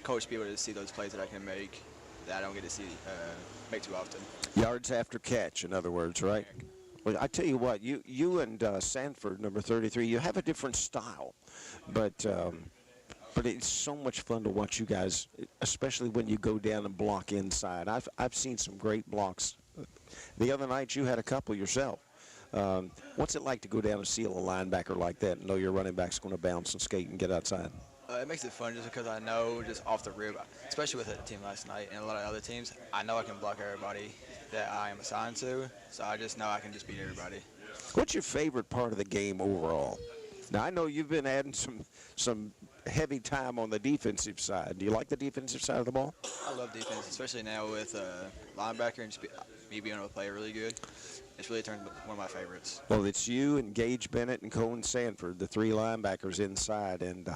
S27: coach be able to see those plays that I can make that I don't get to see make too often.
S7: Yards after catch, in other words, right? Well, I tell you what, you and Sanford, number 33, you have a different style, but it's so much fun to watch you guys, especially when you go down and block inside. I've seen some great blocks. The other night you had a couple yourself. What's it like to go down and seal a linebacker like that and know your running back's going to bounce and skate and get outside?
S27: It makes it fun just because I know just off the rip, especially with the team last night and a lot of other teams, I know I can block everybody that I am assigned to, so I just know I can just beat everybody.
S7: What's your favorite part of the game overall? Now, I know you've been adding some heavy time on the defensive side. Do you like the defensive side of the ball?
S27: I love defense, especially now with linebacker and just me being able to play really good. It's really turned one of my favorites.
S7: Well, it's you and Gage Bennett and Cohen Sanford, the three linebackers inside. And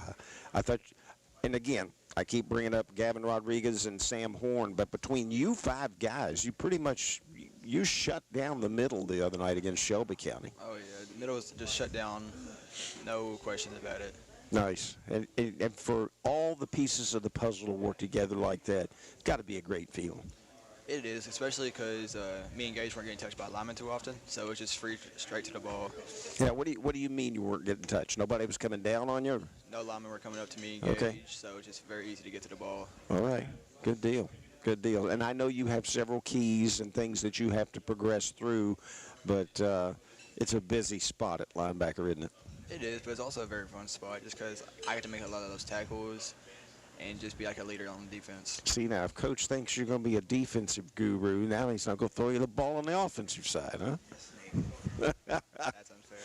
S7: I thought, and again, I keep bringing up Gavin Rodriguez and Sam Horn, but between you 5 guys, you pretty much, you shut down the middle the other night against Shelby County.
S27: Oh, yeah. The middle was just shut down. No questions about it.
S7: Nice. And for all the pieces of the puzzle to work together like that, it's got to be a great feeling.
S27: It is, especially because me and Gage weren't getting touched by linemen too often, so it's just free straight to the ball.
S7: Yeah, what do you mean you weren't getting touched? Nobody was coming down on you?
S27: No linemen were coming up to me and Gage,
S7: Okay.
S27: so it's just very easy to get to the ball.
S7: All right. Good deal. Good deal. And I know you have several keys and things that you have to progress through, but it's a busy spot at linebacker, isn't it?
S27: It is, but it's also a very fun spot just because I get to make a lot of those tackles and just be like a leader on defense.
S7: See, now, if Coach thinks you're going to be a defensive guru, now he's not going to throw you the ball on the offensive side, huh?
S27: That's unfair.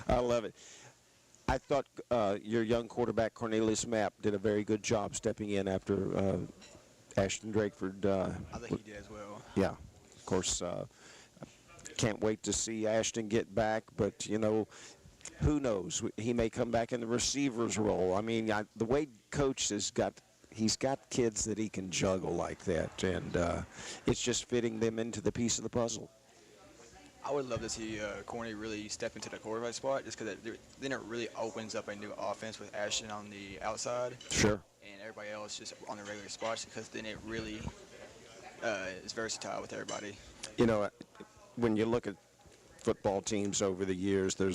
S7: I love it. I thought your young quarterback, Cornelius Mapp, did a very good job stepping in after Ashton Drakeford.
S27: I think he did as well.
S7: Yeah. Of course, can't wait to see Ashton get back, but, you know, who knows? He may come back in the receiver's role. I mean, the way Coach he's got kids that he can juggle like that, and it's just fitting them into the piece of the puzzle.
S27: I would love to see Corny really step into the quarterback spot just because then it really opens up a new offense with Ashton on the outside.
S7: Sure.
S27: And everybody else just on the regular spots because then it really is versatile with everybody.
S7: You know, when you look at football teams over the years, there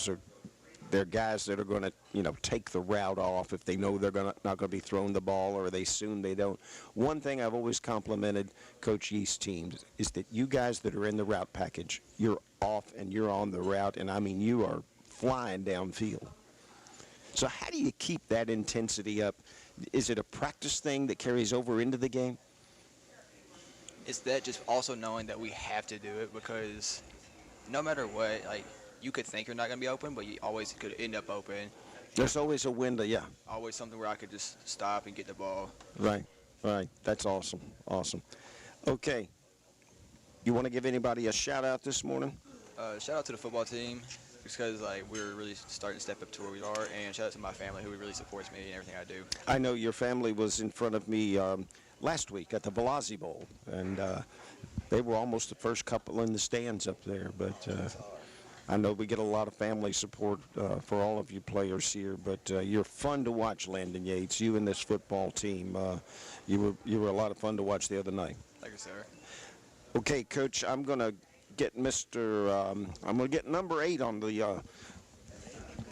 S7: are guys that are going to, you know, take the route off if they know they're not going to be throwing the ball or they assume they don't. One thing I've always complimented Coach Yeast's teams is that you guys that are in the route package, you're off and you're on the route, and I mean you are flying downfield. So how do you keep that intensity up? Is it a practice thing that carries over into the game?
S27: It's that just also knowing that we have to do it because no matter what, like, you could think you're not going to be open, but you always could end up open.
S7: There's always a window, yeah.
S27: Always something where I could just stop and get the ball.
S7: Right. That's awesome. Awesome. Okay. You want to give anybody a shout-out this morning?
S27: Shout out to the football team because, like, we're really starting to step up to where we are, and shout out to my family who really supports me and everything I do.
S7: I know your family was in front of me last week at the Velazzi Bowl, and they were almost the first couple in the stands up there, but I know we get a lot of family support for all of you players here, but you're fun to watch, Landon Yates. You and this football team, you were a lot of fun to watch the other night.
S27: Thank you, sir.
S7: Okay, Coach, I'm going to get I'm going to get number 8 on the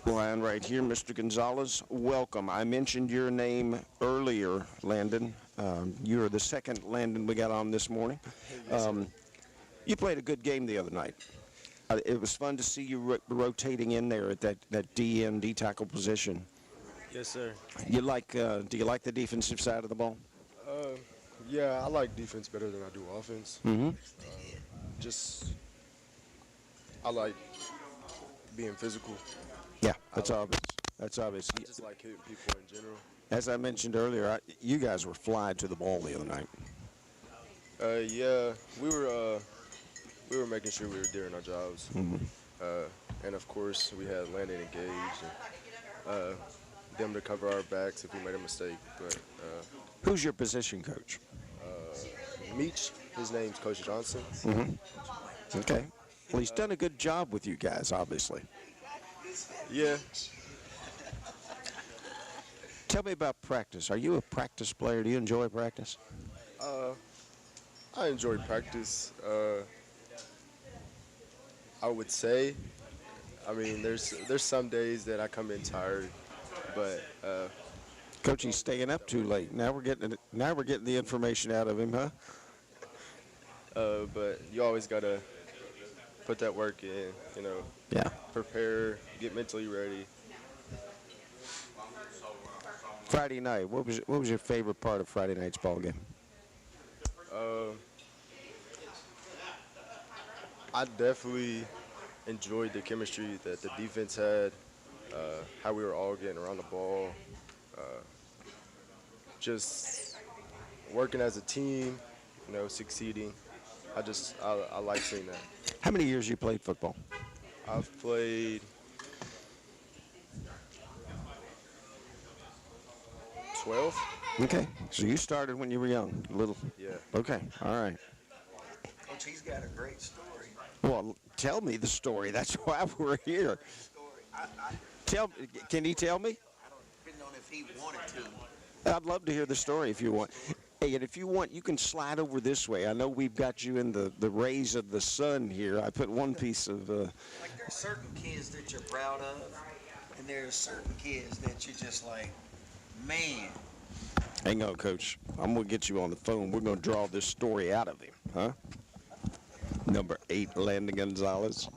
S7: line right here, Mr. Gonzalez. Welcome. I mentioned your name earlier, Landon. You're the second Landon we got on this morning. You played a good game the other night. It was fun to see you rotating in there at that D tackle position.
S1: Yes, sir.
S7: Do you like the defensive side of the ball?
S1: Yeah, I like defense better than I do offense.
S7: Mm-hmm.
S1: I like being physical.
S7: Yeah, that's obvious. That's obvious.
S1: I just like hitting people in general.
S7: As I mentioned earlier, you guys were flying to the ball the other night.
S1: Yeah, we were making sure we were doing our jobs.
S7: Mm-hmm.
S1: And of course, we had Landon engaged and them to cover our backs if we made a mistake. But
S7: who's your position coach?
S1: Meach, his name's Coach Johnson.
S7: Mm-hmm. Okay. Well, he's done a good job with you guys, obviously.
S1: Yeah.
S7: Tell me about practice. Are you a practice player? Do you enjoy practice?
S1: I enjoy practice. I would say. I mean, there's some days that I come in tired, but.
S7: Coach, he's staying up too late. Now we're getting the information out of him, huh?
S1: But you always gotta put that work in, you know.
S7: Yeah.
S1: Prepare, get mentally ready.
S7: Friday night. What was your favorite part of Friday night's ball game?
S1: I definitely enjoyed the chemistry that the defense had, how we were all getting around the ball, just working as a team, succeeding. I like seeing that.
S7: How many years you played football?
S1: I've played 12.
S7: Okay, so you started when you were young, little.
S1: Yeah.
S7: Okay, all right.
S16: Coach, he's got a great story.
S7: Well, tell me the story. That's why we're here. Can you tell me?
S16: Depending on if he wanted to.
S7: I'd love to hear the story if you want. Hey, and if you want, you can slide over this way. I know we've got you in the rays of the sun here. I put one piece of...
S16: Like there's certain kids that you're proud of, and there's certain kids that you're just like, man.
S7: Hang on, Coach. I'm going to get you on the phone. We're going to draw this story out of him, huh? Number 8, Landon Gonzalez.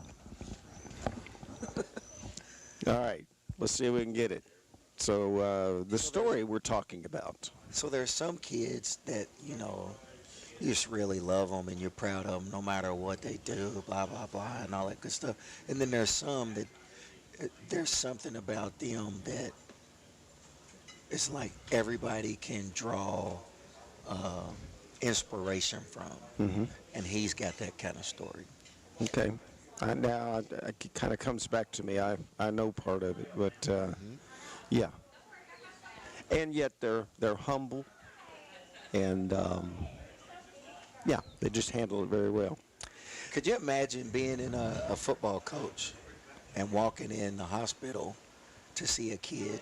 S7: All right. Let's see if we can get it. So the story we're talking about.
S16: So there's some kids that, you just really love them and you're proud of them no matter what they do, blah, blah, blah, and all that good stuff. And then there's some that there's something about them that it's like everybody can draw inspiration from.
S7: Mm-hmm.
S16: And he's got that kind of story.
S7: Okay. Now it kind of comes back to me. I know part of it, but yeah. And yet they're humble, and yeah, they just handle it very well.
S16: Could you imagine being in a football coach and walking in the hospital to see a kid,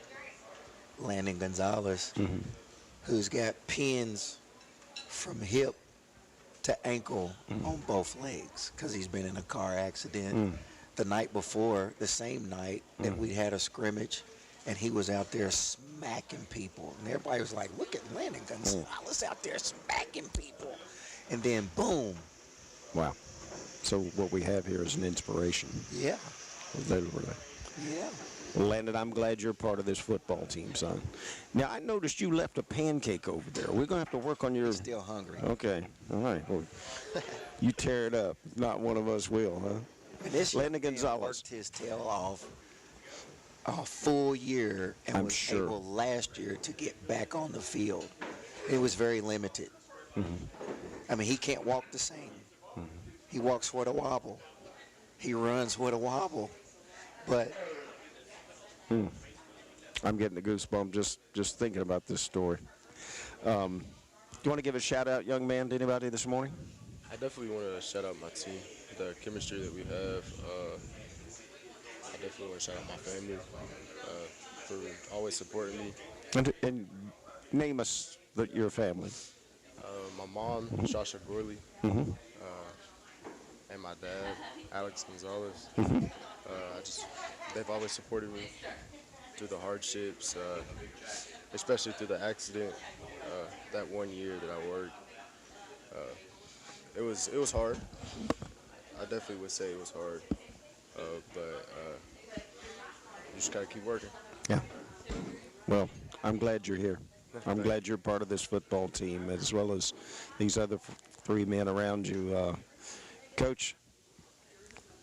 S16: Landon Gonzalez, who's got pins from hip to ankle on both legs because he's been in a car accident the night before, the same night that we had a scrimmage, and he was out there smacking people. And everybody was like, look at Landon Gonzalez out there smacking people. And then, boom.
S7: Wow. So what we have here is an inspiration.
S16: Yeah.
S7: Literally.
S16: Yeah.
S7: Well, Landon, I'm glad you're part of this football team, son. Now, I noticed you left a pancake over there. We're going to have to work on your...
S16: I'm still hungry.
S7: Okay. All right. Well, you tear it up. Not one of us will, huh?
S16: And this
S7: Landon Gonzalez
S16: worked his tail off a full year and was able last year to get back on the field. It was very limited. I mean, he can't walk the same. He walks with a wobble. He runs with a wobble. But...
S7: I'm getting the goosebump just thinking about this story. Do you want to give a shout-out, young man, to anybody this morning?
S1: I definitely want to shout out my team, the chemistry that we have. I definitely want to shout out my family for always supporting me.
S7: And name us your family.
S1: My mom, Shasha Gorley, and my dad, Alex Gonzalez. They've always supported me through the hardships, especially through the accident that one year that I worked. It was hard. I definitely would say it was hard, but you just gotta keep working.
S7: Yeah. Well, I'm glad you're here. I'm glad you're part of this football team, as well as these other 3 men around you. Coach,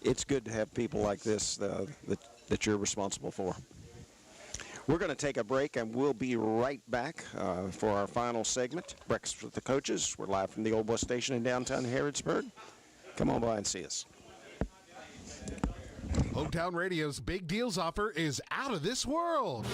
S7: it's good to have people like this that you're responsible for. We're going to take a break, and we'll be right back for our final segment, Breakfast with the Coaches. We're live from the old bus station in downtown Harrodsburg. Come on by and see us.
S14: Hometown Radio's Big Deals offer is out of this world.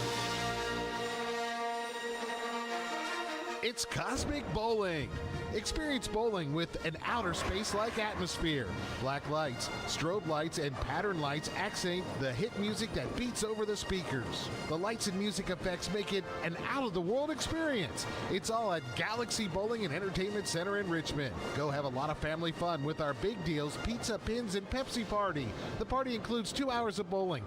S14: It's Cosmic Bowling. Experience bowling with an outer space-like atmosphere. Black lights, strobe lights, and pattern lights accent the hit music that beats over the speakers. The lights and music effects make it an out-of-the-world experience. It's all at Galaxy Bowling and Entertainment Center in Richmond. Go have a lot of family fun with our Big Deals Pizza, Pins, and Pepsi party. The party includes 2 hours of bowling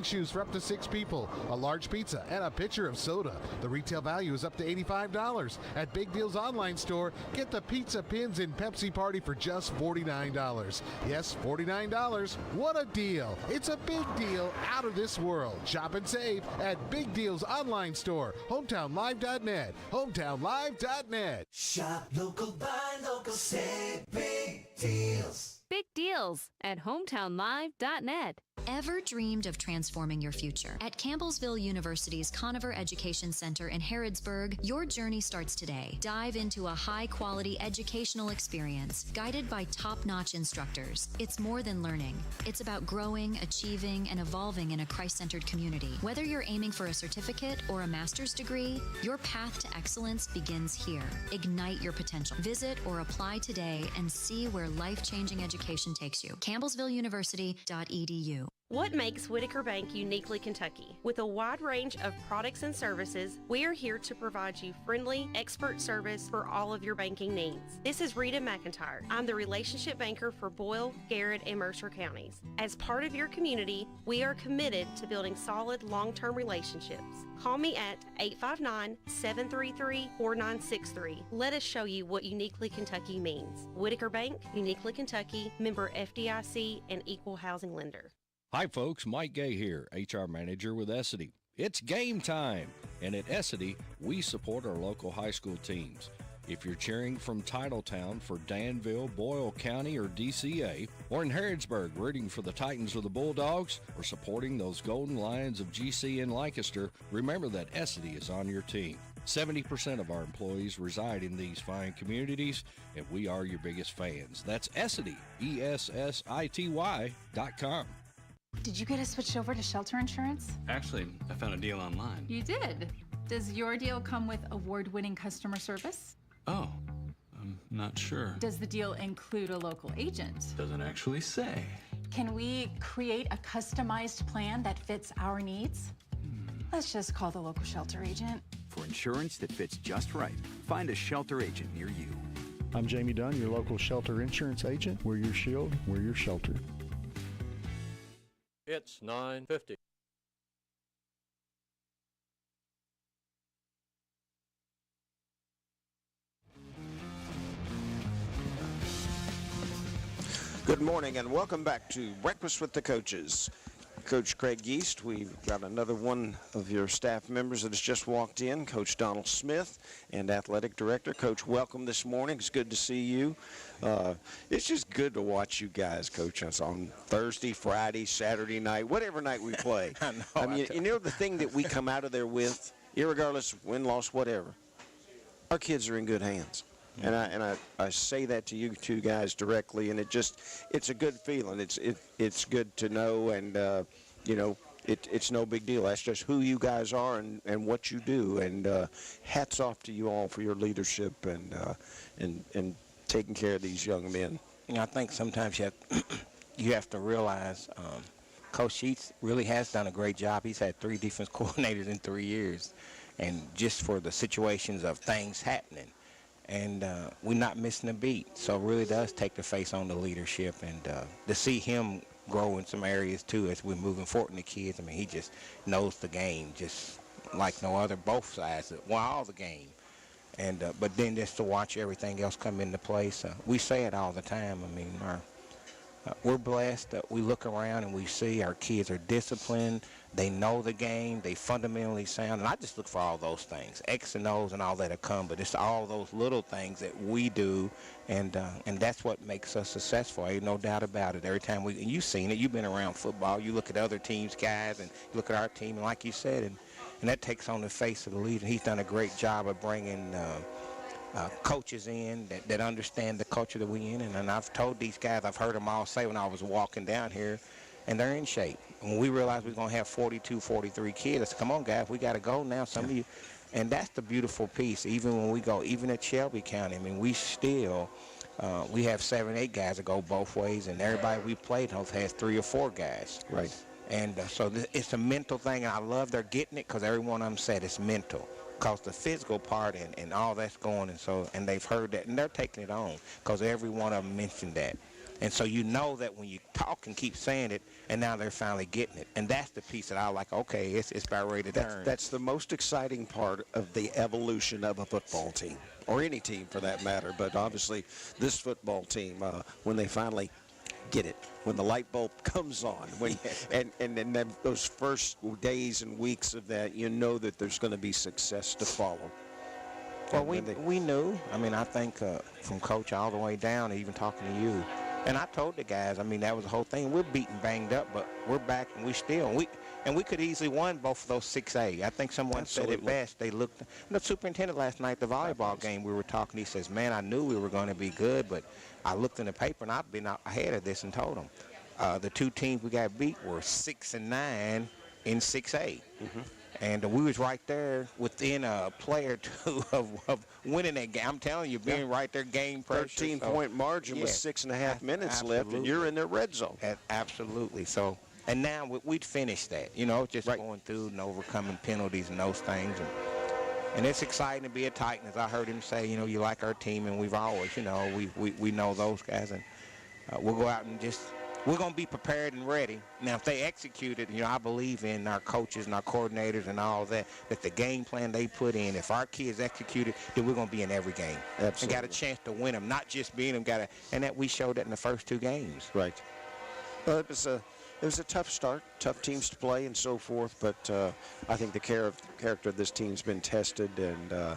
S14: shoes for up to 6 people, a large pizza, and a pitcher of soda. The retail value is up to $85. At Big Deal's online store, get the pizza, pins, and Pepsi party for just $49. Yes, $49. What a deal. It's a big deal out of this world. Shop and save at Big Deal's online store, hometownlive.net, hometownlive.net.
S2: Shop local, buy local, save big deals.
S15: Big deals at hometownlive.net.
S20: Ever dreamed of transforming your future? At Campbellsville University's Conover Education Center in Harrodsburg, your journey starts today. Dive into a high-quality educational experience guided by top-notch instructors. It's more than learning. It's about growing, achieving, and evolving in a Christ-centered community. Whether you're aiming for a certificate or a master's degree, your path to excellence begins here. Ignite your potential. Visit or apply today and see where life-changing education takes you. CampbellsvilleUniversity.edu.
S21: What makes Whitaker Bank uniquely Kentucky? With a wide range of products and services, we are here to provide you friendly, expert service for all of your banking needs. This is Rita McIntyre. I'm the relationship banker for Boyle, Garrett, and Mercer counties. As part of your community, we are committed to building solid, long-term relationships. Call me at 859-733-4963. Let us show you what uniquely Kentucky means. Whitaker Bank, uniquely Kentucky, member FDIC, and equal housing lender.
S9: Hi folks, Mike Gay here, HR Manager with Essity. It's game time, and at Essity, we support our local high school teams. If you're cheering from Titletown for Danville, Boyle County, or DCA, or in Harrodsburg rooting for the Titans or the Bulldogs, or supporting those Golden Lions of GC and Lancaster, remember that Essity is on your team. 70% of our employees reside in these fine communities, and we are your biggest fans. That's Essity, ESSITY.com.
S22: Did you get us switched over to shelter insurance?
S26: Actually, I found a deal online.
S22: You did. Does your deal come with award-winning customer service?
S26: Oh, I'm not sure.
S22: Does the deal include a local agent?
S26: Doesn't actually say.
S22: Can we create a customized plan that fits our needs? Let's just call the local shelter agent.
S17: For insurance that fits just right, find a shelter agent near you.
S18: I'm Jamie Dunn, your local shelter insurance agent. We're your shield, we're your shelter.
S10: It's 9:50.
S7: Good morning and welcome back to Breakfast with the Coaches. Coach Craig Yeast, we've got another one of your staff members that has just walked in, Coach Donald Smith, and Athletic Director. Coach, welcome this morning. It's good to see you. It's just good to watch you guys coach us on Thursday, Friday, Saturday night, whatever night we play. I mean, you know the thing that we come out of there with, irregardless of win, loss, whatever, our kids are in good hands. And I say that to you two guys directly, and it's a good feeling. It's good to know, and you know, it's no big deal. That's just who you guys are and what you do. And hats off to you all for your leadership and taking care of these young men.
S3: You know, I think sometimes you have to realize Coach Sheets really has done a great job. He's had 3 defense coordinators in 3 years, and just for the situations of things happening. And we're not missing a beat. So it really does take the face on the leadership, and to see him grow in some areas too as we're moving forward in the kids. I mean, he just knows the game just like no other, both sides, well, all the game. And but then just to watch everything else come into place, we say it all the time. I mean, we're blessed that we look around and we see our kids are disciplined. They know the game. They fundamentally sound. And I just look for all those things, X and O's and all that have come. But it's all those little things that we do, and that's what makes us successful. Ain't no doubt about it. Every time and you've seen it. You've been around football. You look at other teams' guys, and you look at our team, and like you said, and that takes on the face of the leader. He's done a great job of bringing coaches in that understand the culture that we in. And I've told these guys, I've heard them all say when I was walking down here, and they're in shape. When we realized we were going to have 42, 43 kids, I said, come on, guys, we got to go now. Some of you, and that's the beautiful piece. Even when we go, even at Shelby County, I mean, we still, we have 7, 8 guys that go both ways, and everybody we played with has 3 or 4 guys.
S7: Right.
S3: And so it's a mental thing, and I love they're getting it because every one of them said it's mental. Because the physical part and all that's going, and they've heard that, and they're taking it on because every one of them mentioned that. And so you know that when you talk and keep saying it, and now they're finally getting it. And that's the piece that I like, okay, it's about ready to turn.
S7: That's the most exciting part of the evolution of a football team, or any team for that matter. But obviously, this football team, when they finally get it, when the light bulb comes on, and then those first days and weeks of that, you know that there's going to be success to follow.
S3: Well, we knew. I mean, I think from coach all the way down, even talking to you, and I told the guys, I mean, that was the whole thing. We're beaten, banged up, but we're back, and we could easily won both of those 6A. I think someone said it best. They looked. The superintendent last night, the volleyball game, we were talking. He says, "Man, I knew we were going to be good, but I looked in the paper and I've been ahead of this and told them the two teams we got beat were 6 and 9 in 6A." And we was right there within a play or two of winning that game. I'm telling you, being right there, game pressure.
S7: 13-point margin with 6.5 minutes left, and you're in the red zone.
S3: Absolutely. So, and now we'd finished that, just going through and overcoming penalties and those things. And it's exciting to be a Titan. As I heard him say, you like our team, and we've always, we know those guys. And we'll go out and we're going to be prepared and ready. Now, if they execute it, I believe in our coaches and our coordinators and all that the game plan they put in, if our kids execute it, then we're going to be in every game.
S7: Absolutely.
S3: And got a chance to win them, not just being them. And that we showed that in the first two games.
S7: Right. Well, it was a tough start, tough teams to play and so forth, but I think the character of this team's been tested, and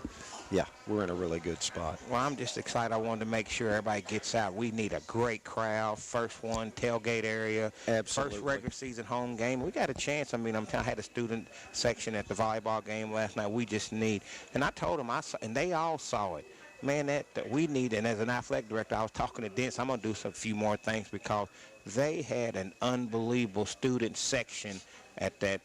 S7: we're in a really good spot.
S3: Well, I'm just excited. I wanted to make sure everybody gets out. We need a great crowd, first one, tailgate area,
S7: Absolutely.
S3: First regular season home game. We got a chance. I mean, I had a student section at the volleyball game last night. We just need, and I told them, and they all saw it. Man, that we need, and as an athletic director, I was talking to Dennis. I'm going to do a few more things because they had an unbelievable student section at that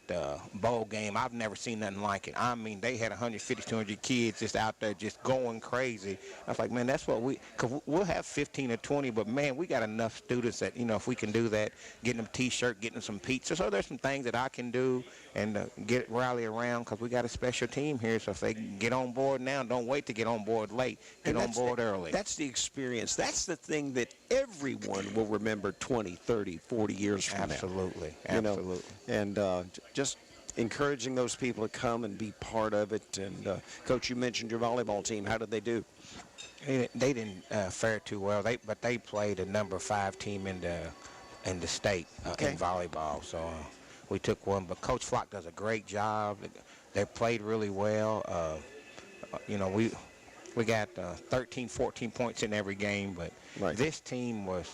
S3: bowl game. I've never seen nothing like it. I mean, they had 150, 200 kids just out there just going crazy. I was like, man, that's what because we'll have 15 or 20, but, man, we got enough students that, if we can do that, getting them T-shirt, getting them some pizza. So there's some things that I can do and rally around because we got a special team here. So if they get on board now, don't wait to get on board late. Get on board early.
S7: That's the experience. That's the thing that everyone will remember 20, 30, 40 years from now.
S3: Absolutely.
S7: And just encouraging those people to come and be part of it. And, Coach, you mentioned your volleyball team. How did they do?
S3: They didn't fare too well, but they played a number 5 team in the state in volleyball. So we took one. But Coach Flock does a great job. They played really well. We got 13, 14 points in every game. But this team was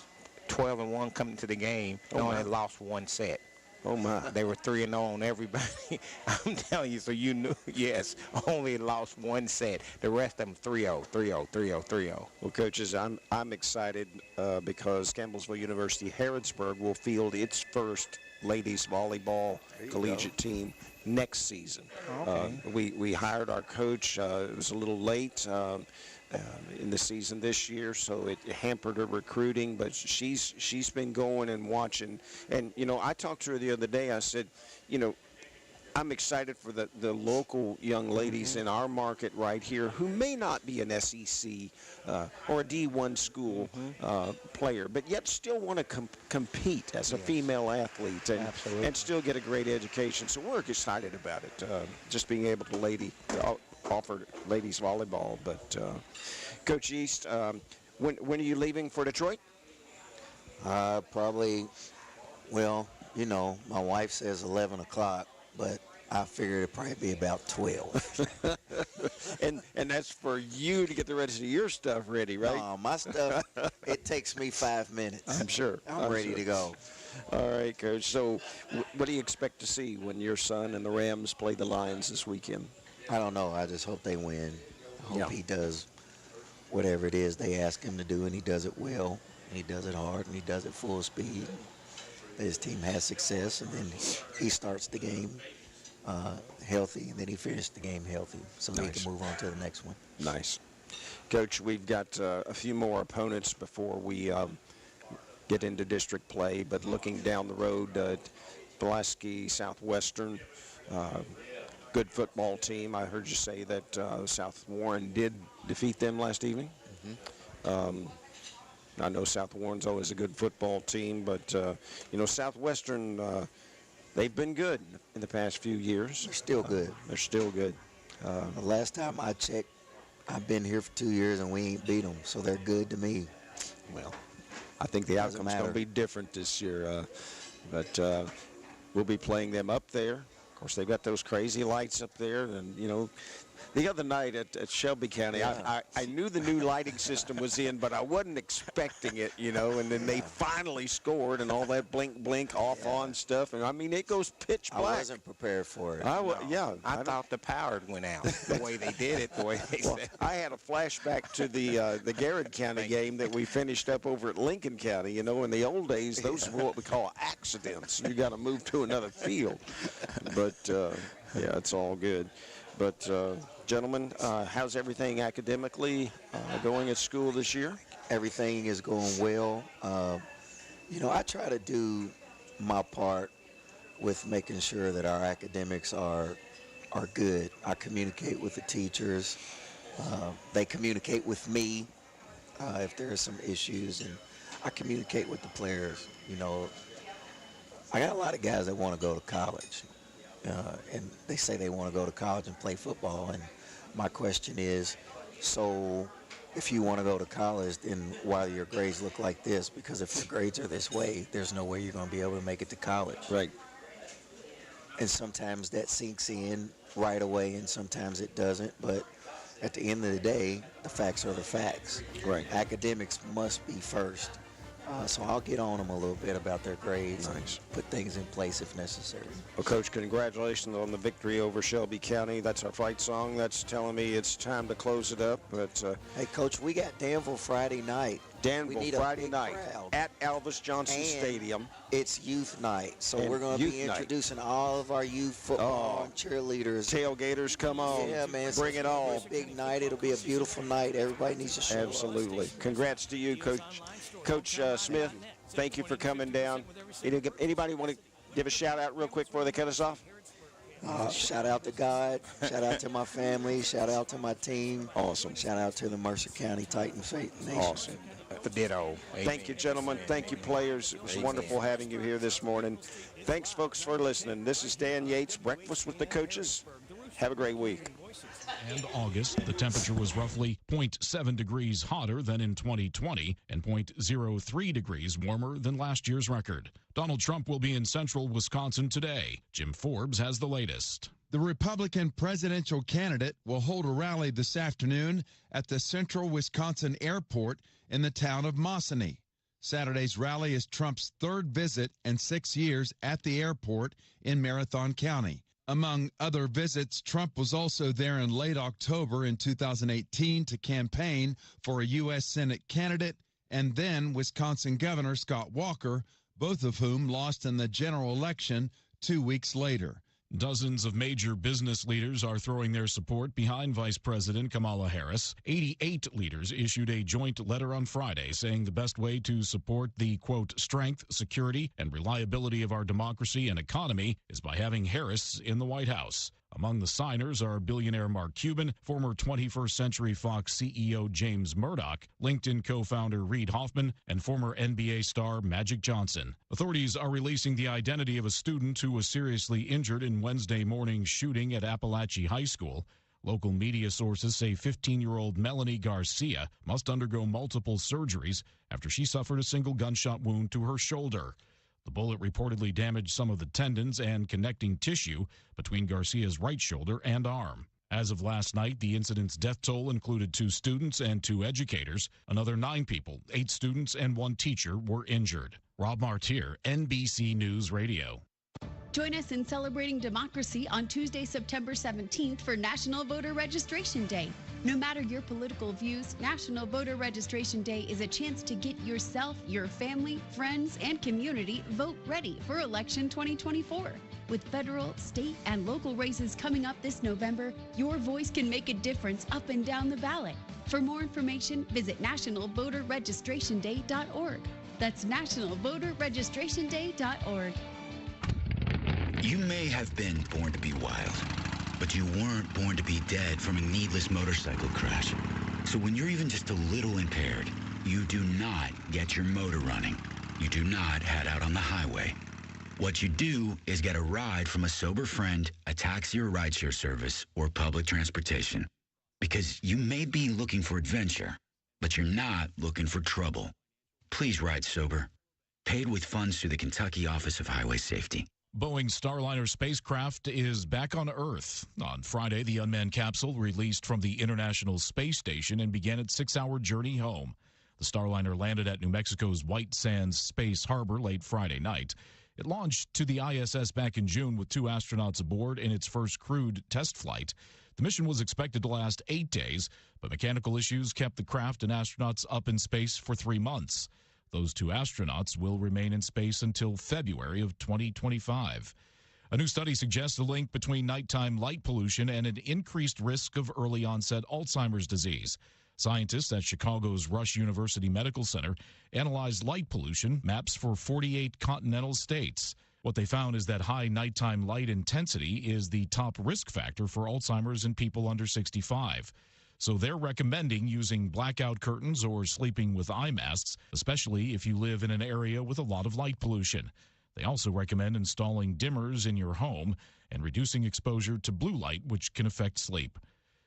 S3: 12-1 coming to the game. They only lost one set.
S7: Oh, my.
S3: They were 3-0 on everybody. I'm telling you, so you knew, yes, only lost one set. The rest of them 3-0, 3-0, 3-0, 3-0.
S7: Well, coaches, I'm excited because Campbellsville University Harrodsburg will field its first ladies volleyball collegiate team next season.
S3: Okay.
S7: We hired our coach. It was a little late in the season this year, so it hampered her recruiting, but she's been going and watching. And, I talked to her the other day. I said, I'm excited for the local young ladies in our market right here who may not be an SEC or a D1 school player, but yet still want to compete as a female athlete and still get a great education. So we're excited about it, just being able to offer ladies volleyball. But Coach East, when are you leaving for Detroit?
S16: Probably, my wife says 11 o'clock, but I figured it'd probably be about 12.
S7: and that's for you to get the rest of your stuff ready, right?
S16: No, my stuff, it takes me 5 minutes.
S7: I'm sure.
S16: I'm ready to go.
S7: All right, Coach. So what do you expect to see when your son and the Rams play the Lions this weekend?
S16: I don't know. I just hope they win. I hope he does whatever it is they ask him to do, and he does it well, and he does it hard, and he does it full speed. His team has success, and then he starts the game healthy, and then he finished the game healthy, so he can move on to the next one.
S7: Nice. Coach, we've got a few more opponents before we get into district play, but looking down the road, Pulaski Southwestern, good football team. I heard you say that South Warren did defeat them last evening. I know South Warren's always a good football team, but, Southwestern, they've been good in the past few years.
S16: They're still good.
S7: They're still good.
S16: The last time I checked, I've been here for 2 years and we ain't beat them, so they're good to me.
S7: Well, I think the outcome's going to be different this year, but we'll be playing them up there. Of course, they've got those crazy lights up there, and, the other night at Shelby County, I knew the new lighting system was in, but I wasn't expecting it, and then they finally scored and all that blink, off-on stuff. And, I mean, it goes pitch black.
S16: I wasn't prepared for it.
S7: I
S3: thought the power went out the way they did it, the way they said.
S7: I had a flashback to the Garrett County game that we finished up over at Lincoln County. In the old days, those were what we call accidents. You got to move to another field. But, it's all good. But, gentlemen, how's everything academically going at school this year?
S16: Everything is going well. I try to do my part with making sure that our academics are good. I communicate with the teachers. They communicate with me if there are some issues, and I communicate with the players. I got a lot of guys that want to go to college. And they say they want to go to college and play football. And my question is, so if you want to go to college, then why do your grades look like this? Because if your grades are this way, there's no way you're going to be able to make it to college.
S7: Right.
S16: And sometimes that sinks in right away, and sometimes it doesn't. But at the end of the day, the facts are the facts.
S7: Right.
S16: Academics must be first. So I'll get on them a little bit about their grades and put things in place if necessary.
S7: Well, Coach, congratulations on the victory over Shelby County. That's our fight song. That's telling me it's time to close it up. But
S16: hey, Coach, we got Danville Friday night.
S7: Danville Friday night at Alvis Johnson Stadium.
S16: It's youth night, so we're going to be introducing all of our youth football and cheerleaders.
S7: Tailgaters, come on.
S16: Yeah, man.
S7: Bring it all.
S16: Big night. It'll be a beautiful night. Everybody needs to show up.
S7: Absolutely. Congrats to you, Coach. Coach Smith, thank you for coming down. Anybody want to give a shout-out real quick before they cut us off?
S16: Shout out to God. Shout out to my family. Shout out to my team.
S7: Awesome.
S16: Shout out to the Mercer County Titan Faith Nation.
S7: Awesome.
S3: Ditto.
S7: Thank you, gentlemen. Thank you, players. It was wonderful having you here this morning. Thanks, folks, for listening. This is Dan Yates, Breakfast with the Coaches. Have a great week.
S4: And August, the temperature was roughly 0.7 degrees hotter than in 2020 and 0.03 degrees warmer than last year's record. Donald Trump will be in central Wisconsin today. Jim Forbes has the latest.
S5: The Republican presidential candidate will hold a rally this afternoon at the Central Wisconsin Airport in the town of Mossonee. Saturday's rally is Trump's third visit in 6 years at the airport in Marathon County. Among other visits, Trump was also there in late October in 2018 to campaign for a U.S. Senate candidate, and then Wisconsin Governor Scott Walker, both of whom lost in the general election 2 weeks later.
S4: Dozens of major business leaders are throwing their support behind Vice President Kamala Harris. 88 leaders issued a joint letter on Friday saying the best way to support the, quote, strength, security, and reliability of our democracy and economy is by having Harris in the White House. Among the signers are billionaire Mark Cuban, former 21st Century Fox CEO James Murdoch, LinkedIn co-founder Reid Hoffman, and former NBA star Magic Johnson. Authorities are releasing the identity of a student who was seriously injured in Wednesday morning's shooting at Appalachia High School. Local media sources say 15-year-old Melanie Garcia must undergo multiple surgeries after she suffered a single gunshot wound to her shoulder. The bullet reportedly damaged some of the tendons and connecting tissue between Garcia's right shoulder and arm. As of last night, the incident's death toll included 2 students and 2 educators. Another 9 people, 8 students and 1 teacher, were injured. Rob Martier, NBC News Radio.
S11: Join us in celebrating democracy on Tuesday, September 17th for National Voter Registration Day. No matter your political views, National Voter Registration Day is a chance to get yourself, your family, friends, and community vote ready for election 2024. With federal, state, and local races coming up this November, your voice can make a difference up and down the ballot. For more information, visit nationalvoterregistrationday.org. That's nationalvoterregistrationday.org.
S19: You may have been born to be wild, but you weren't born to be dead from a needless motorcycle crash. So when you're even just a little impaired, You do not get your motor running. You do not head out on the highway. What you do is get a ride from a sober friend, a taxi or rideshare service, or public transportation. Because you may be looking for adventure, but you're not looking for trouble. Please ride sober. Paid with funds through the Kentucky Office of Highway Safety.
S4: Boeing Starliner spacecraft is back on Earth. On Friday, the unmanned capsule released from the International Space Station and began its 6-hour journey home. The Starliner landed at New Mexico's White Sands Space Harbor late Friday night. It launched to the ISS back in June with 2 astronauts aboard in its first crewed test flight. The mission was expected to last 8 days, but mechanical issues kept the craft and astronauts up in space for 3 months. Those 2 astronauts will remain in space until February of 2025. A new study suggests a link between nighttime light pollution and an increased risk of early-onset Alzheimer's disease. Scientists at Chicago's Rush University Medical Center analyzed light pollution maps for 48 continental states. What they found is that high nighttime light intensity is the top risk factor for Alzheimer's in people under 65. So they're recommending using blackout curtains or sleeping with eye masks, especially if you live in an area with a lot of light pollution. They also recommend installing dimmers in your home and reducing exposure to blue light, which can affect sleep.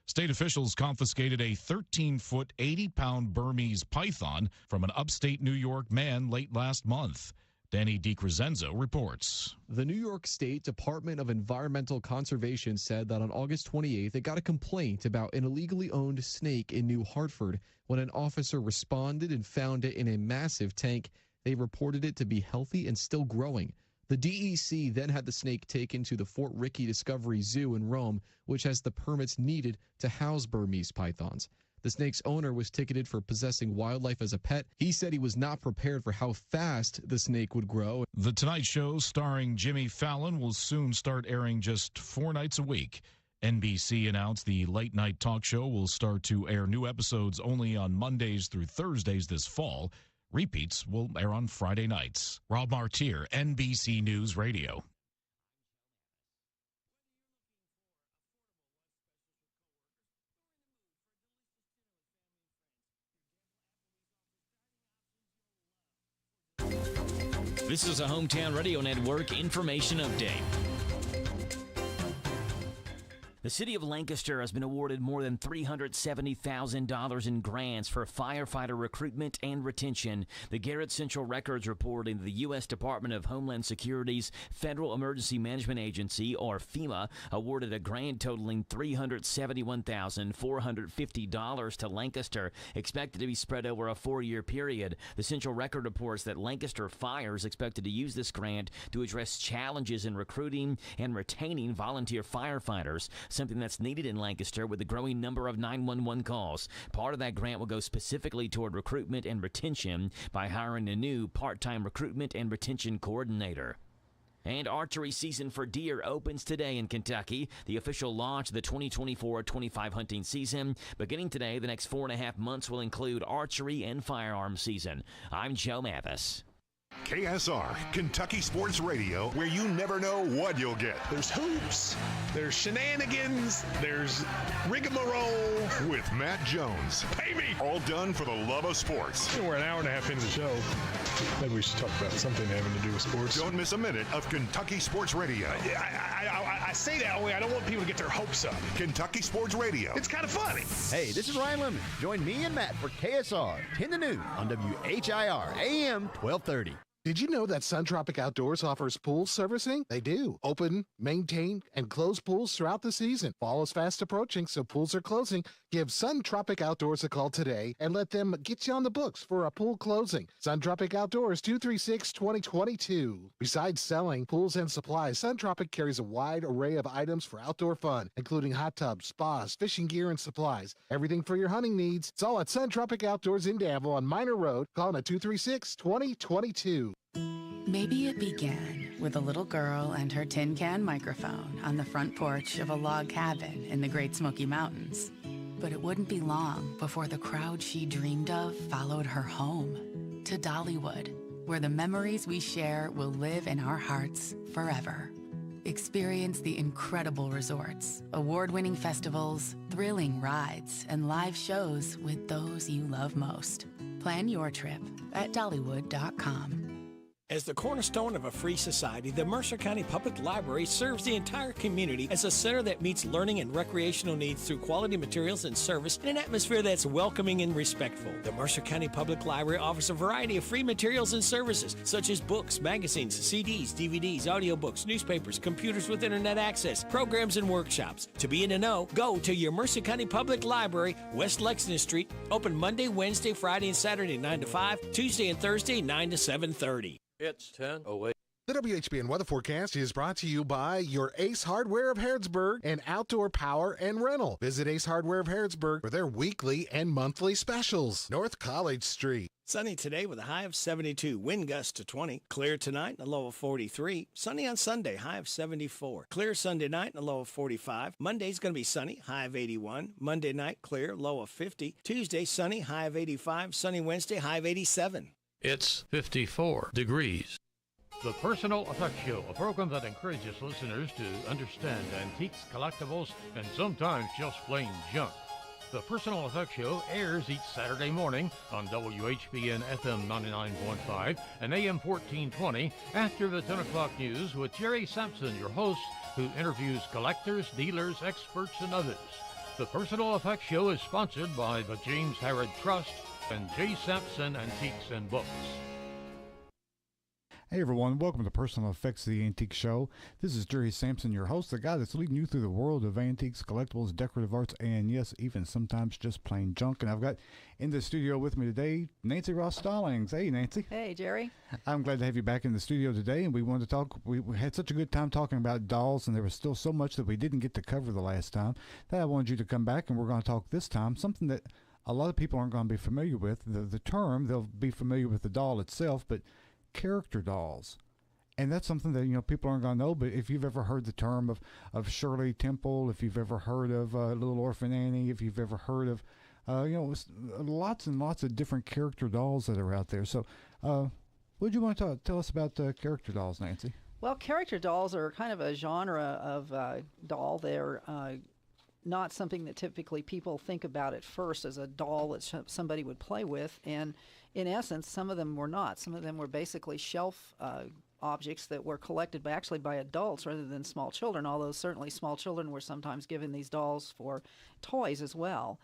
S4: State officials confiscated a 13-foot, 80-pound Burmese python from an upstate New York man late last month. Danny DiCrescenzo reports.
S6: The New York State Department of Environmental Conservation said that on August 28th, it got a complaint about an illegally owned snake in New Hartford. When an officer responded and found it in a massive tank, they reported it to be healthy and still growing. The DEC then had the snake taken to the Fort Rickey Discovery Zoo in Rome, which has the permits needed to house Burmese pythons. The snake's owner was ticketed for possessing wildlife as a pet. He said he was not prepared for how fast the snake would grow.
S4: The Tonight Show starring Jimmy Fallon will soon start airing just 4 nights a week. NBC announced the late-night talk show will start to air new episodes only on Mondays through Thursdays this fall. Repeats will air on Friday nights. Rob Martier, NBC News Radio.
S8: This is a Hometown Radio Network information update. The city of Lancaster has been awarded more than $370,000 in grants for firefighter recruitment and retention. The Garrett Central Records reporting the U.S. Department of Homeland Security's Federal Emergency Management Agency, or FEMA, awarded a grant totaling $371,450 to Lancaster, expected to be spread over a 4-year period. The Central Record reports that Lancaster Fire is expected to use this grant to address challenges in recruiting and retaining volunteer firefighters, something that's needed in Lancaster with the growing number of 911 calls. Part of that grant will go specifically toward recruitment and retention by hiring a new part-time recruitment and retention coordinator. And archery season for deer opens today in Kentucky. The official launch of the 2024-25 hunting season. Beginning today, the next 4.5 months will include archery and firearm season. I'm Joe Mathis.
S12: KSR, Kentucky Sports Radio, where you never know what you'll get.
S13: There's hoops, there's shenanigans, there's rigmarole.
S12: With Matt Jones.
S13: Pay me!
S12: All done for the love of sports.
S13: We're an hour and a half into the show. Maybe we should talk about something having to do with sports.
S12: Don't miss a minute of Kentucky Sports Radio.
S13: I say that only I don't want people to get their hopes up.
S12: Kentucky Sports Radio.
S13: It's kind of funny.
S23: Hey, this is Ryan Lemon. Join me and Matt for KSR 10 to noon on WHIR AM 1230.
S14: Did you know that Sun Tropic Outdoors offers pool servicing? They do. Open, maintain, and close pools throughout the season. Fall is fast approaching, so pools are closing. Give Sun Tropic Outdoors a call today and let them get you on the books for a pool closing. Sun Tropic Outdoors, 236-2022. Besides selling pools and supplies, Sun Tropic carries a wide array of items for outdoor fun, including hot tubs, spas, fishing gear, and supplies. Everything for your hunting needs. It's all at Sun Tropic Outdoors in Danville on Minor Road. Call them at 236-2022.
S24: Maybe it began with a little girl and her tin can microphone on the front porch of a log cabin in the Great Smoky Mountains. But it wouldn't be long before the crowd she dreamed of followed her home to Dollywood, where the memories we share will live in our hearts forever. Experience the incredible resorts, award-winning festivals, thrilling rides, and live shows with those you love most. Plan your trip at Dollywood.com.
S1: As the cornerstone of a free society, the Mercer County Public Library serves the entire community as a center that meets learning and recreational needs through quality materials and service in an atmosphere that's welcoming and respectful. The Mercer County Public Library offers a variety of free materials and services, such as books, magazines, CDs, DVDs, audiobooks, newspapers, computers with internet access, programs, and workshops. To be in the know, go to your Mercer County Public Library, West Lexington Street, open Monday, Wednesday, Friday, and Saturday 9 to 5, Tuesday and Thursday 9 to 7:30.
S10: It's 10:08.
S14: The WHBN weather forecast is brought to you by your Ace Hardware of Harrodsburg and Outdoor Power and Rental. Visit Ace Hardware of Harrodsburg for their weekly and monthly specials. North College Street.
S1: Sunny today with a high of 72, wind gusts to 20. Clear tonight and a low of 43. Sunny on Sunday, high of 74. Clear Sunday night and a low of 45. Monday's going to be sunny, high of 81. Monday night, clear, low of 50. Tuesday, sunny, high of 85. Sunny Wednesday, high of 87.
S10: It's 54 degrees.
S2: The Personal Effects Show, a program that encourages listeners to understand antiques, collectibles, and sometimes just plain junk. The Personal Effects Show airs each Saturday morning on WHBN FM 99.5 and AM 1420 after the 10 o'clock news with Jerry Sampson, your host, who interviews collectors, dealers, experts, and others. The Personal Effects Show is sponsored by the James Harrod Trust and J. Sampson Antiques and Books.
S15: Hey everyone, welcome to Personal Effects of the Antique Show. This is Jerry Sampson, your host, the guy that's leading you through the world of antiques, collectibles, decorative arts, and yes, even sometimes just plain junk. And I've got in the studio with me today, Nancy Ross Stallings. Hey, Nancy.
S20: Hey, Jerry.
S15: I'm glad to have you back in the studio today, and we wanted to talk. We had such a good time talking about dolls, and there was still so much that we didn't get to cover the last time that I wanted you to come back, and we're going to talk this time, something that a lot of people aren't going to be familiar with. The term, they'll be familiar with the doll itself, but character dolls. And that's something that, people aren't going to know, but if you've ever heard the term of Shirley Temple, if you've ever heard of Little Orphan Annie, if you've ever heard of, lots and lots of different character dolls that are out there. So what do you want to tell us about character dolls, Nancy?
S20: Well, character dolls are kind of a genre of doll. They're not something that typically people think about at first as a doll that somebody would play with. And in essence, some of them were not. Some of them were basically shelf objects that were collected by adults rather than small children, although certainly small children were sometimes given these dolls for toys as well.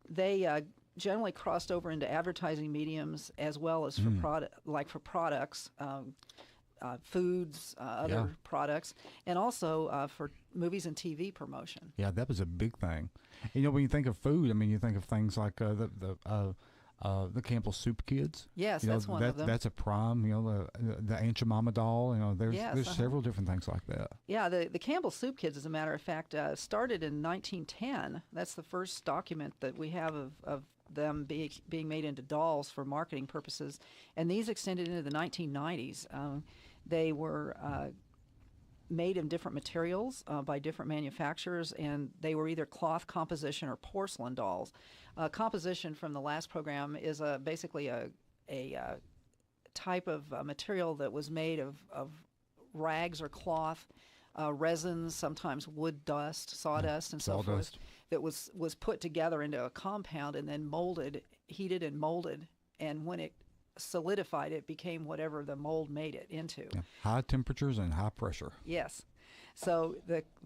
S20: They generally crossed over into advertising mediums as well as for products, foods, other products, and also for movies and TV promotion.
S15: Yeah, that was a big thing. When you think of food, you think of things like the Campbell Soup Kids.
S20: Yes, that's one of them.
S15: That's a prime. The Aunt Jemima doll. There's several different things like that.
S20: Yeah, the Campbell Soup Kids, as a matter of fact, started in 1910. That's the first document that we have of them being made into dolls for marketing purposes, and these extended into the 1990s. They were made in different materials by different manufacturers, and they were either cloth composition or porcelain dolls. Composition from the last program is basically a type of material that was made of rags or cloth, resins, sometimes wood dust, sawdust, and so forth, that was put together into a compound and then heated and molded, and when it solidified, it became whatever the mold made it into.
S15: Yeah. High temperatures and high pressure.
S20: Yes. So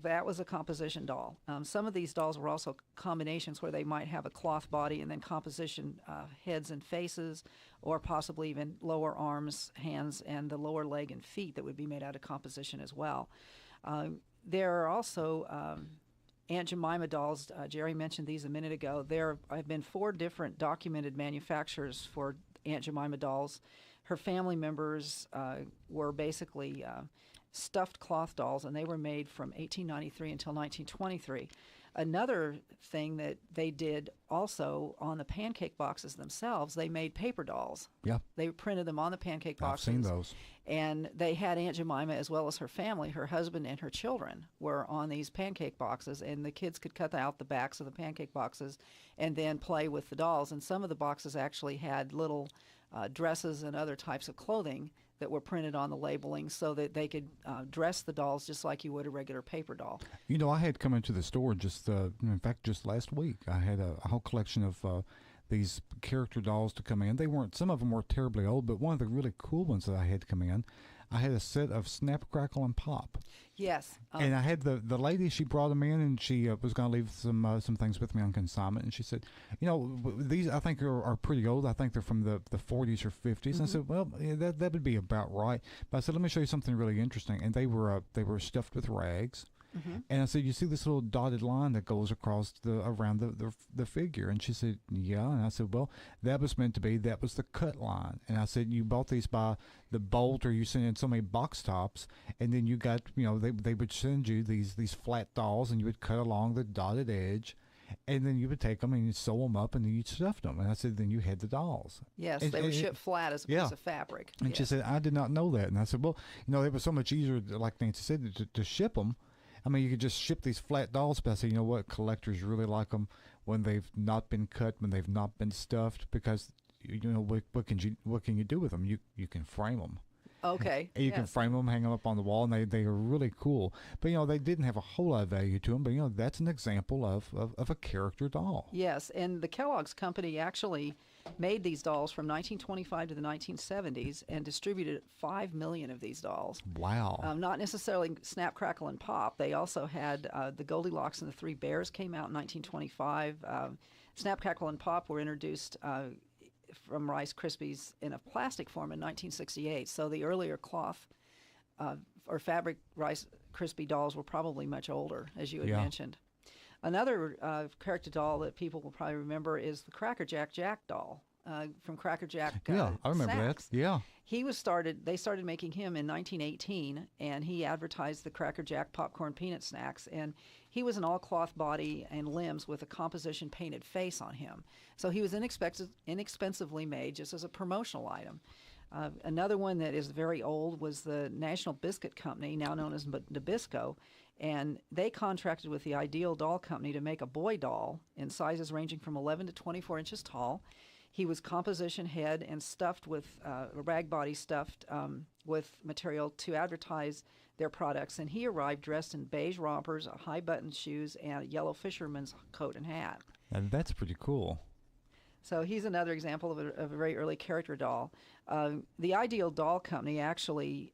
S20: that was a composition doll. Some of these dolls were also combinations where they might have a cloth body and then composition heads and faces, or possibly even lower arms, hands, and the lower leg and feet that would be made out of composition as well. There are also Aunt Jemima dolls. Jerry mentioned these a minute ago. There have been 4 different documented manufacturers for Aunt Jemima dolls. Her family members were basically stuffed cloth dolls, and they were made from 1893 until 1923. Another thing that they did also on the pancake boxes themselves, they made paper dolls.
S15: Yeah.
S20: They printed them on the pancake boxes.
S15: I've seen those.
S20: And they had Aunt Jemima as well as her family. Her husband and her children were on these pancake boxes, and the kids could cut out the backs of the pancake boxes and then play with the dolls. And some of the boxes actually had little dresses and other types of clothing that were printed on the labeling so that they could dress the dolls just like you would a regular paper doll.
S15: I had come into the store just last week. I had a whole collection of these character dolls to come in. They weren't, some of them were terribly old, but one of the really cool ones that I had come in, I had a set of Snap, Crackle, and Pop.
S20: Yes.
S15: And I had the lady, she brought them in, and she was going to leave some things with me on consignment. And she said, these I think are pretty old. I think they're from the 40s or 50s. And I said, well, yeah, that would be about right. But I said, let me show you something really interesting. And they were stuffed with rags. And I said, you see this little dotted line that goes across around the figure? And she said, yeah. And I said, well, that was the cut line. And I said, you bought these by the bolt, or you sent in so many box tops, and then you got, they would send you these flat dolls, and you would cut along the dotted edge, and then you would take them and you'd sew them up, and then you'd stuff them. And I said, then you had the dolls.
S20: Yes, they were shipped flat as a piece of fabric.
S15: And she said, I did not know that. And I said, well, it was so much easier, like Nancy said, to ship them. I mean, you could just ship these flat dolls, but I say, you know what, collectors really like them when they've not been cut, when they've not been stuffed, because what can you do with them? You can frame them.
S20: Okay.
S15: And you can frame them, hang them up on the wall, and they are really cool. But they didn't have a whole lot of value to them. But that's an example of a character doll.
S20: Yes, and the Kellogg's company actually made these dolls from 1925 to the 1970s and distributed 5 million of these dolls.
S15: Wow.
S20: Not necessarily Snap, Crackle, and Pop. They also had the Goldilocks and the Three Bears came out in 1925. Snap, Crackle, and Pop were introduced from Rice Krispies in a plastic form in 1968. So the earlier cloth or fabric Rice Krispie dolls were probably much older, as you had mentioned. Another character doll that people will probably remember is the Cracker Jack doll from Cracker Jack.
S15: Yeah, I remember
S20: snacks.
S15: that. Yeah.
S20: They started making him in 1918, and he advertised the Cracker Jack popcorn peanut snacks. And he was an all-cloth body and limbs with a composition painted face on him. So he was inexpensively made just as a promotional item. Another one that is very old was the National Biscuit Company, now known as Nabisco, and they contracted with the Ideal Doll Company to make a boy doll in sizes ranging from 11 to 24 inches tall. He was composition head and stuffed with a rag body stuffed with material to advertise their products, and he arrived dressed in beige rompers, high-buttoned shoes, and a yellow fisherman's coat and hat.
S15: And that's pretty cool.
S20: So he's another example of a very early character doll. The Ideal Doll Company actually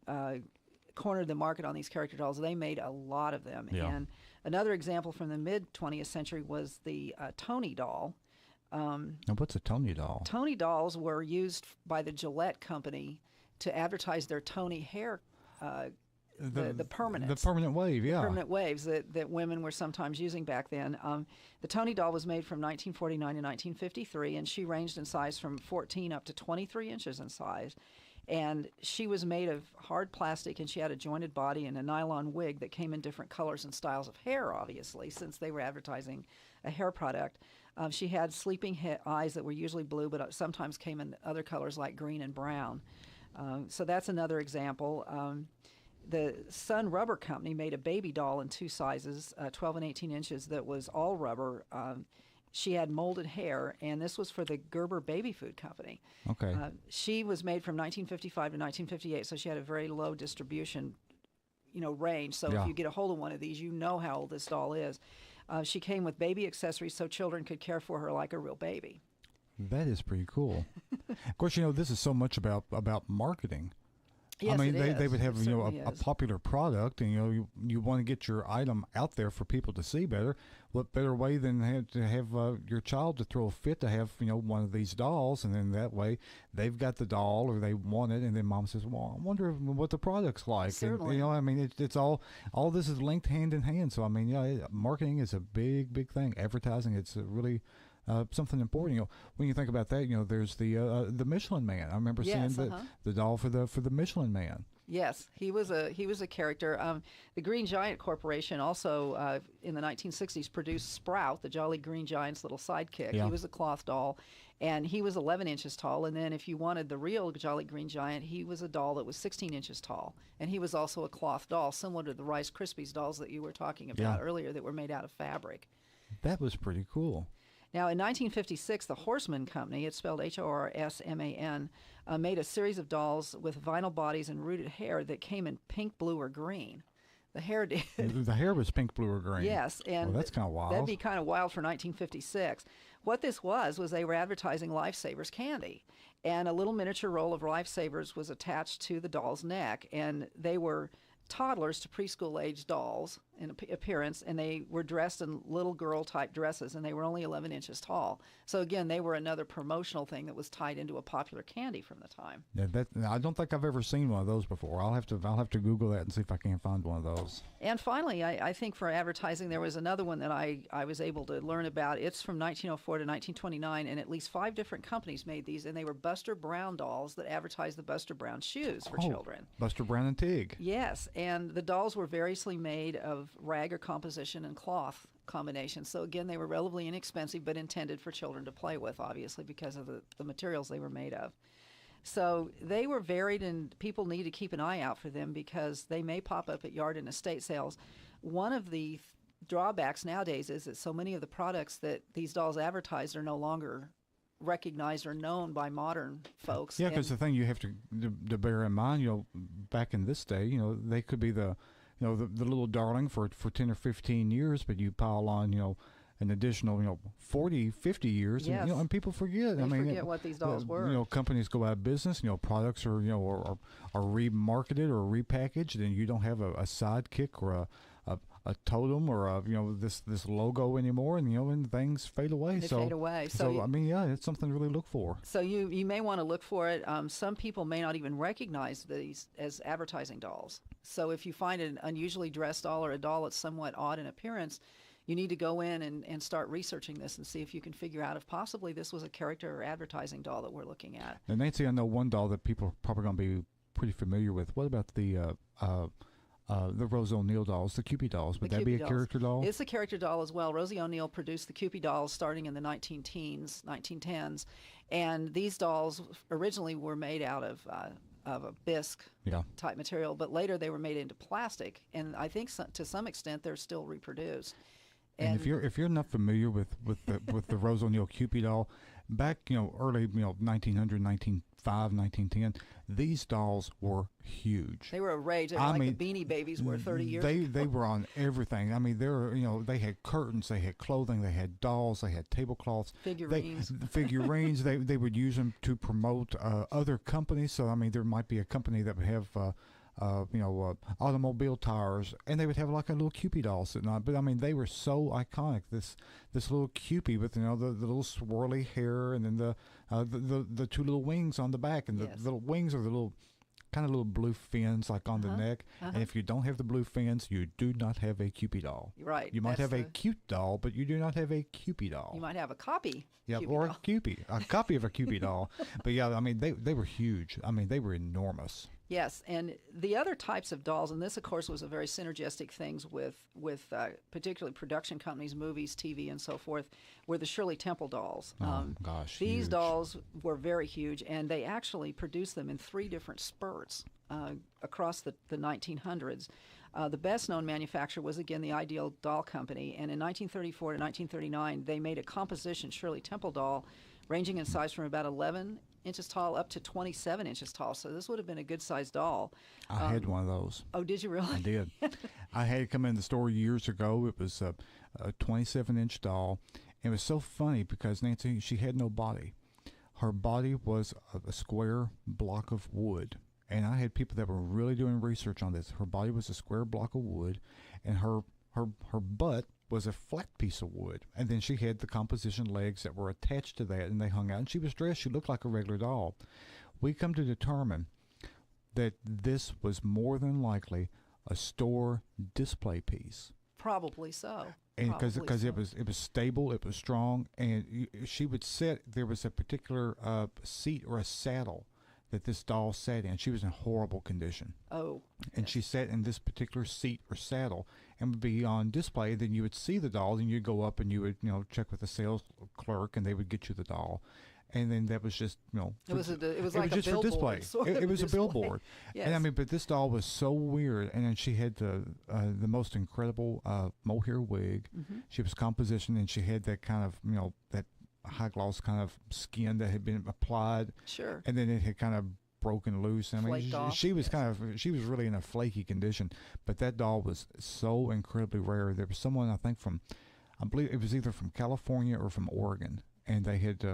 S20: cornered the market on these character dolls. They made a lot of them.
S15: Yeah.
S20: And another example from the mid-20th century was the Tony doll.
S15: Now, what's a Tony doll?
S20: Tony dolls were used by the Gillette Company to advertise their Tony hair, the permanents.
S15: The permanent wave, yeah.
S20: Permanent waves that women were sometimes using back then. The Tony doll was made from 1949 to 1953, and she ranged in size from 14 up to 23 inches in size. And she was made of hard plastic, and she had a jointed body and a nylon wig that came in different colors and styles of hair, obviously, since they were advertising a hair product. She had sleeping eyes that were usually blue, but sometimes came in other colors like green and brown. So that's another example. The Sun Rubber Company made a baby doll in two sizes, 12 and 18 inches, that was all rubber. She had molded hair, and this was for the Gerber Baby Food Company.
S15: Okay.
S20: She was made from 1955 to 1958, so she had a very low distribution, range. So if you get a hold of one of these, you know how old this doll is. She came with baby accessories so children could care for her like a real baby.
S15: That is pretty cool. Of course, this is so much about marketing.
S20: Yes,
S15: I mean,
S20: it
S15: they would have
S20: is.
S15: a popular product, and you want to get your item out there for people to see better. What better way than to have your child to throw a fit to have one of these dolls, and then that way they've got the doll or they want it, and then mom says, "Well, I wonder what the product's like."
S20: Certainly.
S15: And, I mean, it's all this is linked hand in hand. So I mean, marketing is a big thing. Advertising, it's really something important. When you think about that, there's the Michelin Man. I remember seeing the doll for the Michelin Man.
S20: Yes, he was a character. The Green Giant Corporation also in the 1960s produced Sprout, the Jolly Green Giant's little sidekick.
S15: Yeah.
S20: He was a cloth doll, and he was 11 inches tall. And then if you wanted the real Jolly Green Giant, he was a doll that was 16 inches tall, and he was also a cloth doll, similar to the Rice Krispies dolls that you were talking about earlier, that were made out of fabric.
S15: That was pretty cool.
S20: Now, in 1956, the Horseman Company, it's spelled Horsman, made a series of dolls with vinyl bodies and rooted hair that came in pink, blue, or green. The hair did.
S15: The hair was pink, blue, or green.
S20: Yes, and
S15: well, that's kind of wild.
S20: That'd be kind of wild for 1956. What this was they were advertising Lifesavers candy, and a little miniature roll of Lifesavers was attached to the doll's neck, and they were toddlers to preschool-age dolls in appearance, and they were dressed in little girl-type dresses, and they were only 11 inches tall. So again, they were another promotional thing that was tied into a popular candy from the time.
S15: Yeah, I don't think I've ever seen one of those before. I'll have to Google that and see if I can find one of those.
S20: And finally, I think for advertising, there was another one that I was able to learn about. It's from 1904 to 1929, and at least 5 different companies made these, and they were Buster Brown dolls that advertised the Buster Brown shoes for children.
S15: Buster Brown and Tig.
S20: Yes, and the dolls were variously made of rag or composition and cloth combination. So again, they were relatively inexpensive, but intended for children to play with, obviously, because of the materials they were made of. So they were varied, and people need to keep an eye out for them because they may pop up at yard and estate sales. One of the drawbacks nowadays is that so many of the products that these dolls advertised are no longer recognized or known by modern folks.
S15: Yeah, because the thing you have to bear in mind, back in this day, they could be the little darling for 10 or 15 years, but you pile on, an additional, 40, 50 years,
S20: yes.
S15: and people forget.
S20: They forget what these dolls were.
S15: Companies go out of business. Products are remarketed or repackaged, and you don't have a sidekick or a totem or this logo anymore, and things fade away.
S20: They fade away.
S15: So it's something to really look for.
S20: So you may want to look for it. Some people may not even recognize these as advertising dolls. So if you find an unusually dressed doll or a doll that's somewhat odd in appearance, you need to go in and start researching this and see if you can figure out if possibly this was a character or advertising doll that we're looking at.
S15: And Nancy, I know one doll that people are probably going to be pretty familiar with. What about the Rose O'Neal dolls, the Kewpie dolls? Would that be a character doll?
S20: It's a character doll as well. Rosie O'Neal produced the Kewpie dolls starting in the 1910s, and these dolls originally were made out of a bisque type material, but later they were made into plastic, and I think to some extent they're still reproduced.
S15: And if you're not familiar with the Rose O'Neal Kewpie doll, back early 1900, 1905, 1910, these dolls were huge.
S20: They were a rage. They were like the Beanie Babies were 30 years ago.
S15: They were on everything. I mean, they had curtains, they had clothing, they had dolls, they had tablecloths,
S20: figurines.
S15: They would use them to promote other companies. So I mean, there might be a company that would have automobile tires, and they would have like a little Kewpie doll sitting on. But I mean, they were so iconic. This little Kewpie with the little swirly hair, and then the 2 little wings on the back, and the little wings are the little kind of little blue fins like on the neck. And if you don't have the blue fins, you do not have a Kewpie doll.
S20: Right.
S15: You might have a cute doll, but you do not have a Kewpie doll.
S20: You might have a copy.
S15: Yeah,
S20: Kewpie
S15: or
S20: doll.
S15: a copy of a Kewpie doll. But yeah, I mean, they were huge. I mean, they were enormous.
S20: Yes, and the other types of dolls, and this, of course, was a very synergistic things with particularly production companies, movies, TV, and so forth, were the Shirley Temple dolls.
S15: Gosh,
S20: these
S15: huge.
S20: dolls were very huge, and they actually produced them in 3 different spurts across the 1900s. The best-known manufacturer was, again, the Ideal Doll Company, and in 1934 to 1939, they made a composition Shirley Temple doll ranging in size from about 11 inches tall up to 27 inches tall. So this would have been a good-sized doll.
S15: I had one of those.
S20: Oh, did you really?
S15: I did. I had it come in the store years ago. It was a 27-inch doll. It was so funny because Nancy, she had no body. Her body was a square block of wood. And I had people that were really doing research on this. Her body was a square block of wood, and her butt was a flat piece of wood. And then she had the composition legs that were attached to that, and they hung out. And she was dressed. She looked like a regular doll. We come to determine that this was more than likely a store display piece.
S20: Probably so.
S15: And because it was stable, it was strong, and she would sit. There was a particular seat or a saddle that this doll sat in. She was in horrible condition.
S20: Oh.
S15: And she sat in this particular seat or saddle and would be on display. Then you would see the doll, and you'd go up and you would, check with the sales clerk, and they would get you the doll. And then that was just,
S20: it was like
S15: just
S20: a billboard.
S15: For display. It was a billboard.
S20: Yes.
S15: And I mean, but this doll was so weird. And then she had the most incredible mohair wig.
S20: Mm-hmm.
S15: She was composition, and she had that kind of, that high gloss kind of skin that had been applied.
S20: Sure.
S15: And then it had kind of broken loose. I mean, she was she was really in a flaky condition, but that doll was so incredibly rare. There was someone, I think I believe it was either from California or from Oregon, and they had,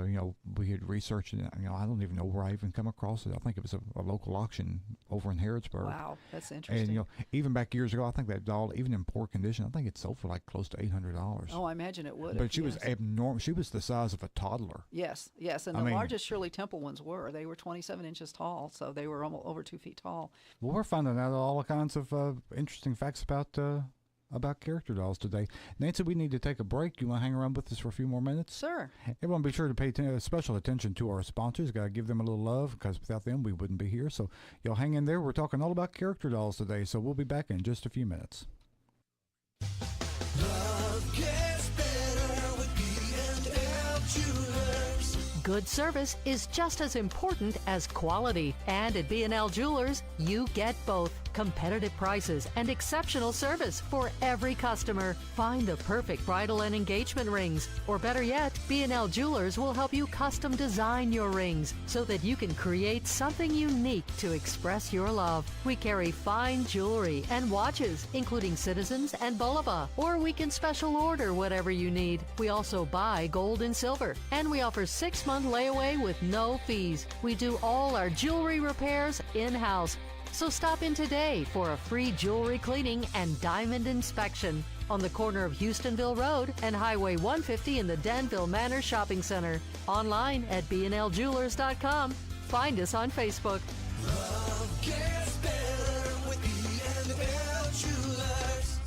S15: we had researched it. I don't even know where I even come across it. I think it was a local auction over in Harrodsburg.
S20: Wow, that's interesting.
S15: And even back years ago, I think that doll, even in poor condition, I think it sold for like close to $800.
S20: Oh, I imagine it would.
S15: But she was abnormal. She was the size of a toddler.
S20: Yes, and the largest Shirley Temple ones were. They were 27 inches tall, so they were almost over 2 feet tall.
S15: Well, we're finding out all kinds of interesting facts about character dolls today. Nancy, we need to take a break. You want to hang around with us for a few more minutes?
S20: Sure.
S15: Everyone be sure to pay special attention to our sponsors. Got to give them a little love, because without them we wouldn't be here. So y'all hang in there. We're talking all about character dolls today, so we'll be back in just a few minutes.
S9: Love gets better with B&L Jewelers.
S17: Good service is just as important as quality. And at B&L Jewelers, you get both. Competitive prices and exceptional service for every customer. Find the perfect bridal and engagement rings. Or better yet, B&L Jewelers will help you custom design your rings so that you can create something unique to express your love. We carry fine jewelry and watches, including Citizens and Bulova. Or we can special order whatever you need. We also buy gold and silver. And we offer 6-month layaway with no fees. We do all our jewelry repairs in-house. So stop in today for a free jewelry cleaning and diamond inspection on the corner of Houstonville Road and Highway 150 in the Danville Manor Shopping Center. Online at bnljewelers.com. Find us on Facebook.
S9: Love gets better with B&L Jewelers.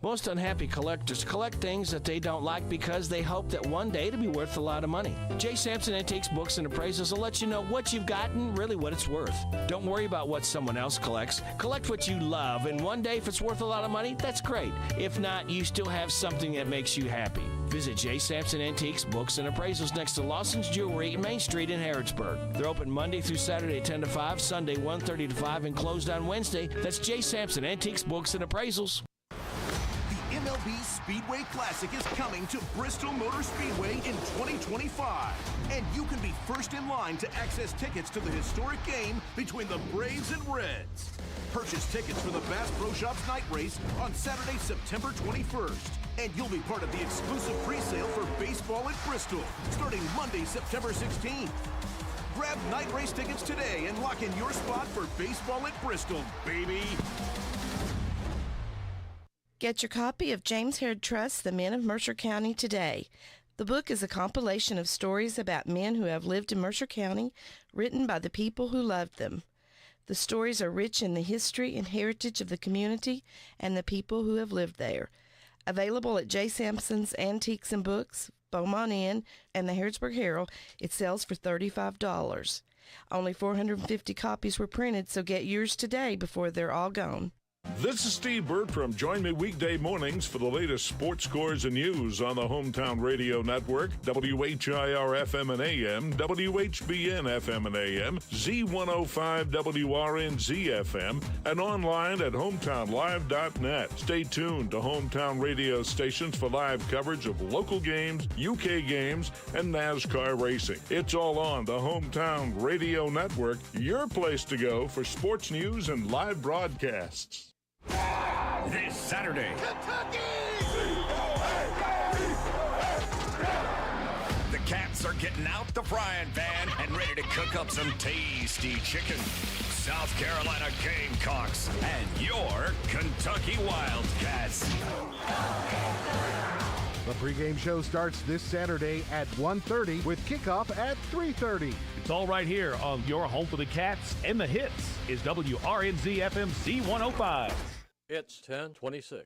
S1: Most unhappy collectors collect things that they don't like because they hope that one day it'll be worth a lot of money. J. Sampson Antiques Books and Appraisals will let you know what you've got and really what it's worth. Don't worry about what someone else collects. Collect what you love, and one day if it's worth a lot of money, that's great. If not, you still have something that makes you happy. Visit J. Sampson Antiques Books and Appraisals next to Lawson's Jewelry at Main Street in Harrodsburg. They're open Monday through Saturday 10 to 5, Sunday 1:30 to 5, and closed on Wednesday. That's J. Sampson Antiques Books and Appraisals.
S21: MLB Speedway Classic is coming to Bristol Motor Speedway in 2025. And you can be first in line to access tickets to the historic game between the Braves and Reds. Purchase tickets for the Bass Pro Shops night race on Saturday, September 21st. And you'll be part of the exclusive pre-sale for baseball at Bristol, starting Monday, September 16th. Grab night race tickets today and lock in your spot for baseball at Bristol, baby.
S22: Get your copy of James Hurd Trust's The Men of Mercer County today. The book is a compilation of stories about men who have lived in Mercer County, written by the people who loved them. The stories are rich in the history and heritage of the community and the people who have lived there. Available at J. Sampson's Antiques and Books, Beaumont Inn, and the Harrodsburg Herald, it sells for $35. Only 450 copies were printed, so get yours today before they're all gone.
S25: This is Steve Bertram. Join me weekday mornings for the latest sports scores and news on the Hometown Radio Network, WHIR FM and AM, WHBN FM and AM, Z105 WRNZ FM, and online at hometownlive.net. Stay tuned to Hometown Radio stations for live coverage of local games, UK games, and NASCAR racing. It's all on the Hometown Radio Network, your place to go for sports news and live broadcasts.
S21: This Saturday, the Cats are getting out the frying pan and ready to cook up some tasty chicken. South Carolina Gamecocks and your Kentucky Wildcats.
S14: The pregame show starts this Saturday at 1:30 with kickoff at 3:30.
S26: It's all right here on your home for the Cats and the hits is WRNZ FM C105.
S10: It's 10:26.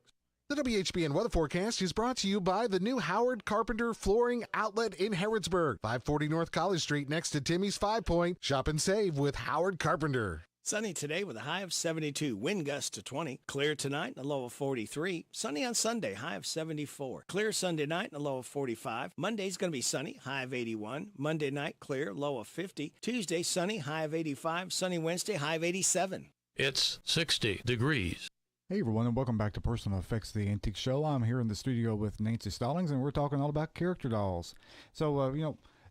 S14: The WHBN weather forecast is brought to you by the new Howard Carpenter Flooring Outlet in Harrodsburg, 540 North College Street next to Timmy's 5 Point. Shop and save with Howard Carpenter.
S1: Sunny today with a high of 72. Wind gust to 20. Clear tonight and a low of 43. Sunny on Sunday, high of 74. Clear Sunday night and a low of 45. Monday's going to be sunny, high of 81. Monday night, clear, low of 50. Tuesday, sunny, high of 85. Sunny Wednesday, high of 87.
S10: It's 60 degrees.
S15: Hey everyone, and welcome back to Personal Effects, the Antique Show. I'm here in the studio with Nancy Stallings, and we're talking all about character dolls. So,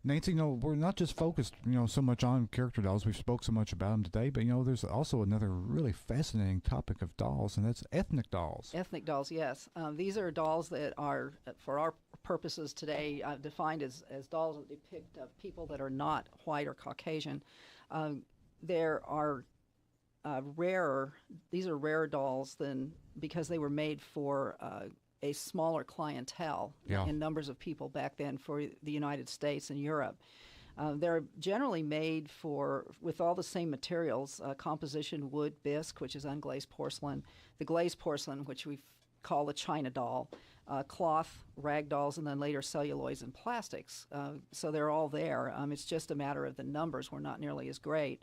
S15: Nancy, we're not just focused, so much on character dolls. We've spoke so much about them today, but there's also another really fascinating topic of dolls, and that's ethnic dolls.
S20: Ethnic dolls, yes. These are dolls that are, for our purposes today, defined as dolls that depict people that are not white or Caucasian. There are rarer. These are rarer dolls because they were made for a smaller clientele in numbers of people back then for the United States and Europe. They're generally made with all the same materials, composition, wood, bisque, which is unglazed porcelain, the glazed porcelain, which we call the China doll, cloth, rag dolls, and then later celluloids and plastics. So they're all there. It's just a matter of the numbers were not nearly as great.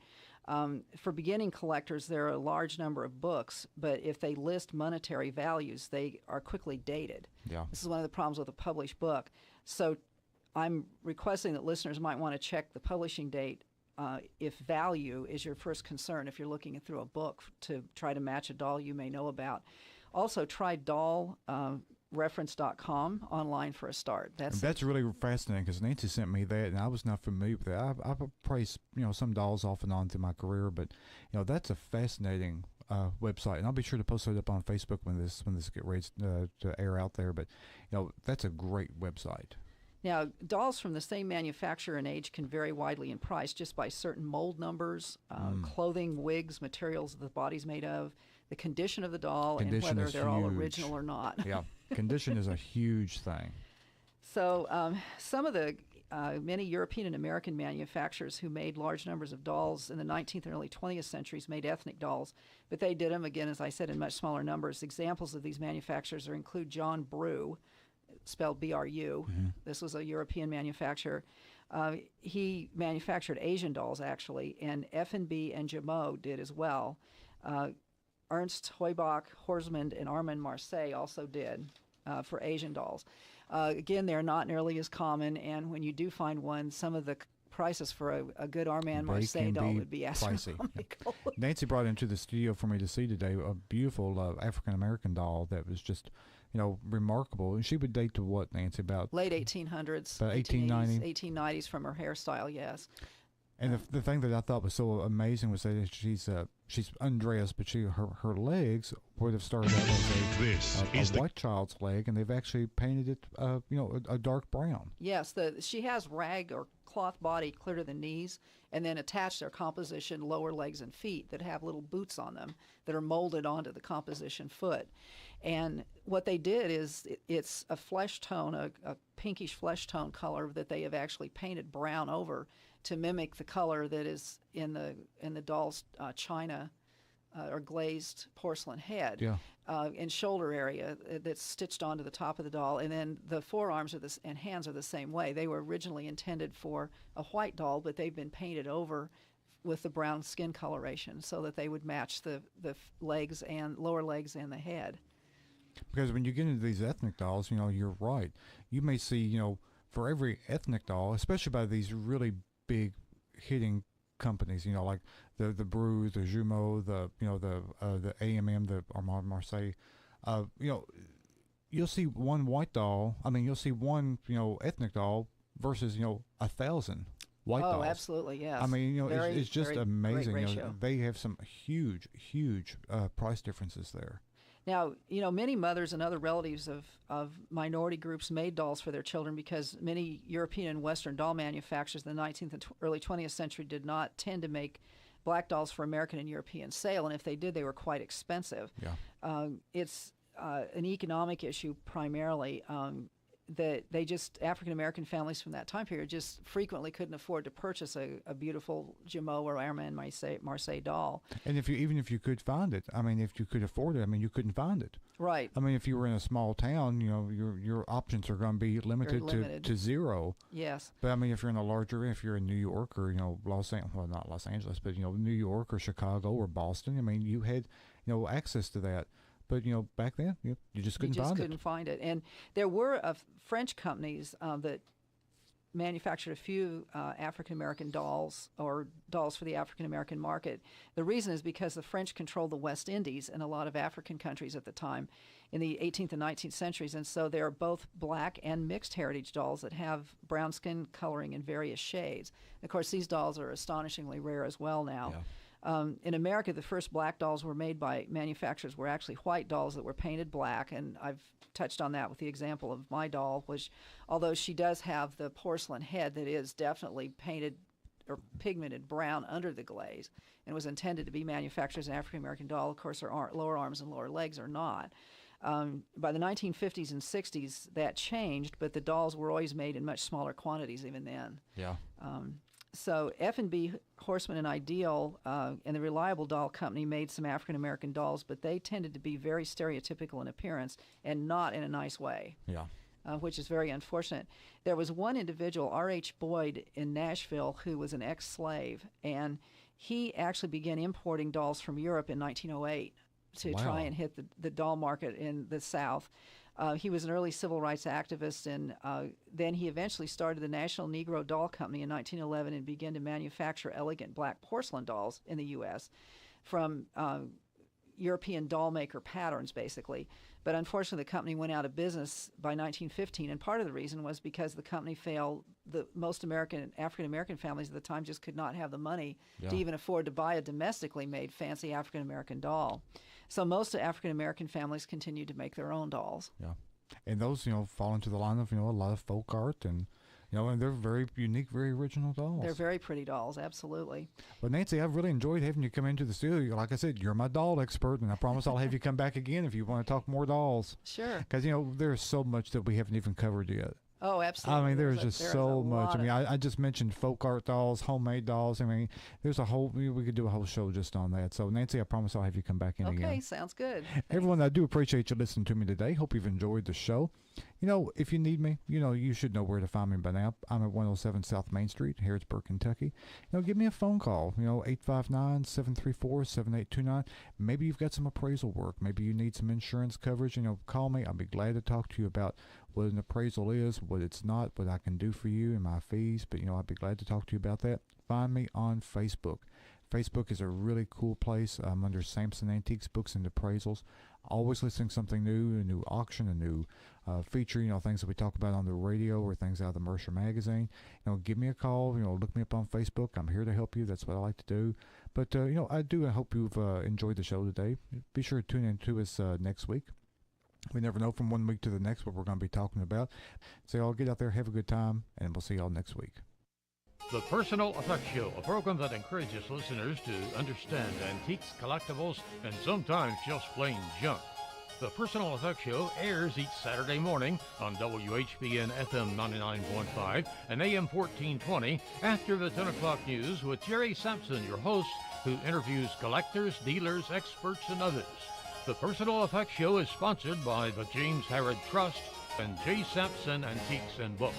S20: For beginning collectors, there are a large number of books, but if they list monetary values, they are quickly dated.
S15: Yeah.
S20: This is one of the problems with a published book. So I'm requesting that listeners might want to check the publishing date if value is your first concern, if you're looking through a book to try to match a doll you may know about. Also, try dollreference.com online for a start.
S15: That's really fascinating because Nancy sent me that, and I was not familiar with that. I've priced some dolls off and on through my career, but that's a fascinating website, and I'll be sure to post it up on Facebook when this get ready to air out there. But that's a great website.
S20: Now, dolls from the same manufacturer and age can vary widely in price just by certain mold numbers, clothing, wigs, materials the body's made of, the condition of the doll, and whether they're all original or not.
S15: Yeah, condition is a huge thing.
S20: So some of the many European and American manufacturers who made large numbers of dolls in the 19th and early 20th centuries made ethnic dolls, but they did them, again, as I said, in much smaller numbers. Examples of these manufacturers include John Brew, spelled B-R-U.
S15: Mm-hmm.
S20: This was a European manufacturer. He manufactured Asian dolls, actually, and F&B and Jameau did as well. Ernst Heubach, Horsmond, and Armand Marseille also did for Asian dolls. Again, they're not nearly as common, and when you do find one, some of the prices for a good Armand Marseille doll would be astronomical.
S15: Nancy brought into the studio for me to see today a beautiful African-American doll that was just remarkable. And she would date to what, Nancy? About
S20: late 1800s.
S15: About 1890?
S20: 1890s from her hairstyle, yes.
S15: And the thing that I thought was so amazing was that she's undressed, but her legs would have started out as a white child's leg, and they've actually painted it, a dark brown.
S20: Yes, she has rag or cloth body clear to the knees, and then attached their composition lower legs and feet that have little boots on them that are molded onto the composition foot. And what they did is it's a flesh tone, a pinkish flesh tone color that they have actually painted brown over to mimic the color that is in the doll's china or glazed porcelain head and shoulder area that's stitched onto the top of the doll. And then the forearms and hands are the same way. They were originally intended for a white doll, but they've been painted over with the brown skin coloration so that they would match the legs and lower legs and the head.
S15: Because when you get into these ethnic dolls, you're right. You may see, for every ethnic doll, especially by these really big hitting companies, like the Brew, the Jumeau, the AMM, the Armand Marseille, you'll see one white doll. I mean, you'll see one ethnic doll versus 1,000 white dolls.
S20: Oh, absolutely, yes.
S15: I mean, it's just amazing. They have some huge price differences there.
S20: Now, many mothers and other relatives of minority groups made dolls for their children because many European and Western doll manufacturers in the 19th and early 20th century did not tend to make black dolls for American and European sale, and if they did, they were quite expensive.
S15: Yeah.
S20: It's an economic issue primarily. That African American families from that time period just frequently couldn't afford to purchase a beautiful Jameau or Armand Marseille doll.
S15: And even if you could find it, I mean, if you could afford it, I mean, you couldn't find it.
S20: Right.
S15: I mean, if you were in a small town, your options are going to be limited to zero.
S20: Yes.
S15: But I mean, if you're in a larger, if you're in New York or not Los Angeles, but New York or Chicago or Boston, I mean, you had access to that. But back then, you just couldn't find it.
S20: Couldn't find it. And there were French companies that manufactured a few African American dolls or dolls for the African American market. The reason is because the French controlled the West Indies and a lot of African countries at the time in the 18th and 19th centuries, and so there are both black and mixed heritage dolls that have brown skin coloring in various shades. Of course, these dolls are astonishingly rare as well now. In America, the first black dolls were made by manufacturers were actually white dolls that were painted black, and I've touched on that with the example of my doll, which, although she does have the porcelain head that is definitely painted or pigmented brown under the glaze and was intended to be manufactured as an African-American doll. Of course, her lower arms and lower legs are not. By the 1950s and 60s, that changed, but the dolls were always made in much smaller quantities even then. So F&B, Horseman, and Ideal, and the Reliable Doll Company made some African-American dolls, but they tended to be very stereotypical in appearance and not in a nice way, which is very unfortunate. There was one individual, R.H. Boyd, in Nashville, who was an ex-slave, and he actually began importing dolls from Europe in 1908 to try and hit the doll market in the South. He was an early civil rights activist, and then he eventually started the National Negro Doll Company in 1911 and began to manufacture elegant black porcelain dolls in the U.S. from European doll maker patterns, basically. But unfortunately, the company went out of business by 1915, and part of the reason was because the company failed. Most African-American families at the time just could not have the money to even afford to buy a domestically made fancy African-American doll. So most African-American families continued to make their own dolls.
S15: And those, fall into the line of, a lot of folk art and, and they're very unique, very original dolls.
S20: They're very pretty dolls, absolutely.
S15: But Nancy, I've really enjoyed having you come into the studio. Like I said, you're my doll expert, and I promise I'll have you come back again if you want to talk more dolls.
S20: Sure.
S15: Because, there's so much that we haven't even covered yet.
S20: Oh, absolutely.
S15: I mean, there's just so much. I mean, I just mentioned folk art dolls, homemade dolls. I mean, there's a whole, we could do a whole show just on that. So, Nancy, I promise I'll have you come back in again.
S20: Okay, sounds good.
S15: Everyone, I do appreciate you listening to me today. Hope you've enjoyed the show. If you need me, you should know where to find me by now. I'm at 107 South Main Street, Harrodsburg, Kentucky. Give me a phone call, 859-734-7829. Maybe you've got some appraisal work. Maybe you need some insurance coverage. Call me. I'll be glad to talk to you about what an appraisal is, what it's not, what I can do for you and my fees. But, I'd be glad to talk to you about that. Find me on Facebook. Facebook is a really cool place. I'm under Sampson Antiques, Books and Appraisals. Always listing something new, a new auction, a new feature, things that we talk about on the radio or things out of the Mercer magazine. Give me a call, look me up on Facebook. I'm here to help you. That's what I like to do. But, I hope you've enjoyed the show today. Be sure to tune in to us next week. We never know from one week to the next what we're going to be talking about. So y'all get out there, have a good time, and we'll see y'all next week.
S2: The Personal Effects Show, a program that encourages listeners to understand antiques, collectibles, and sometimes just plain junk. The Personal Effects Show airs each Saturday morning on WHBN FM 99.5 and AM 1420 after the 10 o'clock news with Jerry Sampson, your host, who interviews collectors, dealers, experts, and others. The Personal Effects Show is sponsored by the James Herod Trust and J. Sampson Antiques and Books.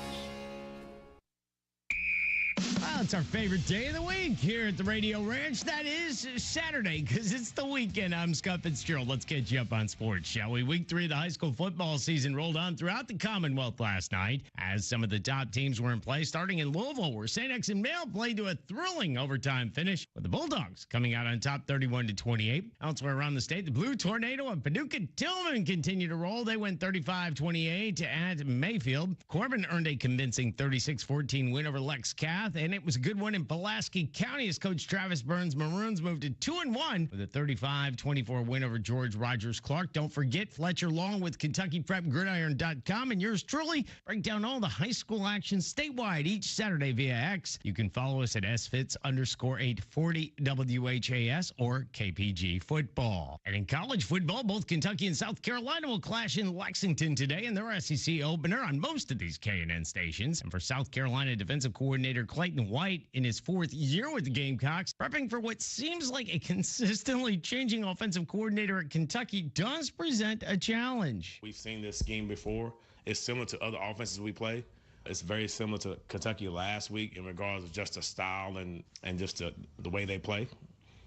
S3: Well, it's our favorite day of the week here at the Radio Ranch. That is Saturday, because it's the weekend. I'm Scott Fitzgerald. Let's get you up on sports, shall we? Week 3 of the high school football season rolled on throughout the Commonwealth last night, as some of the top teams were in play, starting in Louisville, where St. X and Mail played to a thrilling overtime finish, with the Bulldogs coming out on top 31-28. Elsewhere around the state, the Blue Tornado of Paducah-Tillman continue to roll. They win 35-28 at Mayfield. Corbin earned a convincing 36-14 win over Lex Cath, and it was a good one in Pulaski County as Coach Travis Burns' Maroons moved to 2-1 with a 35-24 win over George Rogers Clark. Don't forget Fletcher Long with KentuckyPrepGridiron.com, and yours truly break down all the high school action statewide each Saturday via X. You can follow us at SFitz_840 WHAS or KPG Football. And in college football, both Kentucky and South Carolina will clash in Lexington today in their SEC opener on most of these KNN stations. And for South Carolina defensive coordinator Clayton White, in his 4th year with the Gamecocks, prepping for what seems like a consistently changing offensive coordinator at Kentucky, does present a challenge.
S5: We've seen this scheme before. It's similar to other offenses we play. It's very similar to Kentucky last week in regards to just the style and just the way they play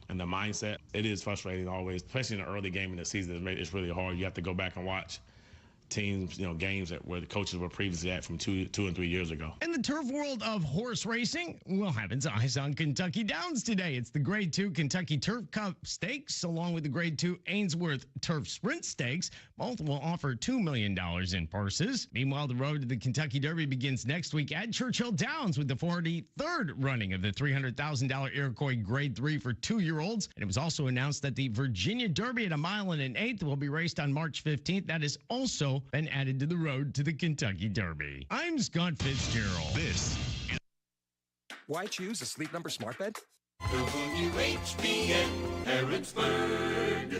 S5: and the mindset. It is frustrating always, especially in the early game in the season. It's really hard. You have to go back and watch teams, games where the coaches were previously at from two and 3 years ago.
S3: In the turf world of horse racing, will have its eyes on Kentucky Downs today. It's the Grade 2 Kentucky Turf Cup Stakes, along with the Grade 2 Ainsworth Turf Sprint Stakes. Both will offer $2 million in purses. Meanwhile, the road to the Kentucky Derby begins next week at Churchill Downs with the 43rd running of the $300,000 Iroquois Grade 3 for 2-year-olds. And it was also announced that the Virginia Derby at a mile and an eighth will be raced on March 15th. That has also been added to the road to the Kentucky Derby. I'm Scott Fitzgerald.
S12: This is...
S6: Why choose a Sleep Number smart bed?
S9: WHBN Harrodsburg.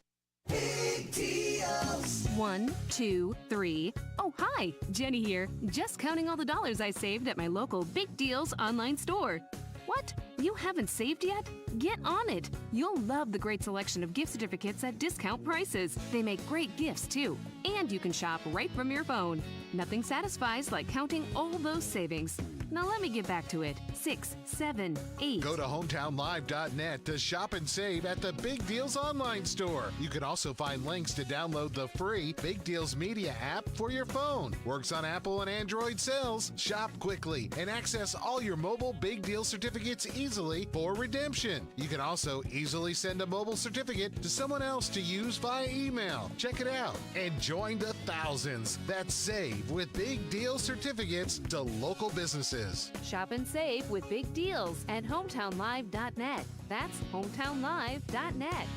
S9: Big deals.
S7: 1, 2, 3. Oh, hi. Jenny here. Just counting all the dollars I saved at my local Big Deals online store. What? You haven't saved yet? Get on it. You'll love the great selection of gift certificates at discount prices. They make great gifts, too. And you can shop right from your phone. Nothing satisfies like counting all those savings. Now let me get back to it. 6, 7, 8.
S14: Go to hometownlive.net to shop and save at the Big Deals online store. You can also find links to download the free Big Deals Media app for your phone. Works on Apple and Android sales. Shop quickly and access all your mobile Big Deal certificates easily for redemption. You can also easily send a mobile certificate to someone else to use via email. Check it out and join the thousands that save with Big Deal certificates to local businesses.
S7: Shop and save with big deals at hometownlive.net. That's hometownlive.net.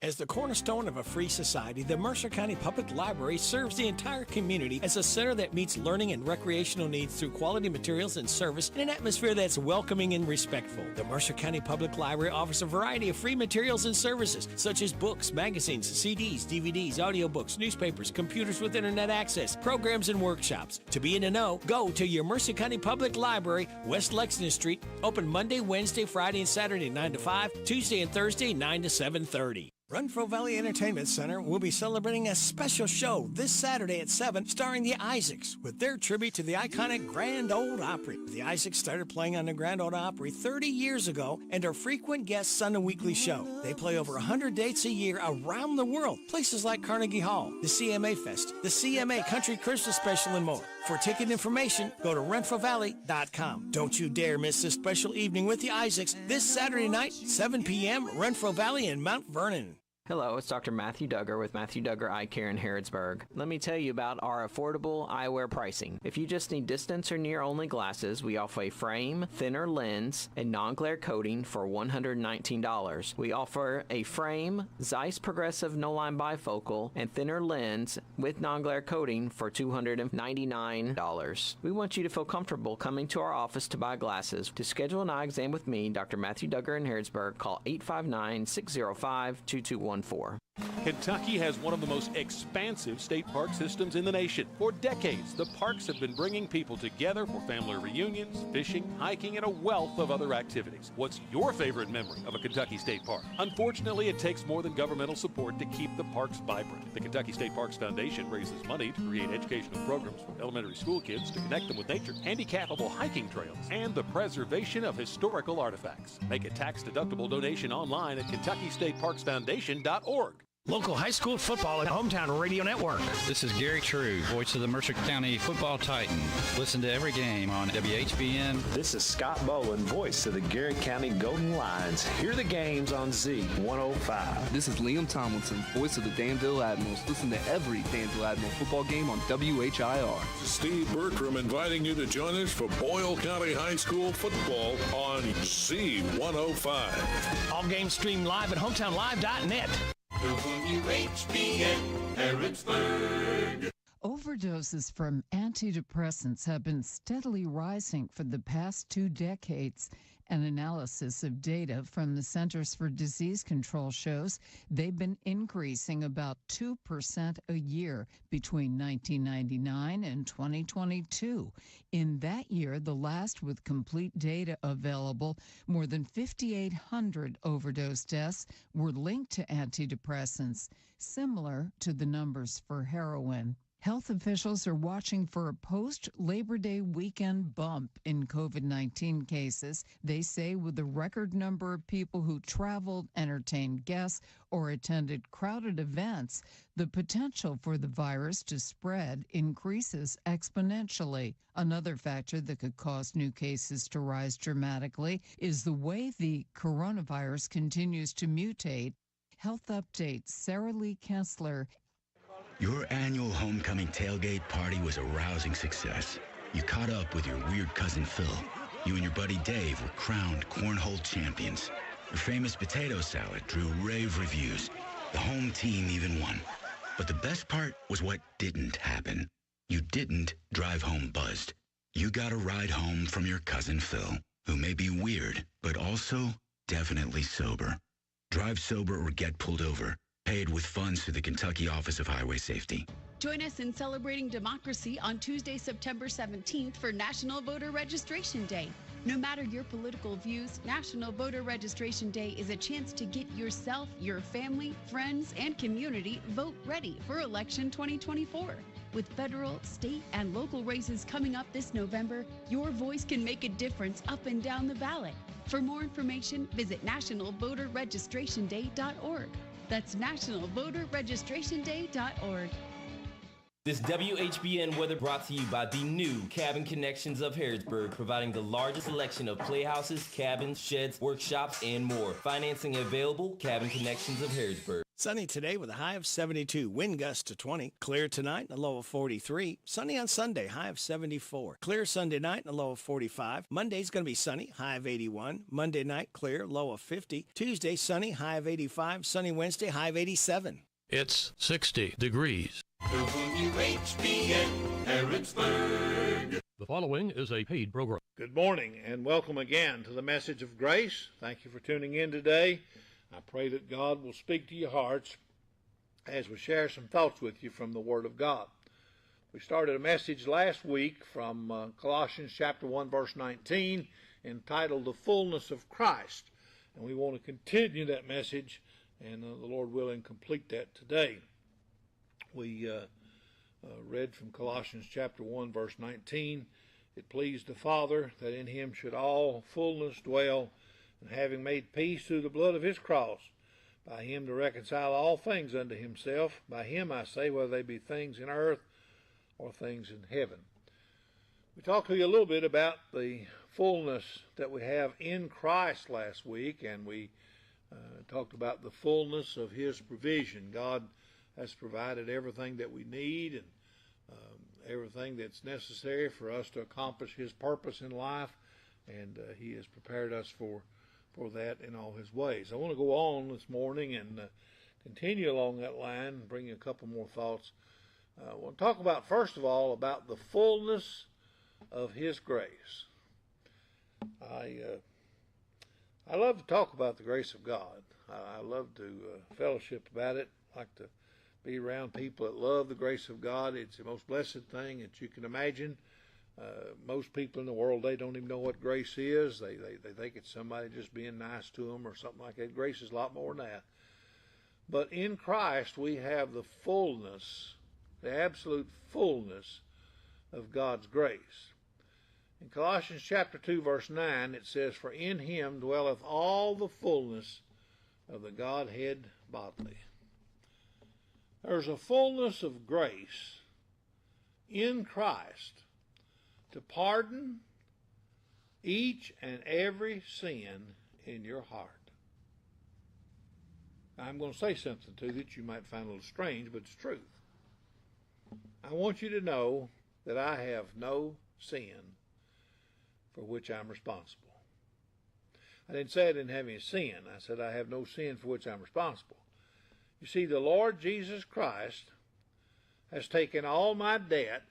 S1: As the cornerstone of a free society, the Mercer County Public Library serves the entire community as a center that meets learning and recreational needs through quality materials and service in an atmosphere that's welcoming and respectful. The Mercer County Public Library offers a variety of free materials and services, such as books, magazines, CDs, DVDs, audiobooks, newspapers, computers with internet access, programs, and workshops. To be in the know, go to your Mercer County Public Library, West Lexington Street, open Monday, Wednesday, Friday, and Saturday 9 to 5, Tuesday and Thursday 9 to 7:30. Renfro Valley Entertainment Center will be celebrating a special show this Saturday at 7 starring the Isaacs with their tribute to the iconic Grand Ole Opry. The Isaacs started playing on the Grand Ole Opry 30 years ago and are frequent guests on the weekly show. They play over 100 dates a year around the world, places like Carnegie Hall, the CMA Fest, the CMA Country Christmas Special, and more. For ticket information, go to renfrovalley.com. Don't you dare miss this special evening with the Isaacs this Saturday night, 7 p.m., Renfro Valley in Mount Vernon.
S11: Hello, it's Dr. Matthew Duggar with Matthew Duggar Eye Care in Harrodsburg. Let me tell you about our affordable eyewear pricing. If you just need distance or near only glasses, we offer a frame, thinner lens, and non-glare coating for $119. We offer a frame, Zeiss Progressive No-Line Bifocal, and thinner lens with non-glare coating for $299. We want you to feel comfortable coming to our office to buy glasses. To schedule an eye exam with me, Dr. Matthew Duggar in Harrodsburg, call 859-605-2214.
S16: Kentucky has one of the most expansive state park systems in the nation. For decades, the parks have been bringing people together for family reunions, fishing, hiking, and a wealth of other activities. What's your favorite memory of a Kentucky state park? Unfortunately, it takes more than governmental support to keep the parks vibrant. The Kentucky State Parks Foundation raises money to create educational programs for elementary school kids to connect them with nature, handicappable hiking trails, and the preservation of historical artifacts. Make a tax-deductible donation online at KentuckyStateParksFoundation.org.
S18: Local high school football at Hometown Radio Network.
S19: This is Gary True, voice of the Mercer County Football Titans. Listen to every game on WHBN.
S27: This is Scott Bowen, voice of the Garrett County Golden Lions. Hear the games on Z105.
S28: This is Liam Tomlinson, voice of the Danville Admirals. Listen to every Danville Admiral football game on WHIR.
S25: Steve Bertram inviting you to join us for Boyle County High School football on Z105.
S18: All games streamed live at hometownlive.net.
S9: WHBN Harrodsburg.
S29: Overdoses from antidepressants have been steadily rising for the past 2 decades. An analysis of data from the Centers for Disease Control shows they've been increasing about 2% a year between 1999 and 2022. In that year, the last with complete data available, more than 5,800 overdose deaths were linked to antidepressants, similar to the numbers for heroin. Health officials are watching for a post-Labor Day weekend bump in COVID-19 cases. They say with the record number of people who traveled, entertained guests, or attended crowded events, the potential for the virus to spread increases exponentially. Another factor that could cause new cases to rise dramatically is the way the coronavirus continues to mutate. Health Update, Sarah Lee Kessler.
S4: Your annual homecoming tailgate party was a rousing success. You caught up with your weird cousin Phil. You and your buddy Dave were crowned cornhole champions. Your famous potato salad drew rave reviews. The home team even won. But the best part was what didn't happen. You didn't drive home buzzed. You got a ride home from your cousin Phil, who may be weird, but also definitely sober. Drive sober or get pulled over. Paid with funds through the Kentucky Office of Highway Safety.
S8: Join us in celebrating democracy on Tuesday, September 17th for National Voter Registration Day. No matter your political views, National Voter Registration Day is a chance to get yourself, your family, friends, and community vote ready for election 2024. With federal, state, and local races coming up this November, your voice can make a difference up and down the ballot. For more information, visit nationalvoterregistrationday.org. That's nationalvoterregistrationday.org.
S13: This WHBN weather brought to you by the new Cabin Connections of Harrodsburg, providing the largest selection of playhouses, cabins, sheds, workshops, and more. Financing available, Cabin Connections of Harrodsburg.
S1: Sunny today with a high of 72. Wind gust to 20. Clear tonight and a low of 43. Sunny on Sunday, high of 74. Clear Sunday night and a low of 45. Monday's going to be sunny, high of 81. Monday night, clear, low of 50. Tuesday, sunny, high of 85. Sunny Wednesday, high of 87.
S10: It's 60 degrees.
S9: WHBN Harrodsburg.
S2: The following is a paid program.
S17: Good morning and welcome again to the Message of Grace. Thank you for tuning in today. I pray that God will speak to your hearts as we share some thoughts with you from the Word of God. We started a message last week from Colossians chapter 1, verse 19, entitled The Fullness of Christ. And we want to continue that message and the Lord willing complete that today. We read from Colossians chapter 1, verse 19, It pleased the Father that in him should all fullness dwell, and having made peace through the blood of his cross, by him to reconcile all things unto himself. By him, I say, whether they be things in earth or things in heaven. We talked to you a little bit about the fullness that we have in Christ last week, and we talked about the fullness of his provision. God has provided everything that we need and everything that's necessary for us to accomplish his purpose in life, and he has prepared us for that in all his ways. I want to go on this morning and continue along that line and bring you a couple more thoughts. I want to talk about, first of all, about the fullness of his grace. I love to talk about the grace of God. I love to fellowship about it. I like to be around people that love the grace of God. It's the most blessed thing that you can imagine. Most people in the world, they don't even know what grace is. They think it's somebody just being nice to them or something like that. Grace is a lot more than that. But in Christ, we have the fullness, the absolute fullness of God's grace. In Colossians chapter 2, verse 9, it says, For in him dwelleth all the fullness of the Godhead bodily. There's a fullness of grace in Christ to pardon each and every sin in your heart. Now, I'm going to say something to you that you might find a little strange, but it's truth. I want you to know that I have no sin for which I'm responsible. I didn't say I didn't have any sin. I said I have no sin for which I'm responsible. You see, the Lord Jesus Christ has taken all my debt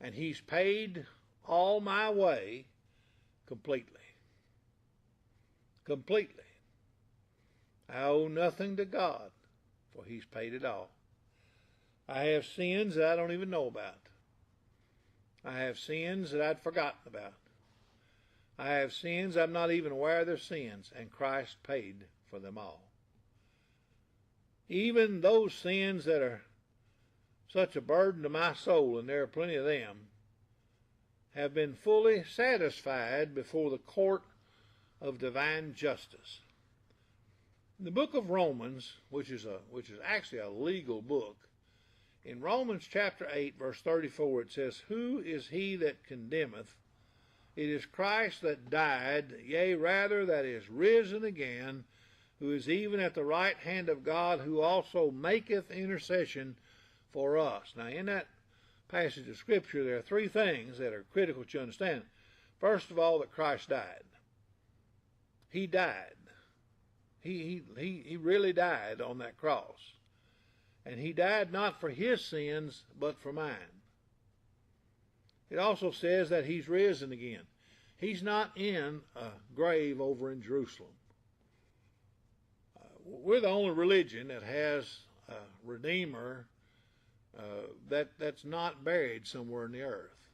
S17: and he's paid all my way completely. Completely. I owe nothing to God, for he's paid it all. I have sins that I don't even know about. I have sins that I'd forgotten about. I have sins I'm not even aware of their sins, and Christ paid for them all. Even those sins that are such a burden to my soul, and there are plenty of them, have been fully satisfied before the court of divine justice. In the book of Romans, which is actually a legal book, in Romans chapter 8, verse 34, it says, "Who is he that condemneth? It is Christ that died, yea, rather that is risen again, who is even at the right hand of God, who also maketh intercession for us." Now, in that passage of Scripture, there are three things that are critical to understand. First of all, that Christ died. He died. He really died on that cross. And he died not for his sins, but for mine. It also says that he's risen again. He's not in a grave over in Jerusalem. We're the only religion that has a Redeemer that's not buried somewhere in the earth.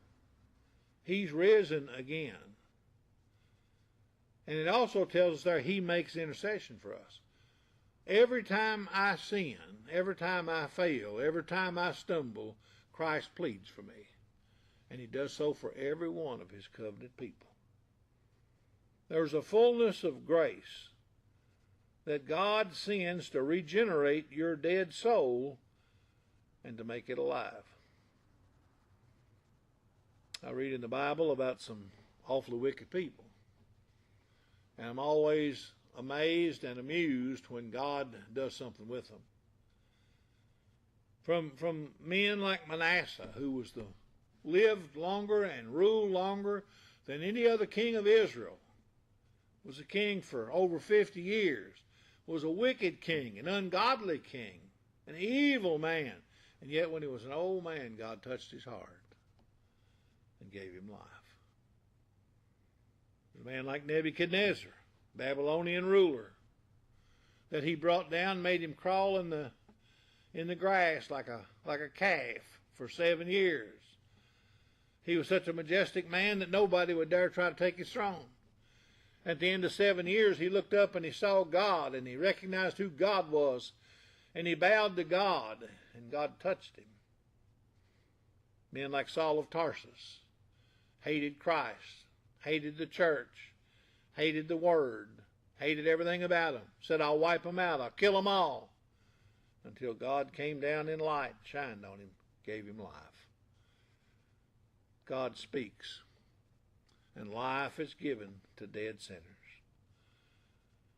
S17: He's risen again. And it also tells us there he makes intercession for us. Every time I sin, every time I fail, every time I stumble, Christ pleads for me. And he does so for every one of his covenant people. There's a fullness of grace that God sends to regenerate your dead soul and to make it alive. I read in the Bible about some awfully wicked people. And I'm always amazed and amused when God does something with them. From men like Manasseh, who lived longer and ruled longer than any other king of Israel, was a king for over 50 years, was a wicked king, an ungodly king, an evil man. And yet when he was an old man, God touched his heart and gave him life. There's a man like Nebuchadnezzar, Babylonian ruler, that he brought down, made him crawl in the grass like a calf for 7 years. He was such a majestic man that nobody would dare try to take his throne. At the end of 7 years, he looked up and he saw God, and he recognized who God was, and he bowed to God, and God touched him. Men like Saul of Tarsus hated Christ, hated the church, hated the Word, hated everything about him, said, "I'll wipe them out, I'll kill them all," until God came down in light, shined on him, gave him life. God speaks, and life is given to dead sinners.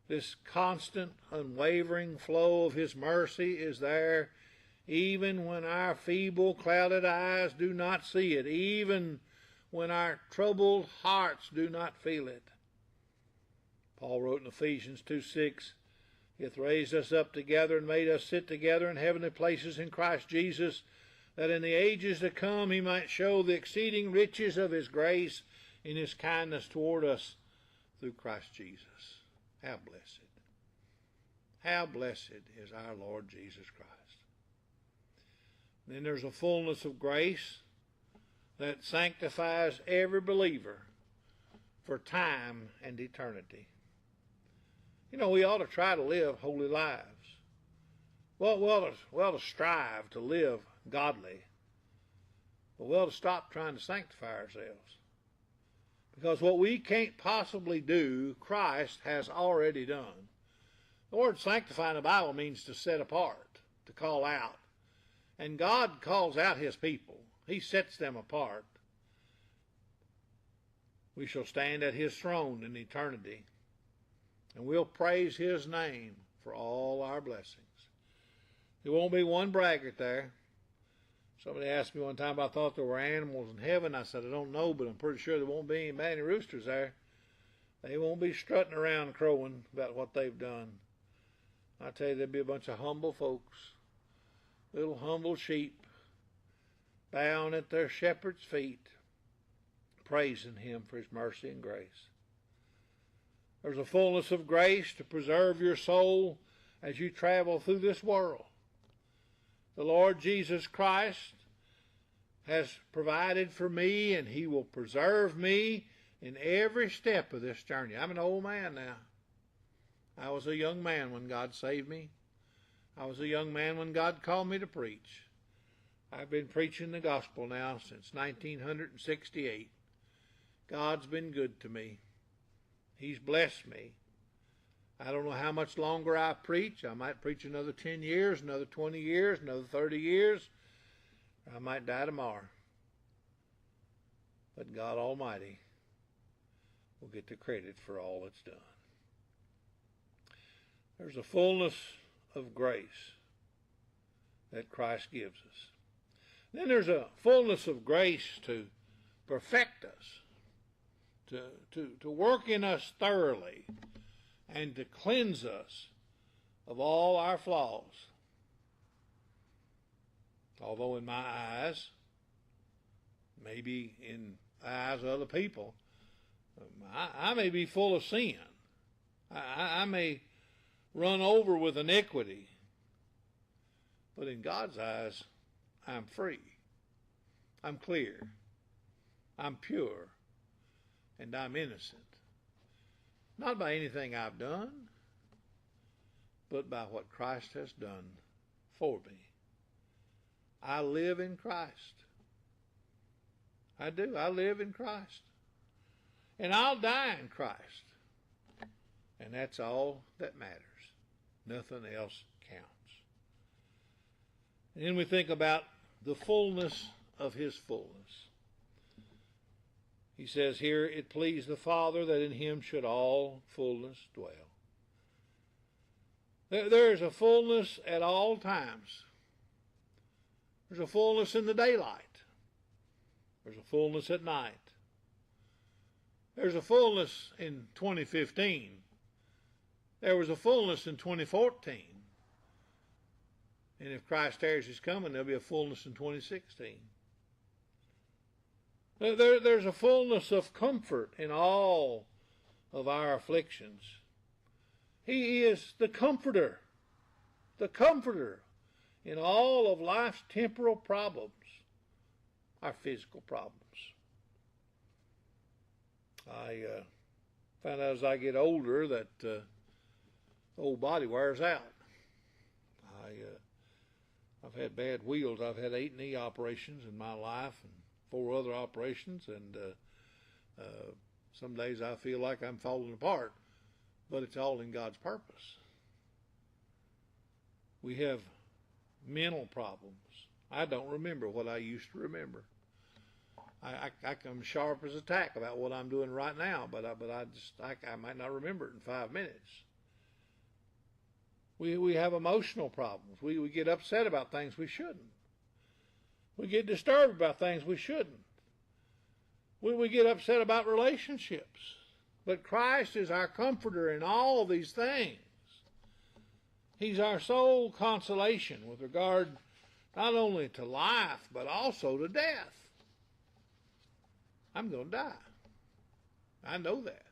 S17: This constant, unwavering flow of his mercy is there even when our feeble, clouded eyes do not see it, even when our troubled hearts do not feel it. Paul wrote in Ephesians 2:6, "He hath raised us up together and made us sit together in heavenly places in Christ Jesus, that in the ages to come he might show the exceeding riches of his grace in his kindness toward us through Christ Jesus." How blessed. How blessed is our Lord Jesus Christ. Then there's a fullness of grace that sanctifies every believer for time and eternity. You know, we ought to try to live holy lives. Well, we ought to strive to live godly. But we ought to stop trying to sanctify ourselves. Because what we can't possibly do, Christ has already done. The word sanctify in the Bible means to set apart, to call out. And God calls out his people. He sets them apart. We shall stand at his throne in eternity, and we'll praise his name for all our blessings. There won't be one braggart there. Somebody asked me one time if I thought there were animals in heaven. I said, I don't know, but I'm pretty sure there won't be any banty roosters there. They won't be strutting around crowing about what they've done. I tell you, there'll be a bunch of humble folks, little humble sheep, bowing at their shepherd's feet, praising him for his mercy and grace. There's a fullness of grace to preserve your soul as you travel through this world. The Lord Jesus Christ has provided for me, and he will preserve me in every step of this journey. I'm an old man now. I was a young man when God saved me. I was a young man when God called me to preach. I've been preaching the gospel now since 1968. God's been good to me. He's blessed me. I don't know how much longer I preach. I might preach another 10 years, another 20 years, another 30 years. I might die tomorrow. But God Almighty will get the credit for all that's done. There's a fullness of grace that Christ gives us. Then there's a fullness of grace to perfect us, to work in us thoroughly, and to cleanse us of all our flaws. Although in my eyes, maybe in the eyes of other people, I may be full of sin. I may run over with iniquity. But in God's eyes, I'm free. I'm clear. I'm pure. And I'm innocent. Not by anything I've done, but by what Christ has done for me. I live in Christ. I do. I live in Christ. And I'll die in Christ. And that's all that matters. Nothing else counts. And then we think about the fullness of his fullness. He says here, it pleased the Father that in him should all fullness dwell. There is a fullness at all times. There's a fullness in the daylight. There's a fullness at night. There's a fullness in 2015. There was a fullness in 2014. And if Christ tarries his coming, there'll be a fullness in 2016. There's a fullness of comfort in all of our afflictions. He is the comforter in all of life's temporal problems, our physical problems. I found out as I get older that the old body wears out. I've had bad wheels. I've had 8 knee operations in my life and 4 other operations, and some days I feel like I'm falling apart, but it's all in God's purpose. We have mental problems. I don't remember what I used to remember. I come sharp as a tack about what I'm doing right now, but I might not remember it in 5 minutes. We have emotional problems. We get upset about things we shouldn't. We get disturbed about things we shouldn't. We get upset about relationships. But Christ is our comforter in all these things. He's our sole consolation with regard not only to life, but also to death. I'm going to die. I know that.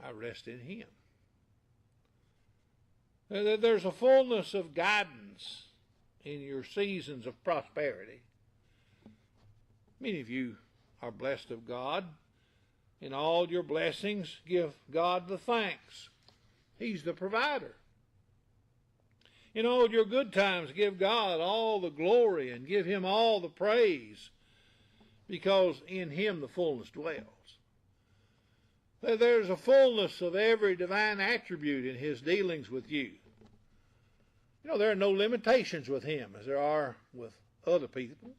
S17: I rest in him. There's a fullness of guidance in your seasons of prosperity. Many of you are blessed of God. In all your blessings, give God the thanks. He's the provider. In all your good times, give God all the glory and give him all the praise, because in him the fullness dwells. There's a fullness of every divine attribute in his dealings with you. You know, there are no limitations with him as there are with other people.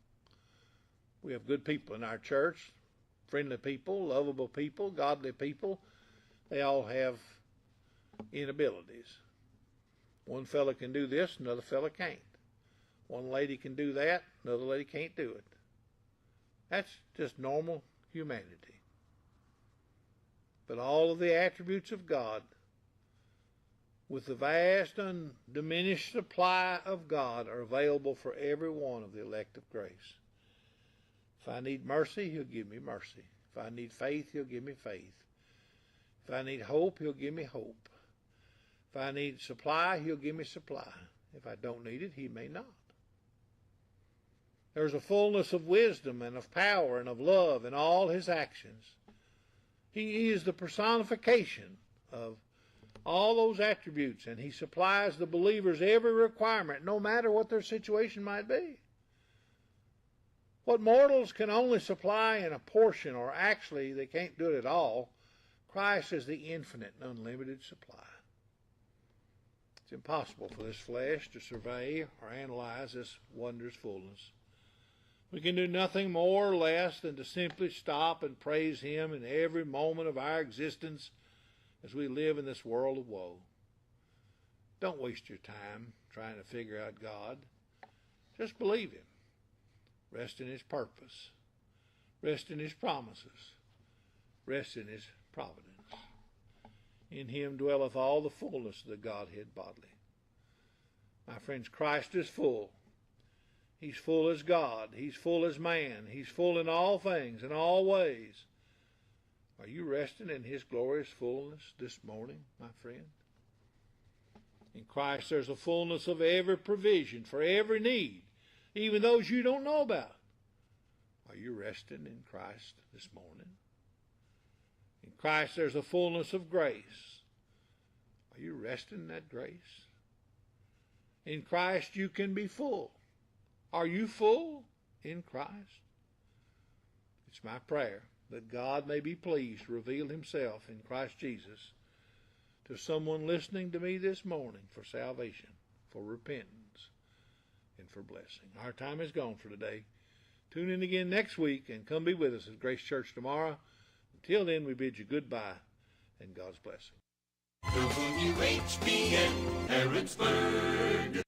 S17: We have good people in our church, friendly people, lovable people, godly people. They all have inabilities. One fella can do this, another fella can't. One lady can do that, another lady can't do it. That's just normal humanity. But all of the attributes of God, with the vast undiminished supply of God, are available for every one of the elect of grace. If I need mercy, he'll give me mercy. If I need faith, he'll give me faith. If I need hope, he'll give me hope. If I need supply, he'll give me supply. If I don't need it, he may not. There's a fullness of wisdom and of power and of love in all his actions. He is the personification of all those attributes, and he supplies the believers every requirement, no matter what their situation might be. What mortals can only supply in a portion, or actually they can't do it at all, Christ is the infinite and unlimited supply. It's impossible for this flesh to survey or analyze this wondrous fullness. We can do nothing more or less than to simply stop and praise him in every moment of our existence as we live in this world of woe. Don't waste your time trying to figure out God. Just believe him. Rest in his purpose. Rest in his promises. Rest in his providence. In him dwelleth all the fullness of the Godhead bodily. My friends, Christ is full. He's full as God. He's full as man. He's full in all things, in all ways. Are you resting in his glorious fullness this morning, my friend? In Christ there's a fullness of every provision for every need, even those you don't know about. Are you resting in Christ this morning? In Christ there's a fullness of grace. Are you resting in that grace? In Christ you can be full. Are you full in Christ? It's my prayer that God may be pleased to reveal himself in Christ Jesus to someone listening to me this morning for salvation, for repentance, and for blessing. Our time is gone for today. Tune in again next week and come be with us at Grace Church tomorrow. Until then, we bid you goodbye and God's blessing.
S9: WHBN Harrodsburg.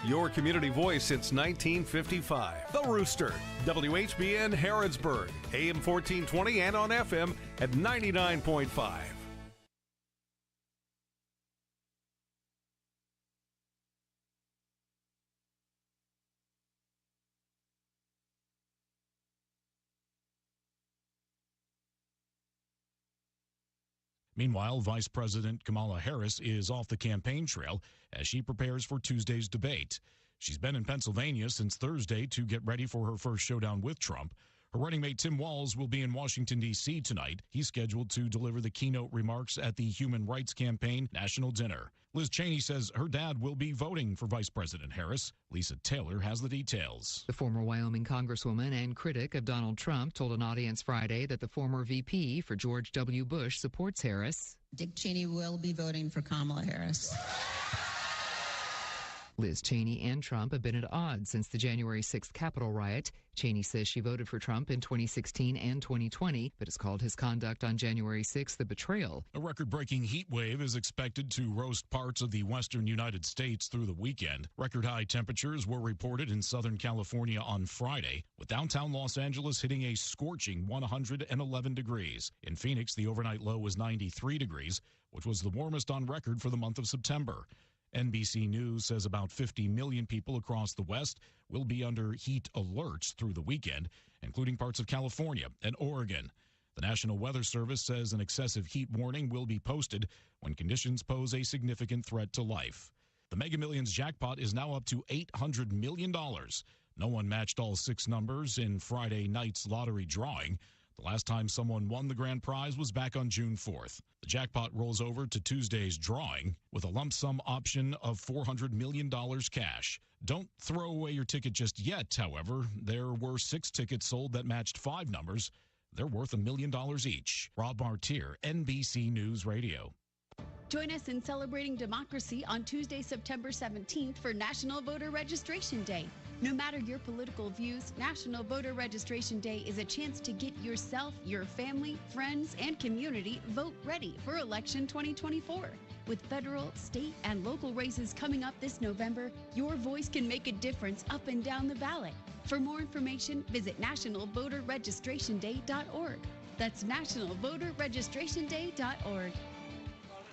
S3: Your community voice since 1955. The Rooster. WHBN Harrodsburg. AM 1420 and on FM at 99.5.
S5: Meanwhile, Vice President Kamala Harris is off the campaign trail as she prepares for Tuesday's debate. She's been in Pennsylvania since Thursday to get ready for her first showdown with Trump. Her running mate Tim Walz will be in Washington, D.C. tonight. He's scheduled to deliver the keynote remarks at the Human Rights Campaign National Dinner. Liz Cheney says her dad will be voting for Vice President Harris. Lisa Taylor has the details.
S15: The former Wyoming congresswoman and critic of Donald Trump told an audience Friday that the former VP for George W. Bush supports Harris.
S20: Dick Cheney will be voting for Kamala Harris.
S15: Liz Cheney and Trump have been at odds since the January 6th Capitol riot. Cheney says she voted for Trump in 2016 and 2020, but has called his conduct on January 6th a betrayal.
S5: A record-breaking heat wave is expected to roast parts of the western United States through the weekend. Record-high temperatures were reported in Southern California on Friday, with downtown Los Angeles hitting a scorching 111 degrees. In Phoenix, the overnight low was 93 degrees, which was the warmest on record for the month of September. NBC News says about 50 million people across the West will be under heat alerts through the weekend, including parts of California and Oregon. The National Weather Service says an excessive heat warning will be posted when conditions pose a significant threat to life. The Mega Millions jackpot is now up to $800 million. No one matched all 6 numbers in Friday night's lottery drawing. The last time someone won the grand prize was back on June 4th. The jackpot rolls over to Tuesday's drawing with a lump sum option of $400 million cash. Don't throw away your ticket just yet, however. There were 6 tickets sold that matched 5 numbers. They're worth $1 million each. Rob Martier, NBC News Radio.
S8: Join us in celebrating democracy on Tuesday, September 17th for National Voter Registration Day. No matter your political views, National Voter Registration Day is a chance to get yourself, your family, friends, and community vote ready for election 2024. With federal, state, and local races coming up this November, your voice can make a difference up and down the ballot. For more information, visit nationalvoterregistrationday.org. That's nationalvoterregistrationday.org.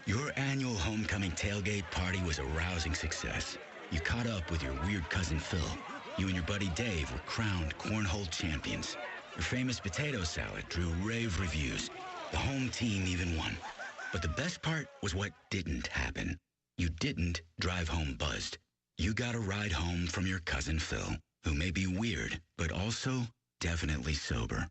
S4: Your annual homecoming tailgate party was a rousing success. You caught up with your weird cousin Phil. You and your buddy Dave were crowned cornhole champions. Your famous potato salad drew rave reviews. The home team even won. But the best part was what didn't happen. You didn't drive home buzzed. You got a ride home from your cousin Phil, who may be weird, but also definitely sober.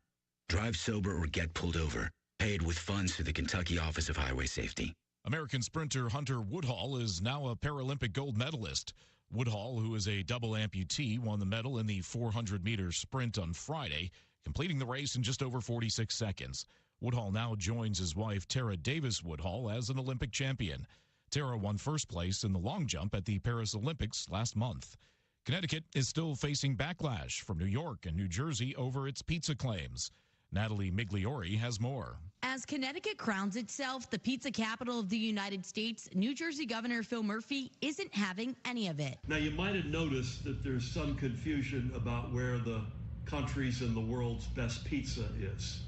S4: Drive sober or get pulled over. Paid with funds through the Kentucky Office of Highway Safety.
S5: American sprinter Hunter Woodhall is now a Paralympic gold medalist. Woodhall, who is a double amputee, won the medal in the 400-meter sprint on Friday, completing the race in just over 46 seconds. Woodhall now joins his wife, Tara Davis Woodhall, as an Olympic champion. Tara won first place in the long jump at the Paris Olympics last month. Connecticut is still facing backlash from New York and New Jersey over its pizza claims. Natalie Migliori has more.
S6: As Connecticut crowns itself the pizza capital of the United States, New Jersey Governor Phil Murphy isn't having any of it.
S7: Now, you might have noticed that there's some confusion about where the country's and the world's best pizza is.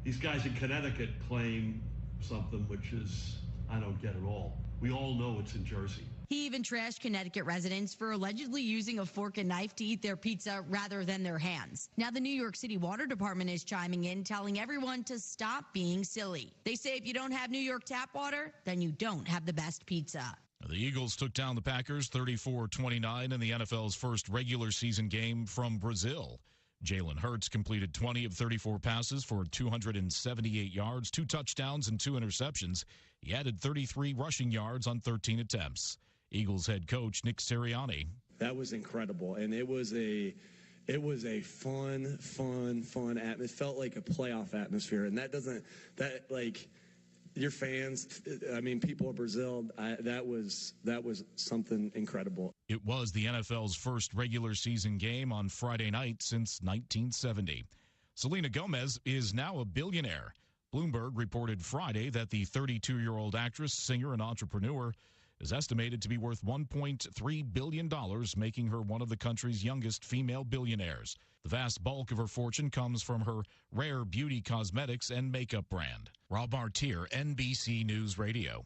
S7: These guys in Connecticut claim something which is, I don't get at all. We all know it's in Jersey.
S6: He even trashed Connecticut residents for allegedly using a fork and knife to eat their pizza rather than their hands. Now the New York City Water Department is chiming in, telling everyone to stop being silly. They say if you don't have New York tap water, then you don't have the best pizza.
S5: The Eagles took down the Packers 34-29 in the NFL's first regular season game from Brazil. Jalen Hurts completed 20 of 34 passes for 278 yards, 2 touchdowns, and 2 interceptions. He added 33 rushing yards on 13 attempts. Eagles head coach Nick Sirianni.
S12: That was incredible, and it was a fun atmosphere. It felt like a playoff atmosphere, and your fans, I mean, people of Brazil, that was something incredible.
S5: It was the NFL's first regular season game on Friday night since 1970. Selena Gomez is now a billionaire. Bloomberg reported Friday that the 32-year-old actress, singer, and entrepreneur is estimated to be worth $1.3 billion, making her one of the country's youngest female billionaires. The vast bulk of her fortune comes from her rare beauty cosmetics and makeup brand. Rob Martier, NBC News Radio.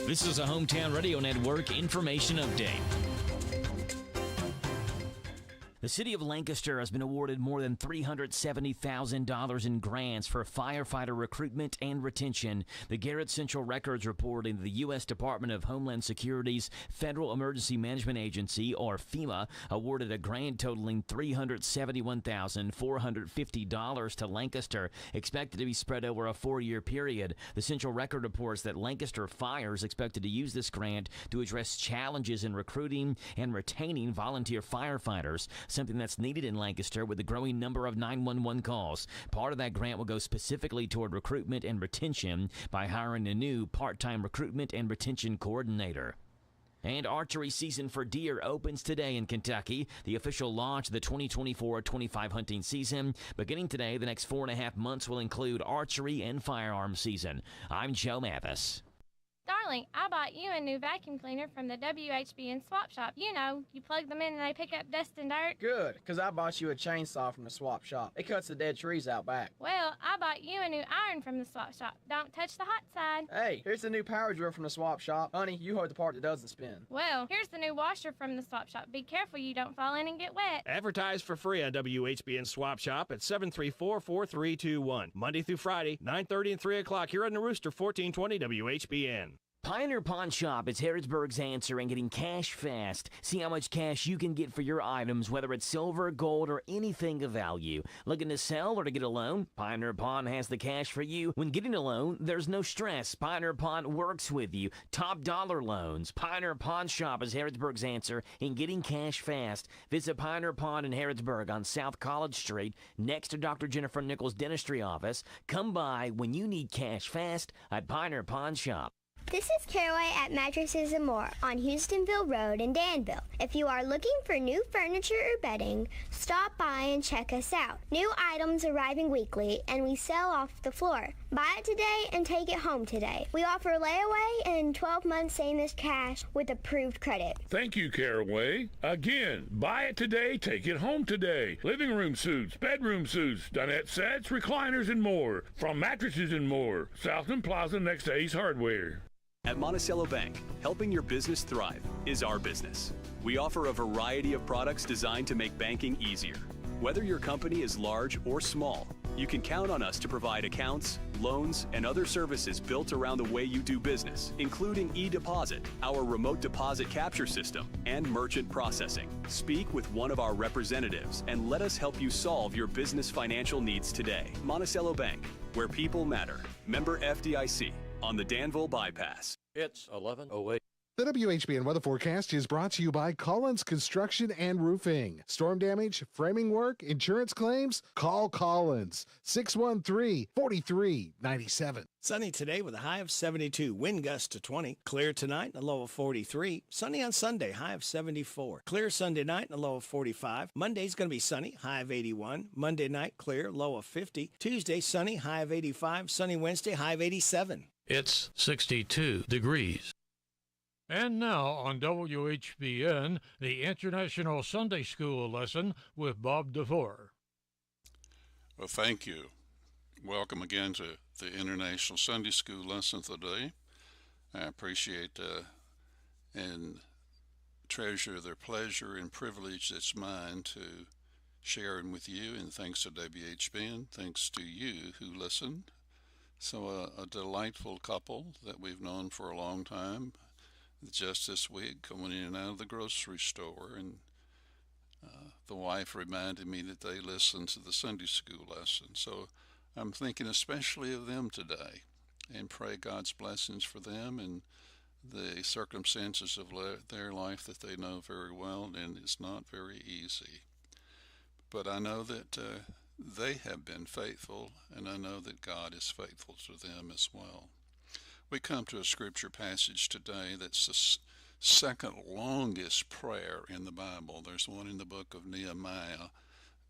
S14: This is a Hometown Radio Network information update. The city of Lancaster has been awarded more than $370,000 in grants for firefighter recruitment and retention. The Garrett Central Records reporting the U.S. Department of Homeland Security's Federal Emergency Management Agency, or FEMA, awarded a grant totaling $371,450 to Lancaster, expected to be spread over a 4-year period. The Central Record reports that Lancaster Fire is expected to use this grant to address challenges in recruiting and retaining volunteer firefighters, something that's needed in Lancaster with the growing number of 911 calls. Part of that grant will go specifically toward recruitment and retention by hiring a new part-time recruitment and retention coordinator. And archery season for deer opens today in Kentucky. The official launch of the 2024-25 hunting season. Beginning today, the next 4.5 months will include archery and firearms season. I'm Joe Mathis.
S21: Darling, I bought you a new vacuum cleaner from the WHBN swap shop. You know, you plug them in and they pick up dust and dirt.
S22: Good, because I bought you a chainsaw from the swap shop. It cuts the dead trees out back.
S21: Well, I bought you a new iron from the swap shop. Don't touch the hot side.
S22: Hey, here's the new power drill from the swap shop. Honey, you hold the part that doesn't spin.
S21: Well, here's the new washer from the swap shop. Be careful you don't fall in and get wet.
S18: Advertise for free on WHBN Swap Shop at 734-4321. Monday through Friday, 9:30 and 3 o'clock here on the Rooster, 1420 WHBN.
S14: Pioneer Pawn Shop is Harrodsburg's answer in getting cash fast. See how much cash you can get for your items, whether it's silver, gold, or anything of value. Looking to sell or to get a loan? Pioneer Pawn has the cash for you. When getting a loan, there's no stress. Pioneer Pawn works with you. Top dollar loans. Pioneer Pawn Shop is Harrodsburg's answer in getting cash fast. Visit Pioneer Pawn in Harrodsburg on South College Street, next to Dr. Jennifer Nichols' dentistry office. Come by when you need cash fast at Pioneer Pawn Shop.
S11: This is Caraway at Mattresses and More on Houstonville Road in Danville. If you are looking for new furniture or bedding, stop by and check us out. New items arriving weekly, and we sell off the floor. Buy it today and take it home today. We offer layaway and 12 months same-as cash with approved credit.
S16: Thank you, Caraway. Again, buy it today, take it home today. Living room suits, bedroom suits, dinette sets, recliners, and more. From Mattresses and More, Southland Plaza next to Ace Hardware.
S19: At Monticello Bank, helping your business thrive is our business. We offer a variety of products designed to make banking easier. Whether your company is large or small, you can count on us to provide accounts, loans, and other services built around the way you do business, including e-deposit, our remote deposit capture system, and merchant processing. Speak with one of our representatives and let us help you solve your business financial needs today. Monticello Bank, where people matter. Member FDIC. On the Danville Bypass.
S10: It's 11:08.
S23: The WHBN weather forecast is brought to you by Collins Construction and Roofing. Storm damage, framing work, insurance claims? Call Collins. 613-4397.
S1: Sunny today with a high of 72. Wind gust to 20. Clear tonight and a low of 43. Sunny on Sunday, high of 74. Clear Sunday night and a low of 45. Monday's going to be sunny, high of 81. Monday night, clear, low of 50. Tuesday, sunny, high of 85. Sunny Wednesday, high of 87.
S10: It's 62 degrees.
S2: And now on WHBN, the International Sunday School lesson with Bob DeVore.
S24: Well, thank you. Welcome again to the International Sunday School lesson today. I appreciate and treasure the pleasure and privilege that's mine to sharing with you, and thanks to WHBN, thanks to you who listen. So a delightful couple that we've known for a long time, just this week coming in and out of the grocery store, and the wife reminded me that they listened to the Sunday school lesson. So I'm thinking especially of them today, and pray God's blessings for them and the circumstances of their life that they know very well, and it's not very easy. But I know that they have been faithful, and I know that God is faithful to them as well. We come to a scripture passage today that's the second longest prayer in the Bible. There's one in the book of Nehemiah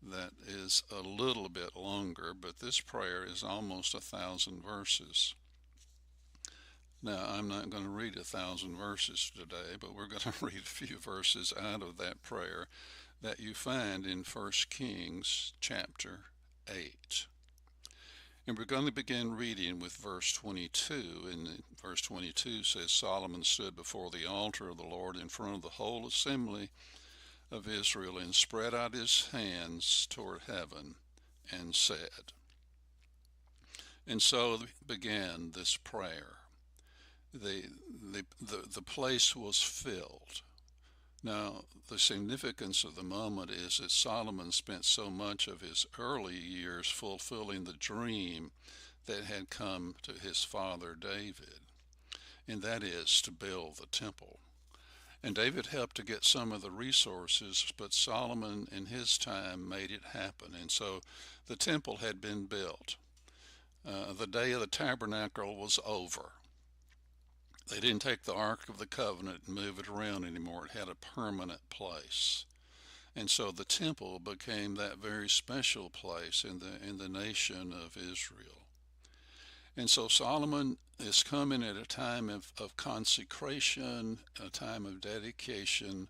S24: that is a little bit longer, but this prayer is almost 1,000 verses. Now, I'm not going to read 1,000 verses today, but we're going to read a few verses out of that prayer that you find in 1 Kings chapter 8. And we're going to begin reading with verse 22. And verse 22 says, Solomon stood before the altar of the Lord in front of the whole assembly of Israel and spread out his hands toward heaven and said. And so began this prayer. The place was filled. Now, the significance of the moment is that Solomon spent so much of his early years fulfilling the dream that had come to his father David, and that is to build the temple. And David helped to get some of the resources, but Solomon in his time made it happen. And so the temple had been built. The day of the tabernacle was over. They didn't take the Ark of the Covenant and move it around anymore. It had a permanent place. And so the temple became that very special place in the nation of Israel. And so Solomon is coming at a time of consecration, a time of dedication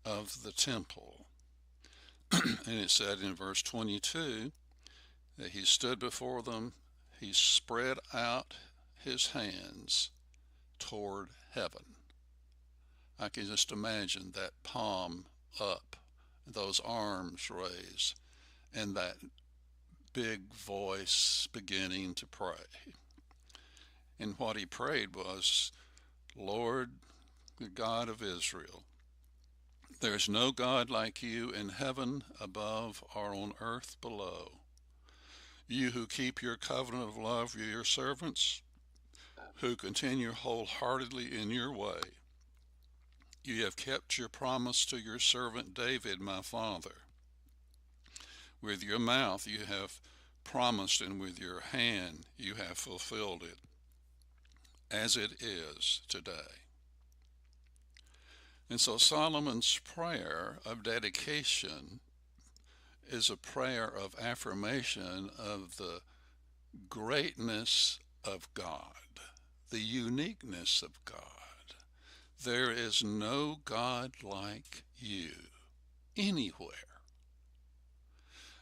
S24: of the temple. And it said in verse 22 that he stood before them, he spread out his hands toward heaven. I can just imagine that palm up, those arms raised, and that big voice beginning to pray. And what he prayed was, Lord, the God of Israel, there is no God like you in heaven above or on earth below. You who keep your covenant of love with your servants, who continue wholeheartedly in your way. You have kept your promise to your servant David, my father. With your mouth you have promised, and with your hand you have fulfilled it, as it is today. And so Solomon's prayer of dedication is a prayer of affirmation of the greatness of God, the uniqueness of God. There is no God like you anywhere.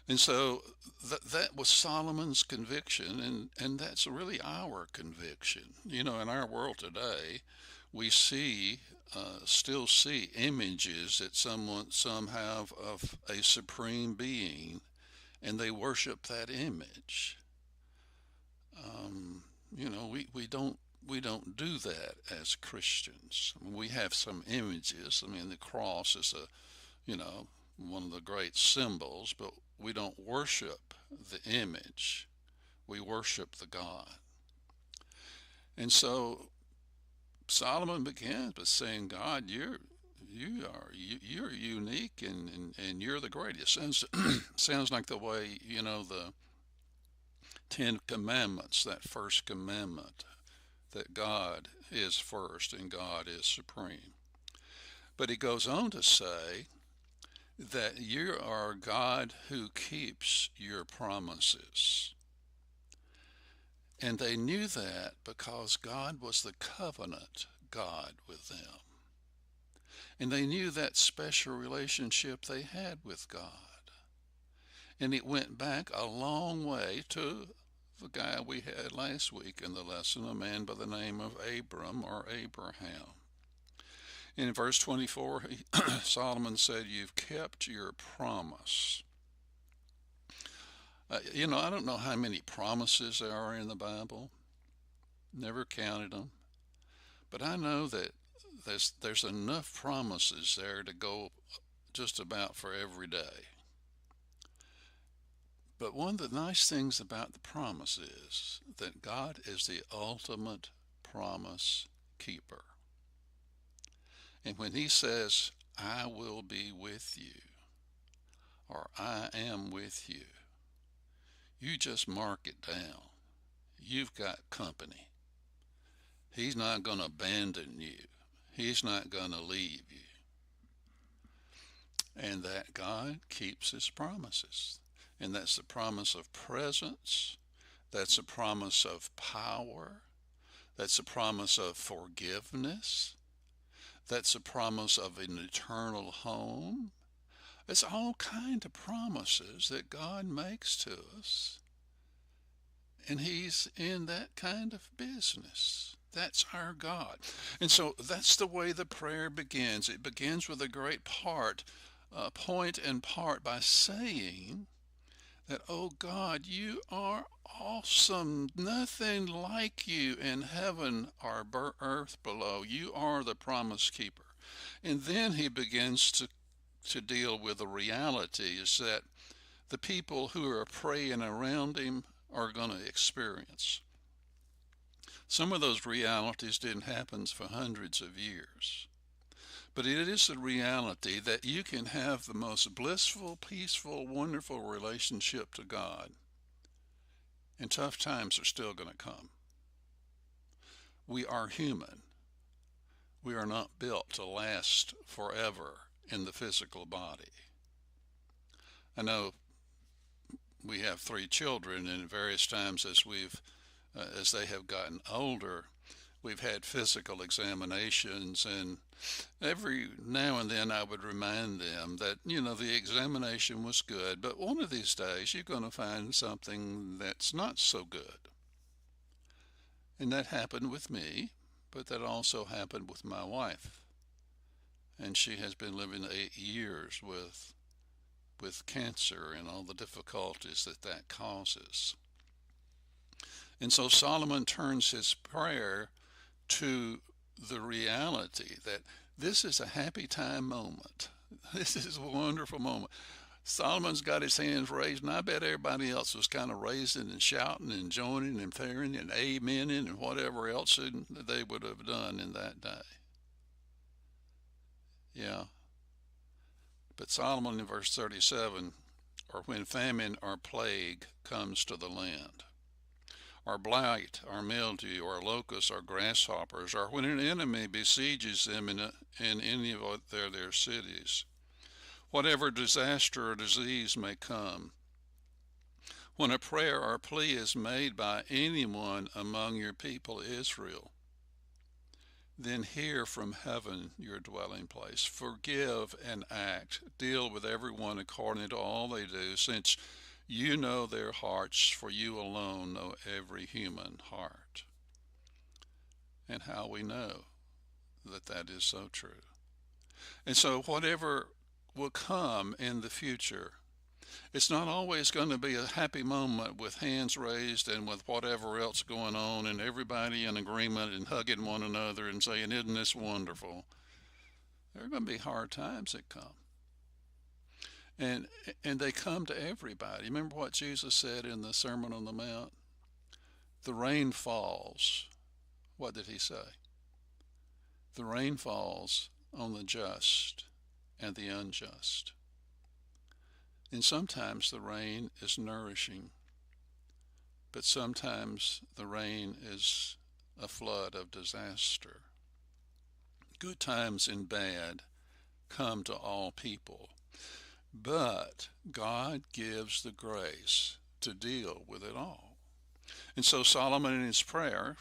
S24: And so that was Solomon's conviction, and that's really our conviction. You know, in our world today, we still see images that some have of a supreme being, and they worship that image. You know, we don't do that as Christians. I mean, we have some images. I mean, the cross is one of the great symbols, but we don't worship the image. We worship the God. And so Solomon begins by saying, God, you're unique, and you're the greatest. Sounds like the way, the Ten Commandments, that first commandment, that God is first and God is supreme. But he goes on to say that you are God who keeps your promises. And they knew that because God was the covenant God with them. And they knew that special relationship they had with God. And it went back a long way to the guy we had last week in the lesson, a man by the name of Abram or Abraham. In verse 24, Solomon said, you've kept your promise. I don't know how many promises there are in the Bible. Never counted them. But I know that there's enough promises there to go just about for every day. But one of the nice things about the promise is that God is the ultimate promise keeper. And when he says, I will be with you, or I am with you, you just mark it down. You've got company. He's not going to abandon you. He's not going to leave you. And that God keeps his promises. And that's the promise of presence. That's a promise of power. That's a promise of forgiveness. That's a promise of an eternal home. It's all kinds of promises that God makes to us. And he's in that kind of business. That's our God. And so that's the way the prayer begins. It begins with a great point and part by saying that, oh God, you are awesome. Nothing like you in heaven or earth below. You are the promise keeper. And then he begins to deal with the reality is that the people who are praying around him are going to experience. Some of those realities didn't happen for hundreds of years. But it is the reality that you can have the most blissful, peaceful, wonderful relationship to God, and tough times are still going to come. We are human. We are not built to last forever in the physical body. I know we have 3 children, and at various times as they have gotten older, we've had physical examinations, and every now and then I would remind them that, the examination was good, but one of these days you're going to find something that's not so good. And that happened with me, but that also happened with my wife. And she has been living 8 years with cancer and all the difficulties that causes. And so Solomon turns his prayer to the reality that this is a happy time moment. This is a wonderful moment. Solomon's got his hands raised, and I bet everybody else was kind of raising and shouting and joining and tearing and amening and whatever else they would have done in that day. Yeah. But Solomon in verse 37, or when famine or plague comes to the land, or blight, or mildew, or locusts, or grasshoppers, or when an enemy besieges them in any of their cities, whatever disaster or disease may come, when a prayer or plea is made by anyone among your people Israel, then hear from heaven your dwelling place. Forgive and act. Deal with everyone according to all they do, since you know their hearts, for you alone know every human heart. And how we know that that is so true. And so whatever will come in the future, it's not always going to be a happy moment with hands raised and with whatever else going on and everybody in agreement and hugging one another and saying, isn't this wonderful? There are going to be hard times that come. And they come to everybody. Remember what Jesus said in the Sermon on the Mount? The rain falls. What did he say? The rain falls on the just and the unjust. And sometimes the rain is nourishing, but sometimes the rain is a flood of disaster. Good times and bad come to all people, but God gives the grace to deal with it all. And so Solomon in his prayer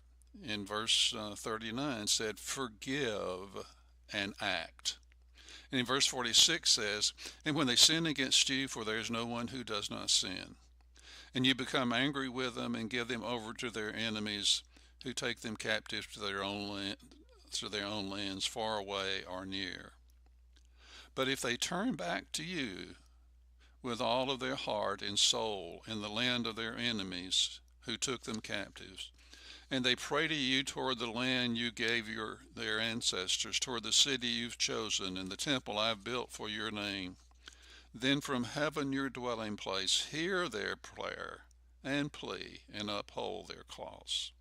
S24: in verse 39 said, forgive and act. And in verse 46 says, and when they sin against you, for there is no one who does not sin, and you become angry with them and give them over to their enemies, who take them captive to their own lands, far away or near. But if they turn back to you with all of their heart and soul in the land of their enemies, who took them captives, and they pray to you toward the land you gave their ancestors, toward the city you've chosen, and the temple I've built for your name, then from heaven your dwelling place, hear their prayer and plea, and uphold their cause.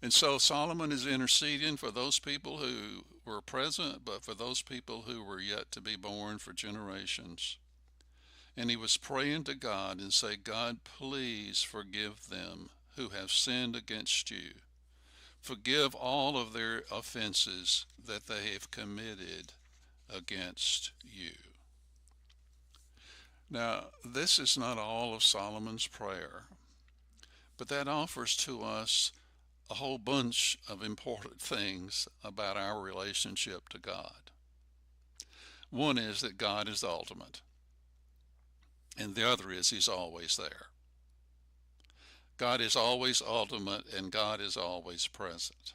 S24: And so Solomon is interceding for those people who were present, but for those people who were yet to be born for generations. And he was praying to God and say, God, please forgive them who have sinned against you. Forgive all of their offenses that they have committed against you. Now, this is not all of Solomon's prayer, but that offers to us a whole bunch of important things about our relationship to God. One is that God is the ultimate, and the other is he's always there. God is always ultimate, and God is always present.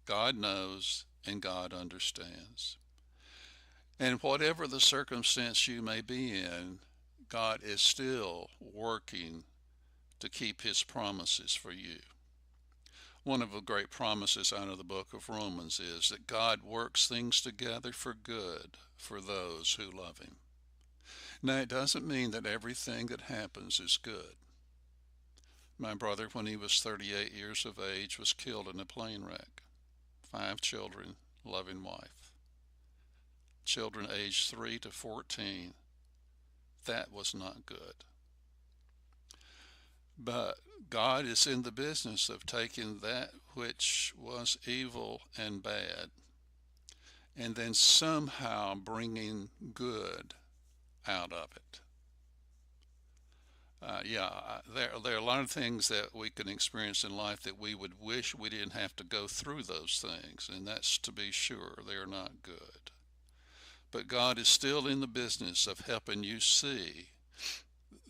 S24: God knows, and God understands. And whatever the circumstance you may be in, God is still working to keep his promises for you. One of the great promises out of the book of Romans is that God works things together for good for those who love him. Now, it doesn't mean that everything that happens is good. My brother, when he was 38 years of age, was killed in a plane wreck. 5 children, loving wife. Children aged 3 to 14. That was not good. But God is in the business of taking that which was evil and bad and then somehow bringing good out of it. There are a lot of things that we can experience in life that we would wish we didn't have to go through those things, and that's to be sure. They're not good. But God is still in the business of helping you see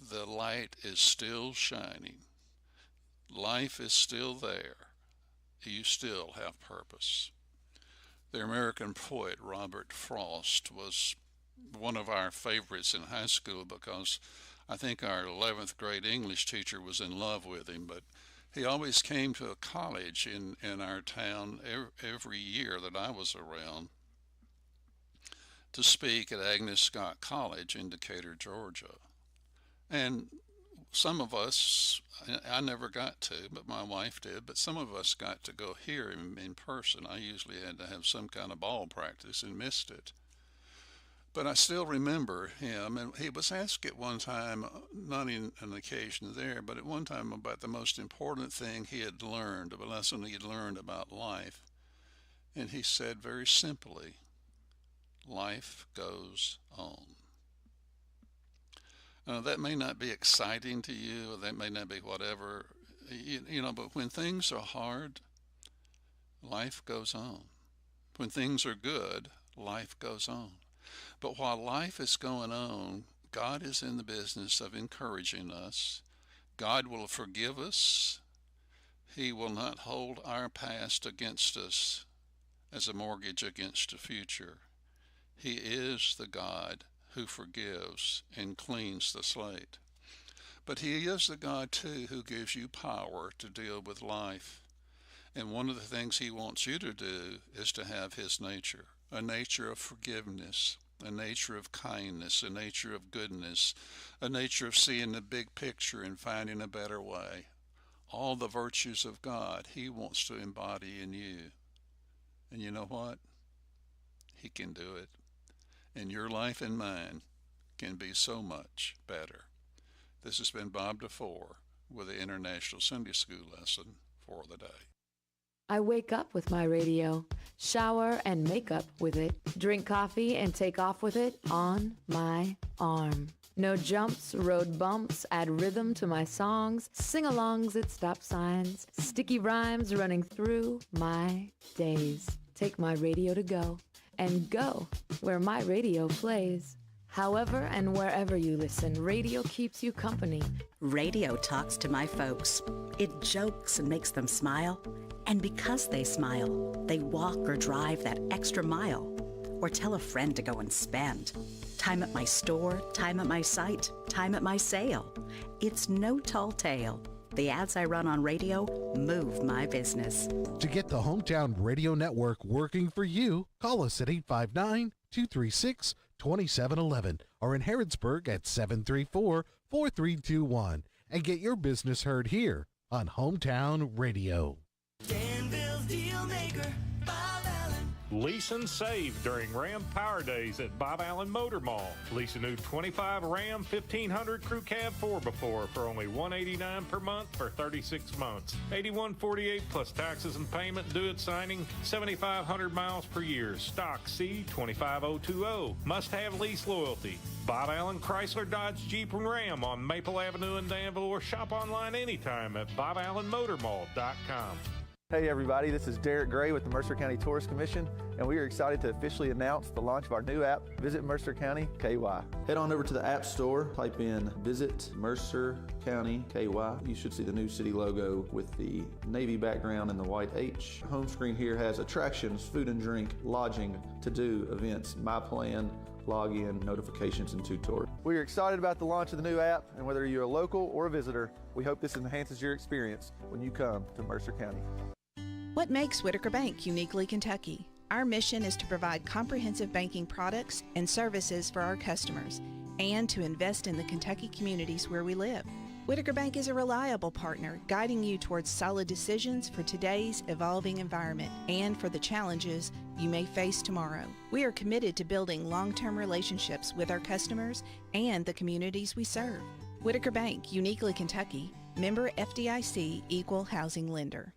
S24: the light is still shining. Life is still there. You still have purpose. The American poet Robert Frost was one of our favorites in high school because I think our 11th grade English teacher was in love with him, but He always came to a college in our town every year that I was around to speak at Agnes Scott College in Decatur, Georgia. And some of us, I never got to, but my wife did, but some of us got to go hear him in person. I usually had to have some kind of ball practice and missed it. But I still remember him, and he was asked at one time, not in an occasion there, but at one time about the most important thing he had learned, a lesson he had learned about life. And he said very simply, life goes on. That may not be exciting to you, or that may not be whatever, but when things are hard, life goes on. When things are good, life goes on. But while life is going on, God is in the business of encouraging us. God will forgive us. He will not hold our past against us as a mortgage against the future. He is the God who forgives and cleans the slate. But he is the God, too, who gives you power to deal with life. And one of the things he wants you to do is to have his nature, a nature of forgiveness, a nature of kindness, a nature of goodness, a nature of seeing the big picture and finding a better way. All the virtues of God he wants to embody in you. And you know what? He can do it. And your life and mine can be so much better. This has been Bob DeFore with the International Sunday School Lesson for the day.
S3: I wake up with my radio, shower and make up with it, drink coffee and take off with it on my arm. No jumps, road bumps, add rhythm to my songs, sing-alongs at stop signs, sticky rhymes running through my days. Take my radio to go, and go where my radio plays. However and wherever you listen, radio keeps you company.
S9: Radio talks to my folks. It jokes and makes them smile. And because they smile, they walk or drive that extra mile, or tell a friend to go and spend. Time at my store, time at my site, time at my sale. It's no tall tale. The ads I run on radio move my business.
S23: To get the Hometown Radio Network working for you, call us at 859-236-2711 or in Harrodsburg at 734-4321 and get your business heard here on Hometown Radio.
S13: Danville's deal maker, Bob Allen.
S17: Lease and save during Ram Power Days at Bob Allen Motor Mall. Lease a new 25 Ram 1500 Crew Cab 4x4 for only $189 per month for 36 months. $81.48 plus taxes and payment due at signing. 7,500 miles per year. Stock C25020. Must have lease loyalty. Bob Allen Chrysler Dodge Jeep and Ram on Maple Avenue in Danville, or shop online anytime at BobAllenMotorMall.com.
S25: Hey everybody, this is Derek Gray with the Mercer County Tourist Commission, and we are excited to officially announce the launch of our new app, Visit Mercer County KY. Head on over to the App Store, type in Visit Mercer County KY. You should see the new city logo with the navy background and the white H. Home screen here has attractions, food and drink, lodging, to-do, events, my plan, login, notifications, and tutorials. We are excited about the launch of the new app, and whether you're a local or a visitor, we hope this enhances your experience when you come to Mercer County.
S26: What makes Whitaker Bank uniquely Kentucky? Our mission is to provide comprehensive banking products and services for our customers and to invest in the Kentucky communities where we live. Whitaker Bank is a reliable partner, guiding you towards solid decisions for today's evolving environment and for the challenges you may face tomorrow. We are committed to building long-term relationships with our customers and the communities we serve. Whitaker Bank, uniquely Kentucky, member FDIC, equal housing lender.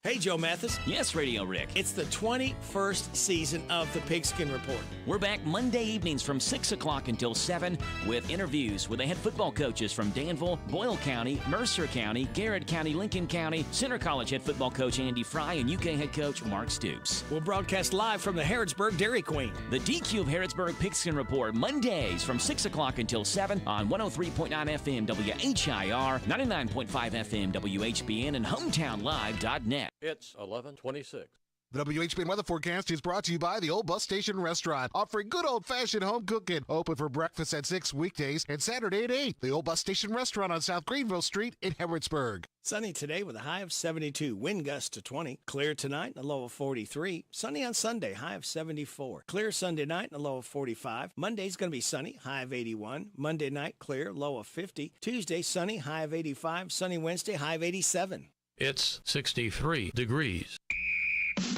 S1: Hey, Joe Mathis.
S14: Yes, Radio Rick.
S1: It's the 21st season of the Pigskin Report.
S14: We're back Monday evenings from 6 o'clock until 7 with interviews with the head football coaches from Danville, Boyle County, Mercer County, Garrett County, Lincoln County, Center College head football coach Andy Fry, and UK head coach Mark Stoops.
S1: We'll broadcast live from the Harrodsburg Dairy Queen.
S14: The DQ of Harrodsburg Pigskin Report, Mondays from 6 o'clock until 7 on 103.9 FM WHIR, 99.5 FM WHBN, and HometownLive.net.
S10: It's 11:26.
S23: The WHBN weather forecast is brought to you by the Old Bus Station Restaurant, offering good old-fashioned home cooking. Open for breakfast at 6 weekdays and Saturday at 8. The Old Bus Station Restaurant on South Greenville Street in Harrodsburg.
S1: Sunny today with a high of 72. Wind gust to 20. Clear tonight and a low of 43. Sunny on Sunday, high of 74. Clear Sunday night and a low of 45. Monday's going to be sunny, high of 81. Monday night, clear, low of 50. Tuesday, sunny, high of 85. Sunny Wednesday, high of 87.
S10: It's 63 degrees.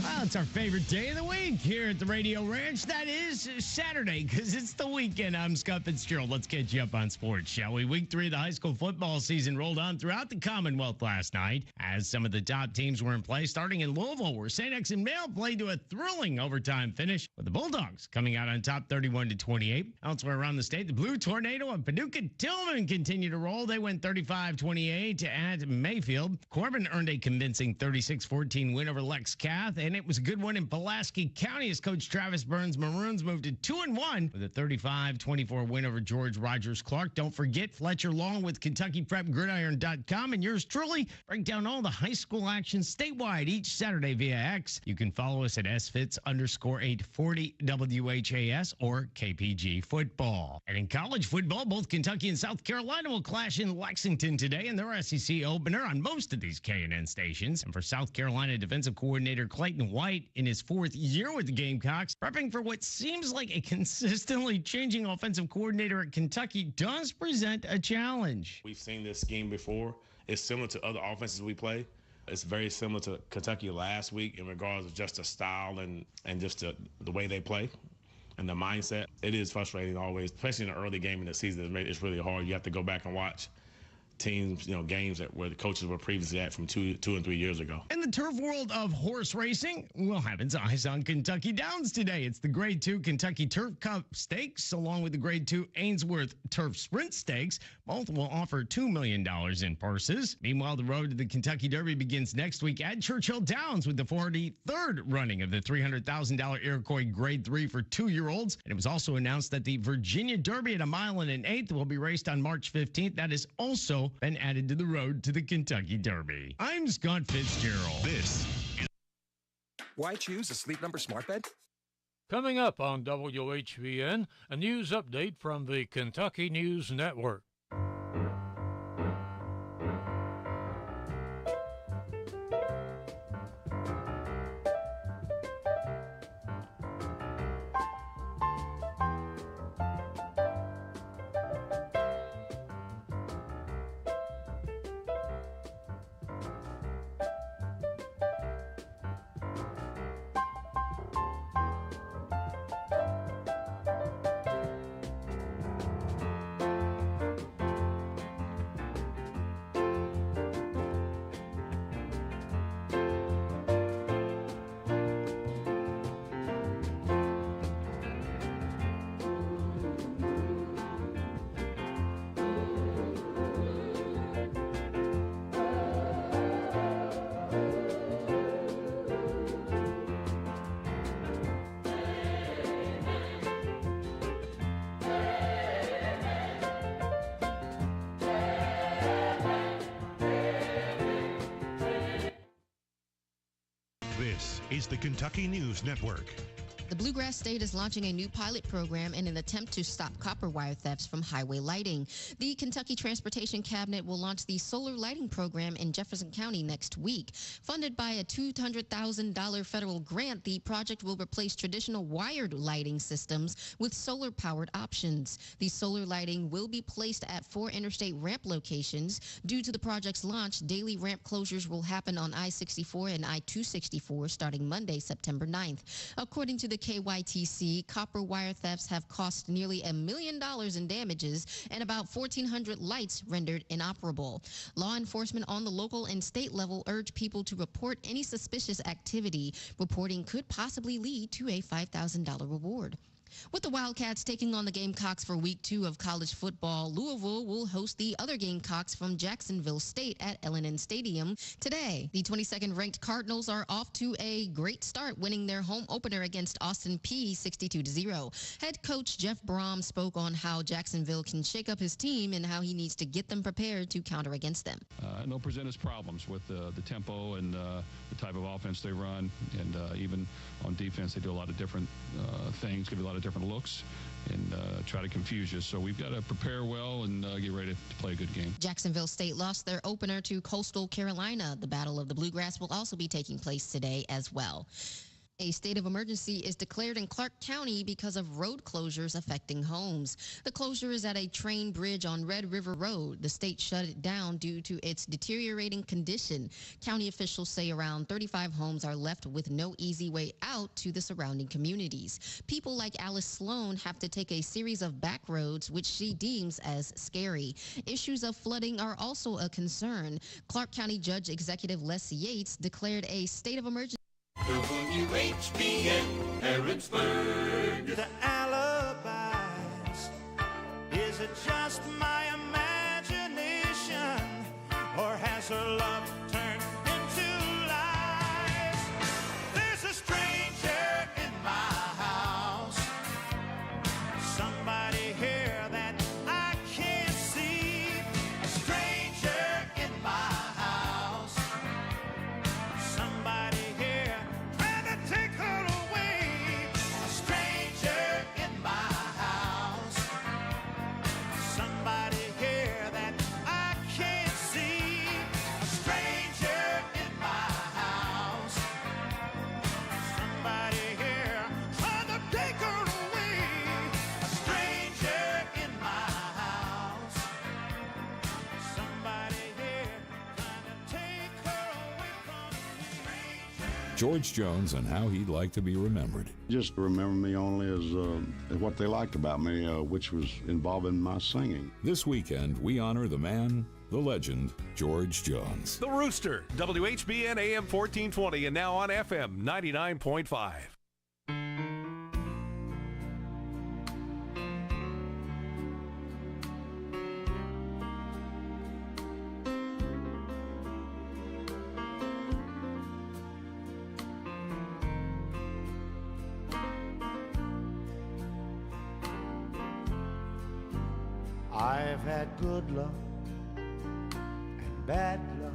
S4: Well, it's our favorite day of the week here at the Radio Ranch. That is Saturday, because it's the weekend. I'm Scott Fitzgerald. Let's get you up on sports, shall we? Week 3 of the high school football season rolled on throughout the Commonwealth last night, as some of the top teams were in play, starting in Louisville, where St. X and Mail played to a thrilling overtime finish, with the Bulldogs coming out on top 31-28. Elsewhere around the state, the Blue Tornado and Paducah Tillman continue to roll. They went 35-28 at Mayfield. Corbin earned a convincing 36-14 win over Lex Cath, and it was a good one in Pulaski County as Coach Travis Burns' Maroons moved to 2-1 with a 35-24 win over George Rogers Clark. Don't forget Fletcher Long with KentuckyPrepGridiron.com, and yours truly break down all the high school action statewide each Saturday via X. You can follow us at SFitz_840 WHAS or KPG Football. And in college football, both Kentucky and South Carolina will clash in Lexington today in their SEC opener on most of these K&N stations. And for South Carolina defensive coordinator Clayton White, in his 4th year with the Gamecocks, prepping for what seems like a consistently changing offensive coordinator at Kentucky does present a challenge.
S6: We've seen this scheme before. It's similar to other offenses we play. It's very similar to Kentucky last week in regards of just the style and just the way they play and the mindset. It is frustrating always, especially in the early game in the season. It's really hard. You have to go back and watch teams, games where the coaches were previously at from two and 3 years ago.
S4: In the turf world of horse racing, will have its eyes on Kentucky Downs today. It's the Grade 2 Kentucky Turf Cup Stakes, along with the Grade 2 Ainsworth Turf Sprint Stakes. Both will offer $2 million in purses. Meanwhile, the road to the Kentucky Derby begins next week at Churchill Downs with the 43rd running of the $300,000 Iroquois Grade 3 for 2-year-olds. And it was also announced that the Virginia Derby at 1 1/8 will be raced on March 15th. That is also been added to the road to the Kentucky Derby. I'm Scott Fitzgerald.
S7: This is... Why choose a Sleep Number smart bed?
S2: Coming up on WHBN, a news update from the Kentucky News Network.
S7: This is the Kentucky News Network.
S8: The Bluegrass State is launching a new pilot program in an attempt to stop copper wire thefts from highway lighting. The Kentucky Transportation Cabinet will launch the solar lighting program in Jefferson County next week. Funded by a $200,000 federal grant, the project will replace traditional wired lighting systems with solar-powered options. The solar lighting will be placed at 4 interstate ramp locations. Due to the project's launch, daily ramp closures will happen on I-64 and I-264 starting Monday, September 9th. According to the KYTC, copper wire thefts have cost nearly $1 million in damages and about 1,400 lights rendered inoperable. Law enforcement on the local and state level urge people to report any suspicious activity. Reporting could possibly lead to a $5,000 reward. With the Wildcats taking on the Gamecocks for Week 2 of college football, Louisville will host the other Gamecocks from Jacksonville State at L&N Stadium today. The 22nd ranked Cardinals are off to a great start, winning their home opener against Austin Peay 62-0. Head coach Jeff Brom spoke on how Jacksonville can shake up his team and how he needs to get them prepared to counter against them.
S5: They'll present us problems with the tempo and the type of offense they run, and even on defense they do a lot of different things, give you a lot of different looks, and try to confuse you. So we've got to prepare well and get ready to play a good game.
S8: Jacksonville State lost their opener to Coastal Carolina. The Battle of the Bluegrass will also be taking place today as well. A state of emergency is declared in Clark County because of road closures affecting homes. The closure is at a train bridge on Red River Road. The state shut it down due to its deteriorating condition. County officials say around 35 homes are left with no easy way out to the surrounding communities. People like Alice Sloan have to take a series of back roads, which she deems as scary. Issues of flooding are also a concern. Clark County Judge Executive Les Yates declared a state of emergency.
S13: WHBN Harrodsburg. The alibis. Is it just my imagination, or has her love turned into lies? There's a stranger in my house. Somebody here that I can't see. A stranger in my house. Somebody here trying to take her away. A stranger in my house. Somebody here that I can't see. A stranger in my house. Somebody here trying to take her away. A stranger in my house. Somebody here trying to take her away from me.
S12: George Jones and how he'd like to be remembered.
S15: Just remember me only as what they liked about me, which was involving my singing.
S12: This weekend, we honor the man, the legend, George Jones.
S7: The Rooster, WHBN AM 1420 and now on FM 99.5.
S13: I've had good luck and bad luck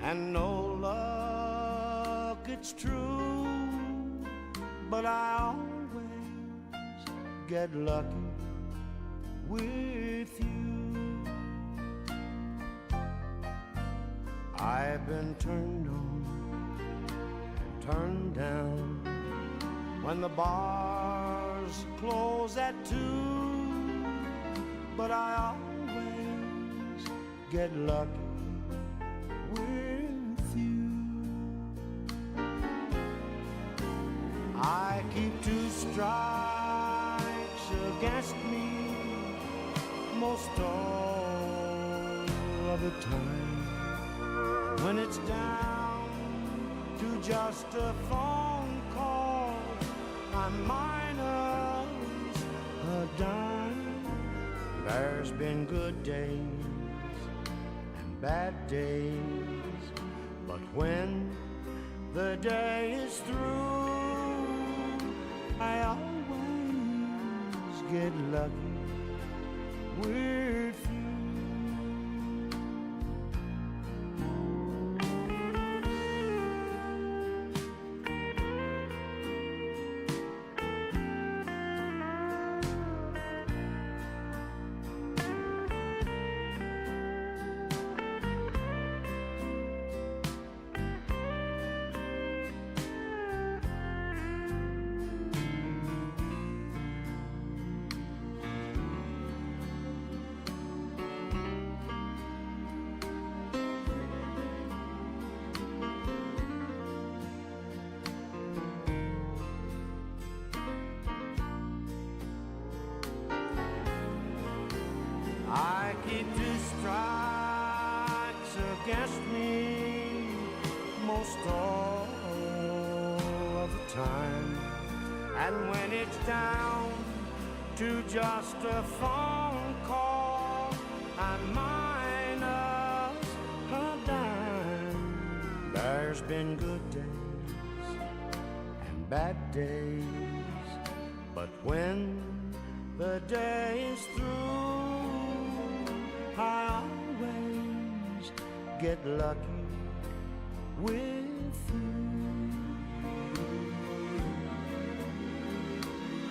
S13: and no luck, it's true, but I always get lucky with you. I've been turned on and turned down when the bars close at 2, but I always get lucky with you. I keep 2 strikes against me most all of the time. When it's down to just a phone call, I'm minus a dime. There's been good days and bad days, but when the day is through, I always get lucky with you. I keep 2 strikes against me most all of the time. And when it's down to just a phone call, and minus a dime. There's been good days and bad days, but when the day is through, I always get lucky with you.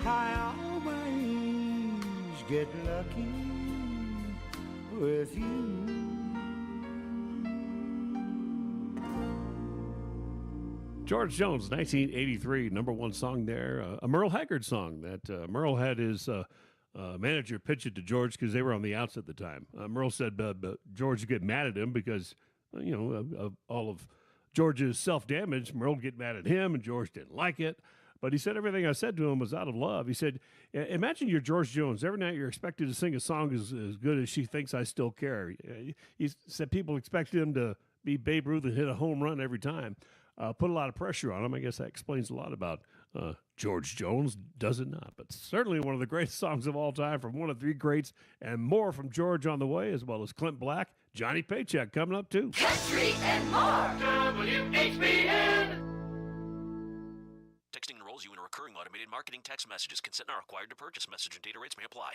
S13: I always get lucky with you.
S11: George Jones, 1983, number one song there. A Merle Haggard song that Merle had his manager pitch it to George because they were on the outs at the time. Merle said George would get mad at him because, of all of George's self-damage, Merle would get mad at him, and George didn't like it. But he said everything I said to him was out of love. He said, imagine you're George Jones. Every night you're expected to sing a song as good as She Thinks I Still Care. He said people expected him to be Babe Ruth and hit a home run every time. Put a lot of pressure on him. I guess that explains a lot about George Jones, does it not? But certainly one of the greatest songs of all time from one of three greats, and more from George on the way, as well as Clint Black, Johnny Paycheck coming up too.
S13: Country and more. WHBN.
S16: Texting enrolls you in a recurring automated marketing text messages. Consent not required to purchase. Message and data rates may apply.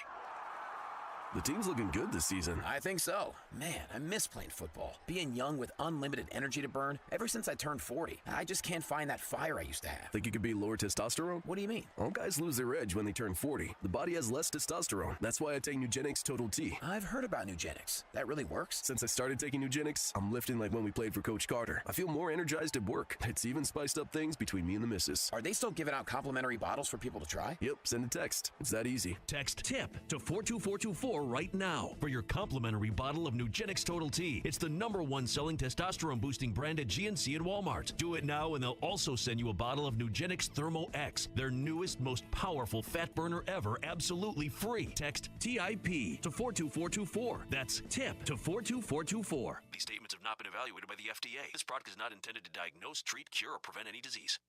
S18: The team's looking good this season.
S20: I think so. Man, I miss playing football. Being young with unlimited energy to burn. Ever since I turned 40, I just can't find that fire I used to have.
S18: Think you could be lower testosterone?
S20: What do you mean?
S18: All guys lose their edge when they turn 40. The body has less testosterone. That's why I take Nugenix Total T.
S20: I've heard about Nugenix. That really works?
S18: Since I started taking Nugenix, I'm lifting like when we played for Coach Carter. I feel more energized at work. It's even spiced up things between me and the missus.
S20: Are they still giving out complimentary bottles for people to try?
S18: Yep, send a text. It's that easy.
S16: Text TIP to 42424 right now for your complimentary bottle of Nugenix Total T. It's the #1 selling testosterone boosting brand at GNC and Walmart. Do it now and they'll also send you a bottle of Nugenix Thermo X, their newest, most powerful fat burner ever, absolutely free. Text TIP to 42424. That's TIP to 42424. These statements have not been evaluated by the FDA. This product is not intended to diagnose, treat, cure, or prevent any disease.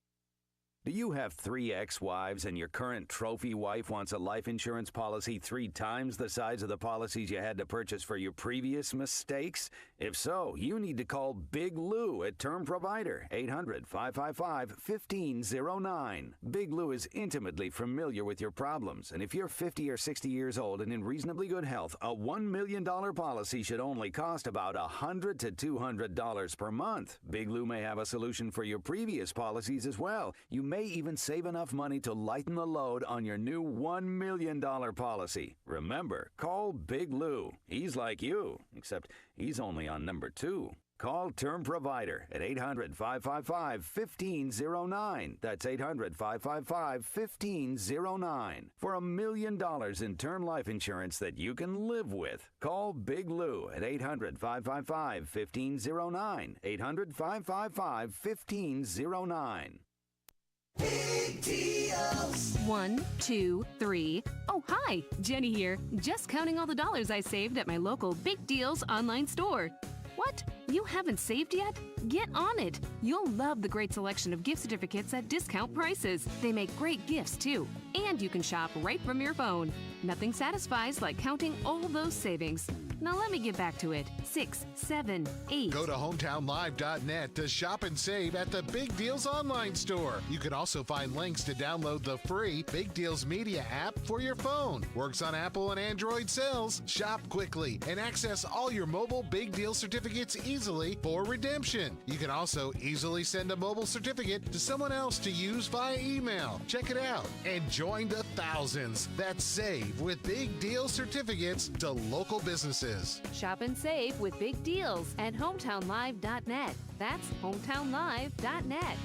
S21: Do you have 3 ex-wives and your current trophy wife wants a life insurance policy 3 times the size of the policies you had to purchase for your previous mistakes? If so, you need to call Big Lou at Term Provider, 800-555-1509. Big Lou is intimately familiar with your problems, and if you're 50 or 60 years old and in reasonably good health, a $1 million policy should only cost about $100 to $200 per month. Big Lou may have a solution for your previous policies as well. You may even save enough money to lighten the load on your new $1 million policy. Remember, call Big Lou. He's like you, except he's only on number 2. Call Term Provider at 800-555-1509. That's 800-555-1509. For $1 million in term life insurance that you can live with. Call Big Lou at 800-555-1509. 800-555-1509.
S22: Big deals. 1, 2, 3. Oh, hi. Jenny here. Just counting all the dollars I saved at my local Big Deals online store. What? You haven't saved yet? Get on it. You'll love the great selection of gift certificates at discount prices. They make great gifts, too. And you can shop right from your phone. Nothing satisfies like counting all those savings. Now let me get back to it. 6, 7, 8.
S23: Go to hometownlive.net to shop and save at the Big Deals online store. You can also find links to download the free Big Deals Media app for your phone. Works on Apple and Android cells. Shop quickly and access all your mobile Big Deal certificates easily for redemption. You can also easily send a mobile certificate to someone else to use via email. Check it out and join the thousands that save with Big Deal certificates to local businesses.
S22: Shop and save with Big Deals at hometownlive.net. That's hometownlive.net.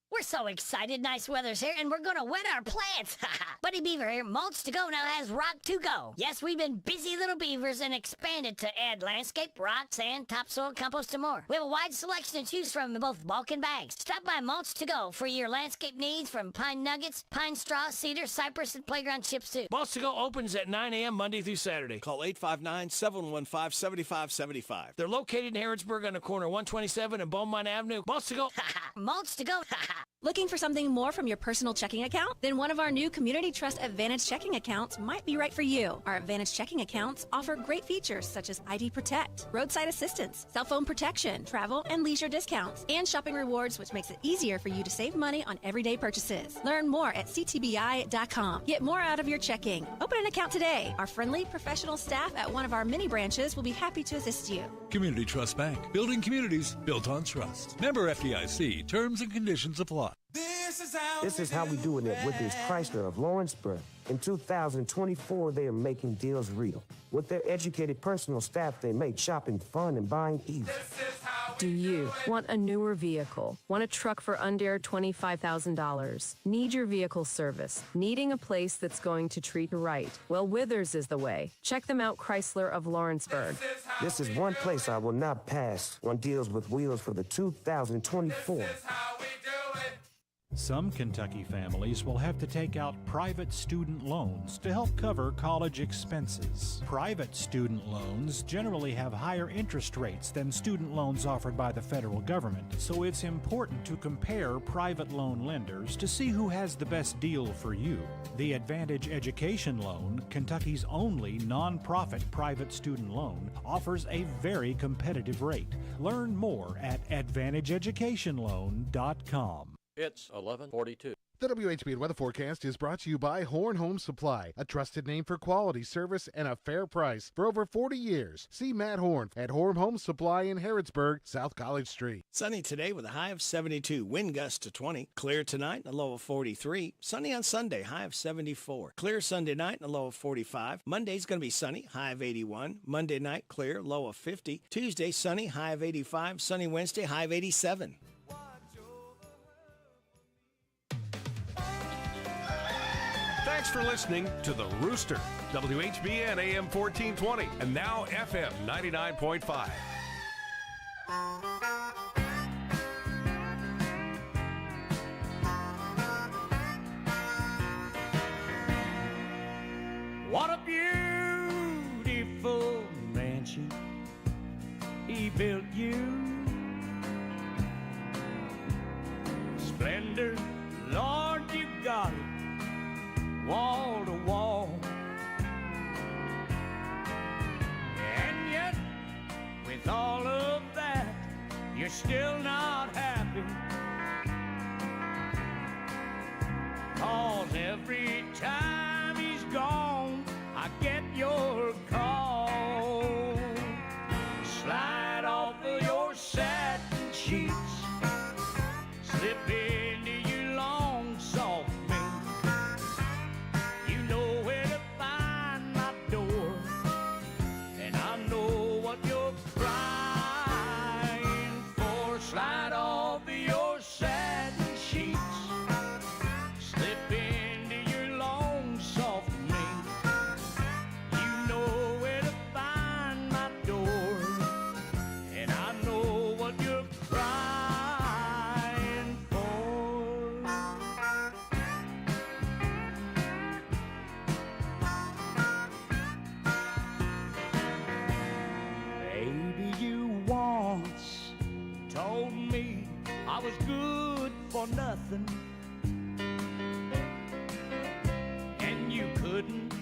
S27: We're so excited. Nice weather's here, and we're going to wet our plants. Buddy Beaver here, Mulch to Go now has Rock to Go. Yes, we've been busy little beavers and expanded to add landscape, rock, sand, topsoil, compost, and more. We have a wide selection to choose from in both bulk and bags. Stop by Mulch to Go for your landscape needs from pine nuggets, pine straw, cedar, cypress, and playground chips, too.
S1: Mulch to Go opens at 9 a.m. Monday through Saturday. Call 859-715-7575. They're located in Harrodsburg on the corner 127 and Beaumont Avenue. Mulch to Go.
S27: Mulch to Go.
S3: Looking for something more from your personal checking account? Then one of our new Community Trust Advantage checking accounts might be right for you. Our Advantage checking accounts offer great features such as ID Protect, roadside assistance, cell phone protection, travel and leisure discounts, and shopping rewards, which makes it easier for you to save money on everyday purchases. Learn more at ctbi.com. Get more out of your checking. Open an account today. Our friendly, professional staff at one of our many branches will be happy to assist you.
S9: Community Trust Bank. Building communities built on trust. Member FDIC. Terms and conditions apply.
S17: This is how we do it at Withers Chrysler of Lawrenceburg. In 2024, they are making deals real. With their educated personal staff, they make shopping fun and buying easy.
S19: Do you want a newer vehicle? Want a truck for under $25,000? Need your vehicle service? Needing a place that's going to treat you right? Well, Withers is the way. Check them out, Chrysler of Lawrenceburg.
S17: This is one place I will not pass on deals with wheels for the 2024.
S24: Some Kentucky families will have to take out private student loans to help cover college expenses. Private student loans generally have higher interest rates than student loans offered by the federal government, so it's important to compare private loan lenders to see who has the best deal for you. The Advantage Education Loan, Kentucky's only nonprofit private student loan, offers a very competitive rate. Learn more at AdvantageEducationLoan.com.
S10: It's 11:42.
S23: The WHBN weather forecast is brought to you by Horn Home Supply, a trusted name for quality service and a fair price for over 40 years. See Matt Horn at Horn Home Supply in Harrodsburg, South College Street.
S1: Sunny today with a high of 72. Wind gust to 20. Clear tonight and a low of 43. Sunny on Sunday, high of 74. Clear Sunday night and a low of 45. Monday's going to be sunny, high of 81. Monday night, clear, low of 50. Tuesday, sunny, high of 85. Sunny Wednesday, high of 87.
S7: Thanks for listening to The Rooster, WHBN AM 1420, and now FM 99.5.
S13: What a beautiful mansion he built you. Splendor, Lord, you got it, wall to wall. And yet, with all of that, you're still not happy. 'Cause every time he's gone, I get your call. Slide off of your satin sheets, slip into your long soft mink. You know where to find my door, and I know what you're crying for. Slide off of your satin sheets, slip into your long soft mink. You know where to find my door, and I know what you're crying for. Baby, you once told me I was good for nothing, and you couldn't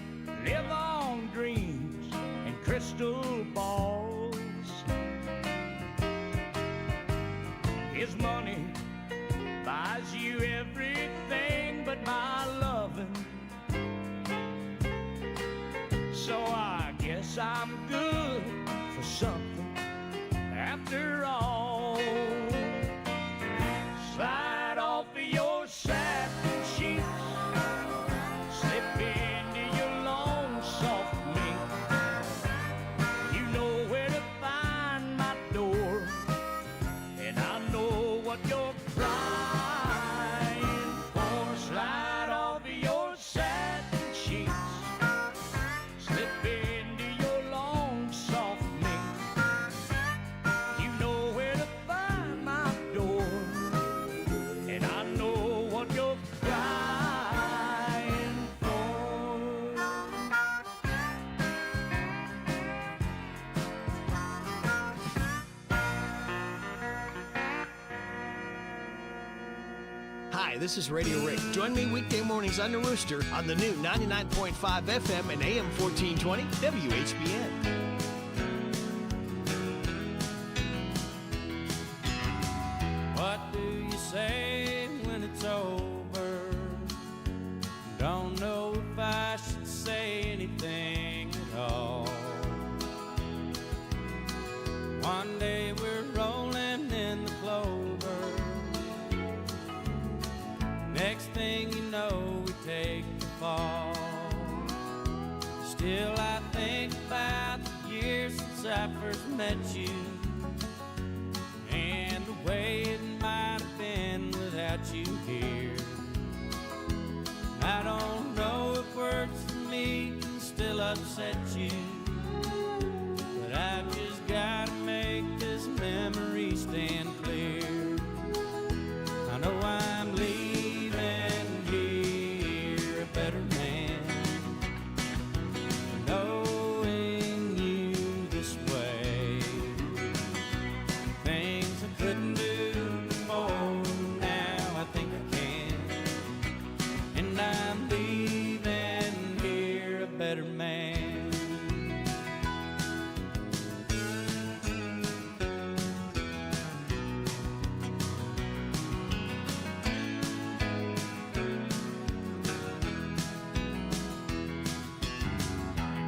S13: live on dreams and crystal balls. His money buys you everything but my loving, so I guess I'm good for something after all. Slide off of your satin sheets, slip into your long soft mink. You know where to find my door, and I know what you're crying for. Slide off of your satin sheets, slip into your long soft mink. You know where to find my door, and I know what you're crying for.
S1: Hi, this is Radio Rick. Join me weekday mornings on the Rooster on the new 99.5 FM and AM 1420 WHBN.
S13: What do you say when it's over? Don't know if I should say anything at all. One day we're rolling in the clover. Next thing you know, we take the fall. Still, I think about the years since I first met you, and the way it might have been without you here. I don't know if words for me can still upset you, but I've just gotta make this memory stand clear. I know I'm leaving here a better man, knowing you this way. Things I couldn't do before, now I think I can, and I'm leaving here a better man.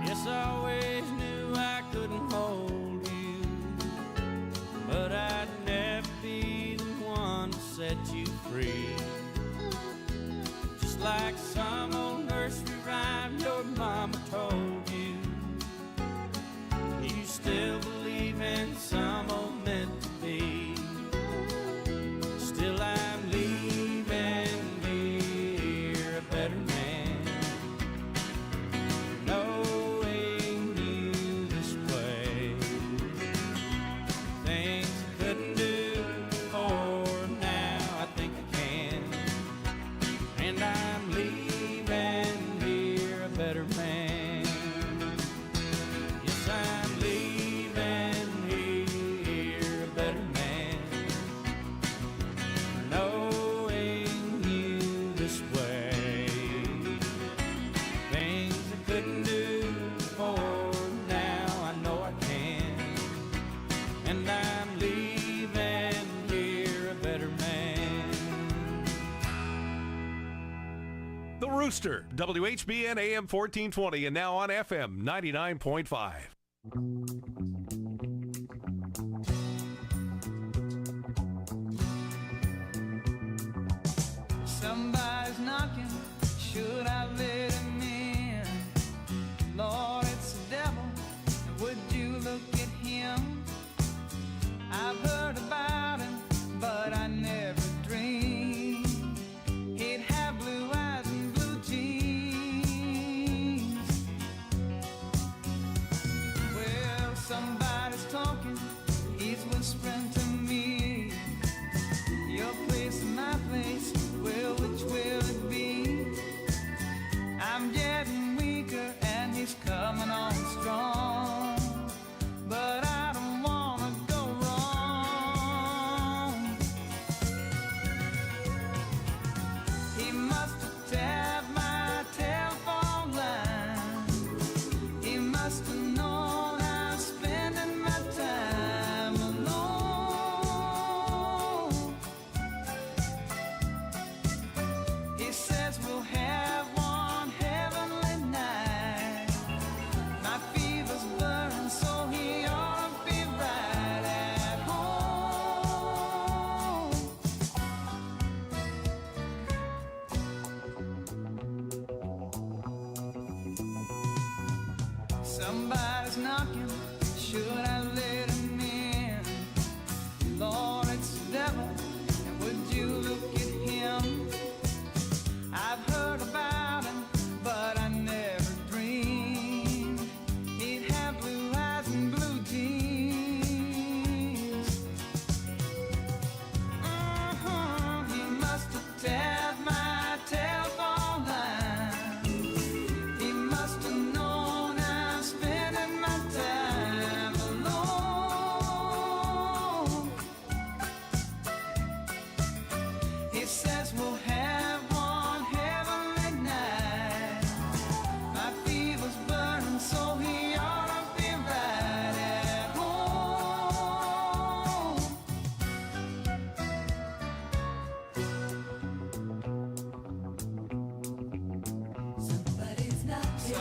S13: Yes, I always knew I couldn't hold you, but I'd never be the one to set you free. Just like some old nursery rhyme your mama told you, you still believe in some old meant to be. Still, I'm leaving here a better man, knowing you this way. Things I couldn't do before, now I think I can, and I'm leaving here a better man. Yes, I'm leaving here a better man, knowing you this way. Things I couldn't do before, now I know I can, and I'm leaving here a better man.
S7: The Rooster, WHBN AM 1420, and now on FM 99.5.
S13: Somebody's knocking, should I let him in? Lord, it's the devil, would you look at him? I've heard about him, but I never dreamed he'd have blue eyes and blue jeans. Well, somebody's talking, he's whispering to me. Your place and my place, well, which will it be?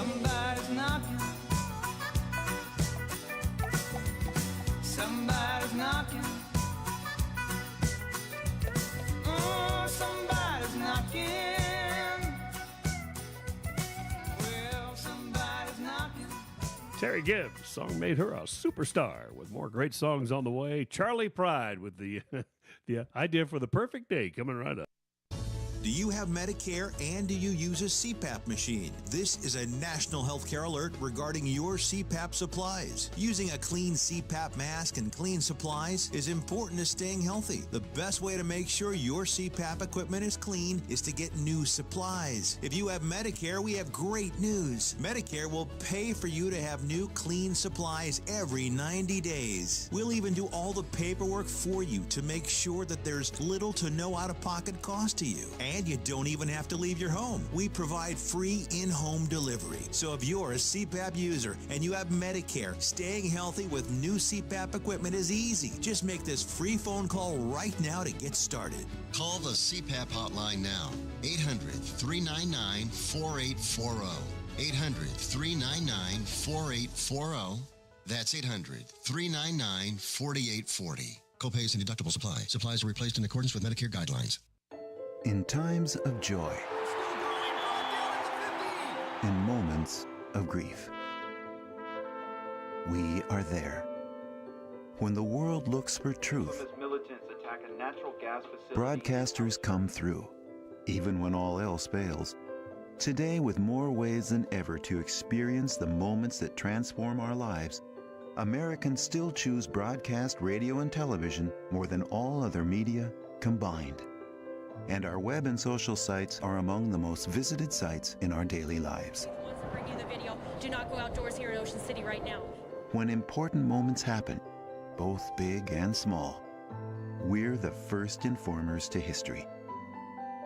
S13: Somebody's knocking. Somebody's knocking. Oh, somebody's knocking. Well, somebody's knocking.
S11: Terry Gibbs, song made her a superstar. With more great songs on the way, Charlie Pride with the the idea for the perfect day coming right up.
S2: Do you have Medicare and do you use a CPAP machine? This is a national healthcare alert regarding your CPAP supplies. Using a clean CPAP mask and clean supplies is important to staying healthy. The best way to make sure your CPAP equipment is clean is to get new supplies. If you have Medicare, we have great news. Medicare will pay for you to have new clean supplies every 90 days. We'll even do all the paperwork for you to make sure that there's little to no out-of-pocket cost to you. And you don't even have to leave your home. We provide free in-home delivery. So if you're a CPAP user and you have Medicare, staying healthy with new CPAP equipment is easy. Just make this free phone call right now to get started.
S4: Call the CPAP hotline now. 800-399-4840. 800-399-4840. That's 800-399-4840. Copays and deductibles apply. Supplies are replaced in accordance with Medicare guidelines.
S5: In times of joy, in moments of grief, we are there. When the world looks for truth, broadcasters come through, even when all else fails. Today, with more ways than ever to experience the moments that transform our lives, Americans still choose broadcast radio and television more than all other media combined. And our web and social sites are among the most visited sites in our daily lives.
S6: Once I bring you the video, do not go outdoors here in Ocean City right now.
S5: When important moments happen, both big and small, we're the first informers to history.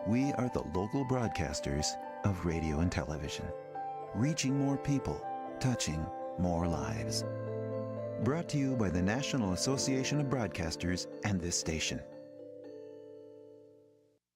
S5: We are the local broadcasters of radio and television, reaching more people, touching more lives. Brought to you by the National Association of Broadcasters and this station.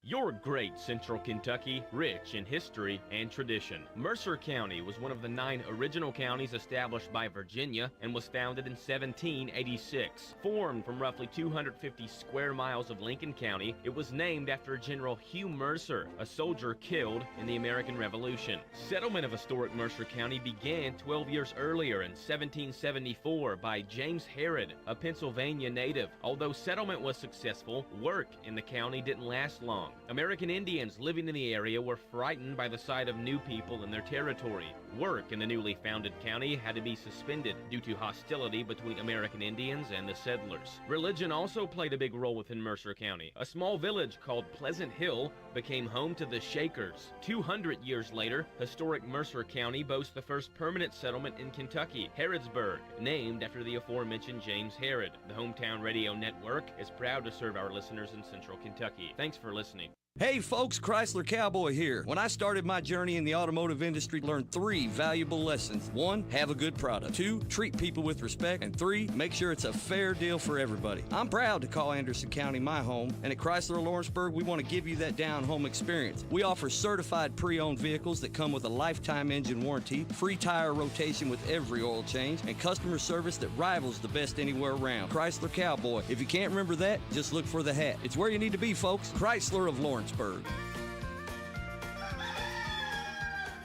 S14: You're great Central Kentucky, rich in history and tradition. Mercer County was one of the 9 original counties established by Virginia and was founded in 1786. Formed from roughly 250 square miles of Lincoln County, it was named after General Hugh Mercer, a soldier killed in the American Revolution. Settlement of historic Mercer County began 12 years earlier in 1774 by James Herod, a Pennsylvania native. Although settlement was successful, work in the county didn't last long. American Indians living in the area were frightened by the sight of new people in their territory. Work in the newly founded county had to be suspended due to hostility between American Indians and the settlers. Religion also played a big role within Mercer County. A small village called Pleasant Hill became home to the Shakers. 200 years later, historic Mercer County boasts the first permanent settlement in Kentucky, Harrodsburg, named after the aforementioned James Herod. The Hometown Radio Network is proud to serve our listeners in Central Kentucky. Thanks for listening.
S25: Hey folks, Chrysler Cowboy here. When I started my journey in the automotive industry, learned 3 valuable lessons. 1, have a good product. 2, treat people with respect. And 3, make sure it's a fair deal for everybody. I'm proud to call Anderson County my home, and at Chrysler Lawrenceburg, we want to give you that down-home experience. We offer certified pre-owned vehicles that come with a lifetime engine warranty, free tire rotation with every oil change, and customer service that rivals the best anywhere around. Chrysler Cowboy. If you can't remember that, just look for the hat. It's where you need to be, folks. Chrysler of Lawrenceburg.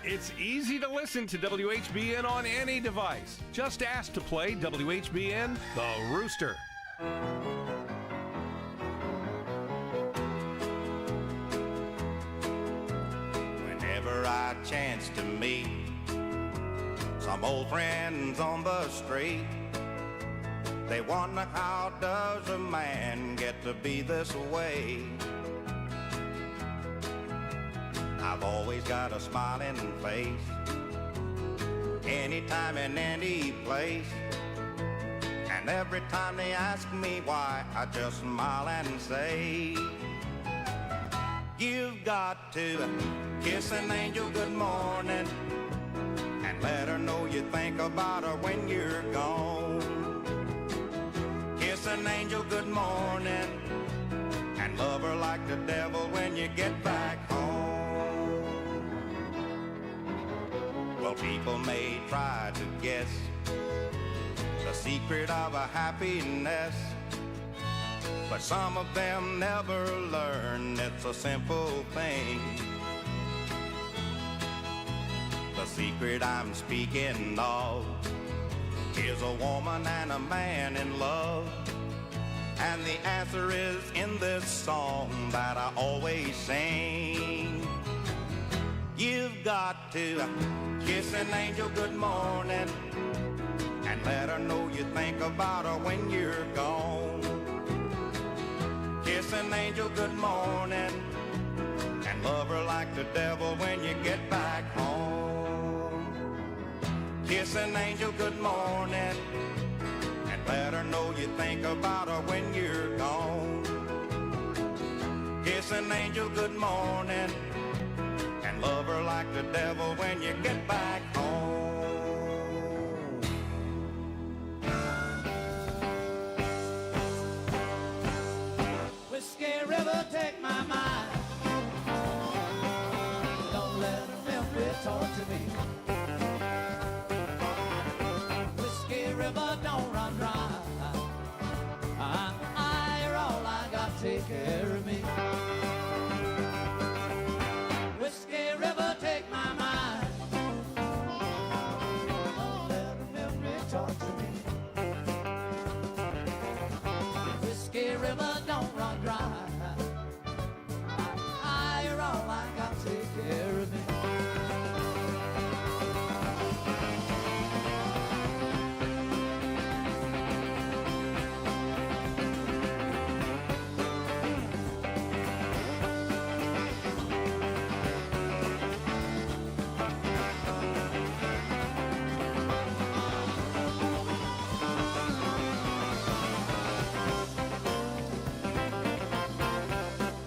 S7: It's easy to listen to WHBN on any device. Just ask to play WHBN The Rooster.
S26: Whenever I chance to meet some old friends on the street, they wonder how does a man get to be this way. I've always got a smiling face, anytime and any place. And every time they ask me why, I just smile and say, you've got to kiss an angel good morning and let her know you think about her when you're gone. Kiss an angel good morning and love her like the devil when you get back home. Well, people may try to guess the secret of a happiness, but some of them never learn it's a simple thing. The secret I'm speaking of is a woman and a man in love, and the answer is in this song that I always sing. You've got to kiss an angel good morning and let her know you think about her when you're gone. Kiss an angel good morning and love her like the devil when you get back home. Kiss an angel good morning and let her know you think about her when you're gone. Kiss an angel good morning and love her like the devil when you get back home.
S13: Whiskey River, take my mind. Don't let a memory torture me. Whiskey River, don't run dry. You're all I got, take care of me. Whiskey River, take my mind. Don't let a memory torture me. Whiskey River,